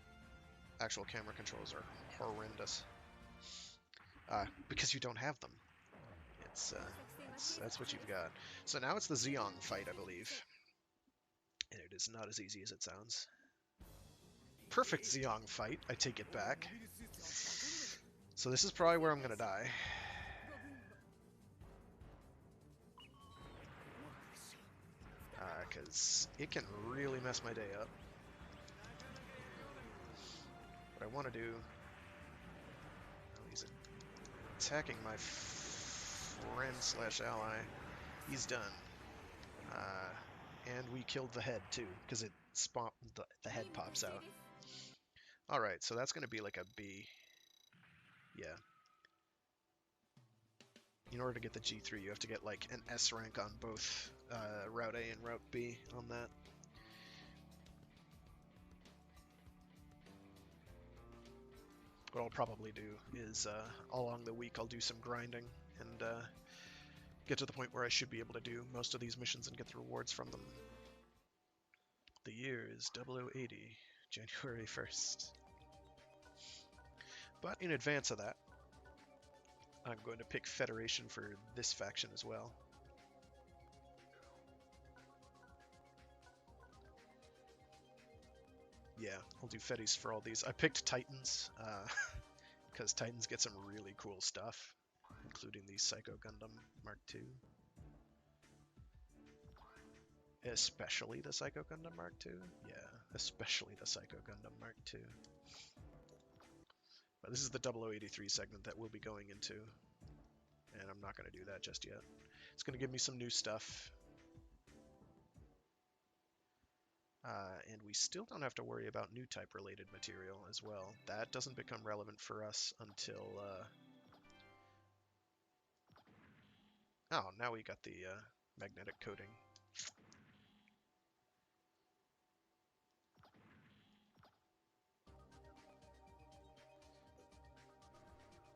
Actual camera controls are horrendous. Because you don't have them. That's what you've got. So now it's the Zeong fight, I believe. And it is not as easy as it sounds. Perfect Zeong fight, I take it back. So this is probably where I'm gonna die. Because it can really mess my day up. What I want to do... Oh, he's attacking my friend slash ally. He's done. And we killed the head too, because it spawned the head pops out. Alright, so that's going to be like a B. Yeah. In order to get the G3, you have to get like an S rank on both Route A and Route B on that. What I'll probably do is along the week I'll do some grinding and get to the point where I should be able to do most of these missions and get the rewards from them. The year is 0080, January 1st. But in advance of that, I'm going to pick Federation for this faction as well. Yeah, I'll do Feddies for all these. I picked Titans, because Titans get some really cool stuff, including the Psycho Gundam Mark II. Especially the Psycho Gundam Mark II? Yeah, especially the Psycho Gundam Mark II. But this is the 0083 segment that we'll be going into, and I'm not going to do that just yet. It's going to give me some new stuff. And we still don't have to worry about new type related material as well. That doesn't become relevant for us until... Oh, now we got the magnetic coating.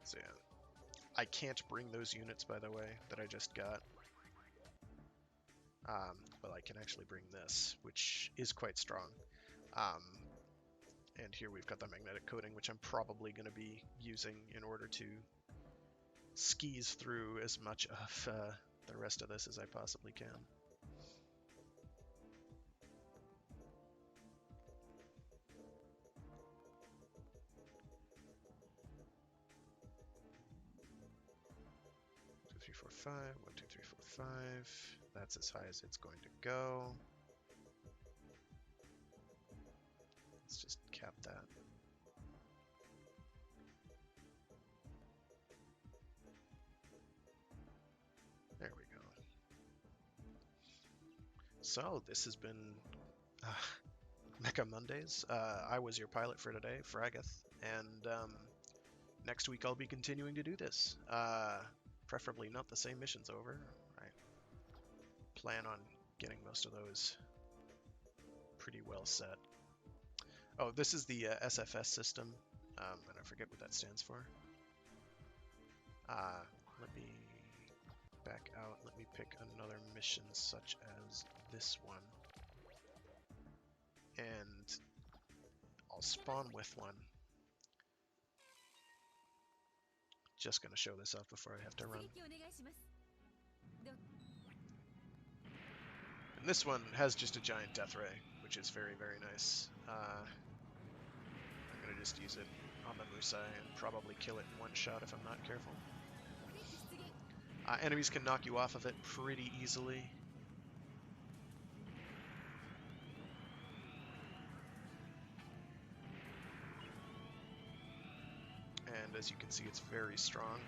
So yeah, I can't bring those units, by the way, that I just got. But I can actually bring this, which is quite strong. And here we've got the magnetic coating, which I'm probably going to be using in order to skis through as much of the rest of this as I possibly can. 4, 5. 1, 2, 3, 4, 5. That's as high as it's going to go. Let's just cap that. There we go. So, this has been Mecha Mondays. I was your pilot for today, Fragath, and next week I'll be continuing to do this. Preferably not the same missions over. I plan on getting most of those pretty well set. Oh, this is the SFS system, and I forget what that stands for. Let me back out. Let me pick another mission such as this one. And I'll spawn with one. Just gonna show this off before I have to run. And this one has just a giant death ray, which is very, very nice. I'm gonna just use it on the Musai and probably kill it in one shot if I'm not careful. Enemies can knock you off of it pretty easily. And as you can see, it's very strong.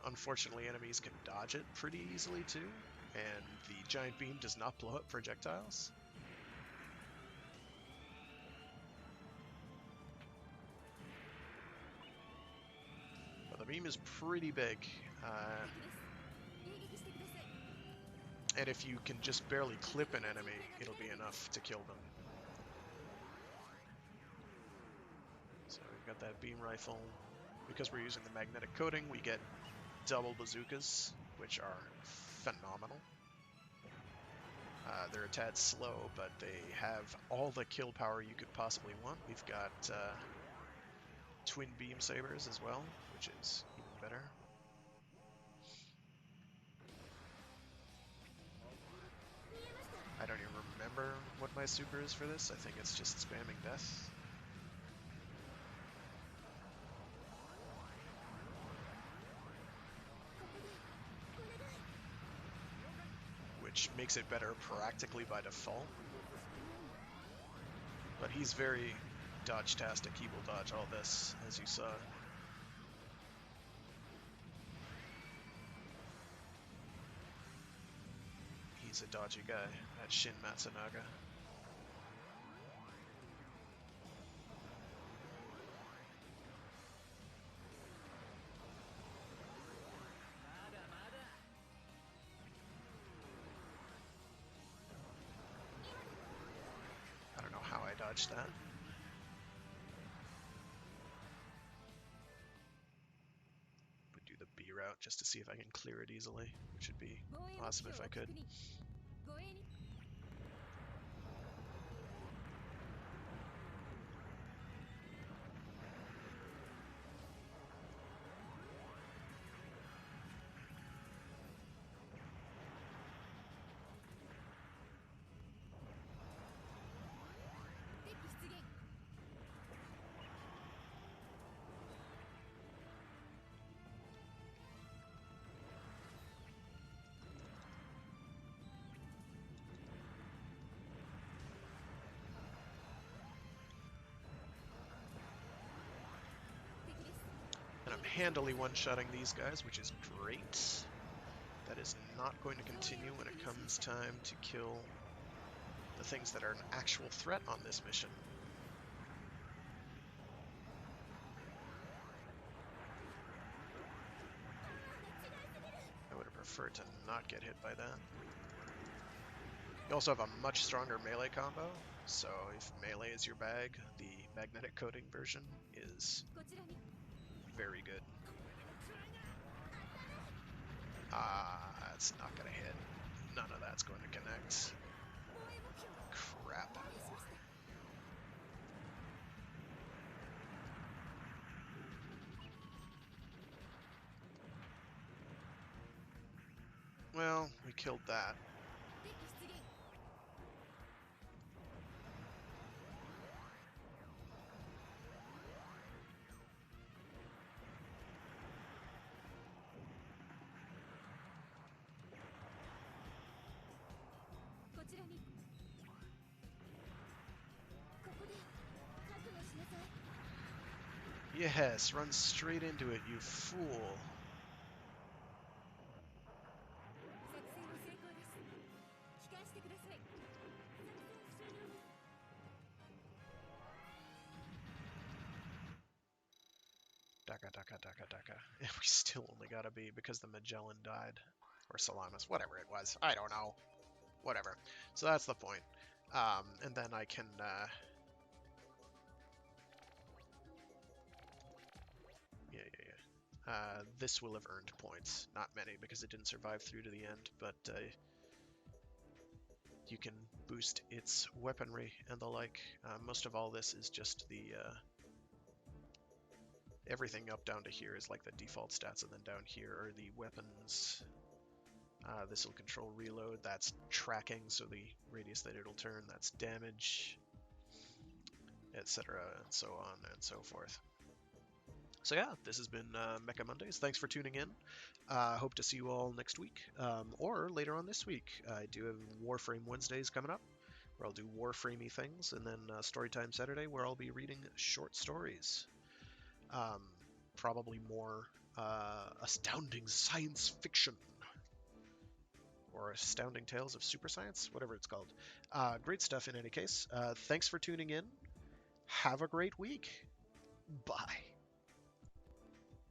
Unfortunately, enemies can dodge it pretty easily too, and the giant beam does not blow up projectiles. But the beam is pretty big, and if you can just barely clip an enemy, it'll be enough to kill them. So we've got that beam rifle. Because we're using the magnetic coating, we get double bazookas, which are phenomenal. They're a tad slow, but they have all the kill power you could possibly want. We've got twin beam sabers as well, which is even better. I don't even remember what my super is for this. I think it's just spamming death. Which makes it better practically by default. But he's very dodge-tastic. He will dodge all this, as you saw. He's a dodgy guy, that Shin Matsunaga. I don't know how I dodged that. Would do the B route just to see if I can clear it easily, which would be awesome if I could. And I'm handily one-shotting these guys, which is great. That is not going to continue when it comes time to kill the things that are an actual threat on this mission. I would have preferred to not get hit by that. You also have a much stronger melee combo, so if melee is your bag, the magnetic coating version is very good. It's not gonna hit. None of that's going to connect. Crap. Well, we killed that. Yes, run straight into it, you fool. Daka, daka, daka, daka. And we still only got a B because the Magellan died. Or Salamis, whatever it was. I don't know. Whatever. So that's the point. And then I can, yeah, yeah, yeah. This will have earned points. Not many, because it didn't survive through to the end, but you can boost its weaponry and the like. Most of all this is just the, everything up down to here is like the default stats, and then down here are the weapons. This will control reload, that's tracking, so the radius that it'll turn, that's damage, etc., and so on and so forth. So yeah, this has been Mecha Mondays. Thanks for tuning in. Hope to see you all next week, or later on this week. I do have Warframe Wednesdays coming up, where I'll do Warframey things, and then Storytime Saturday, where I'll be reading short stories. Um, Probably more astounding science fiction, or Astounding Tales of Super Science, whatever it's called. Great stuff in any case. Thanks for tuning in. Have a great week. Bye.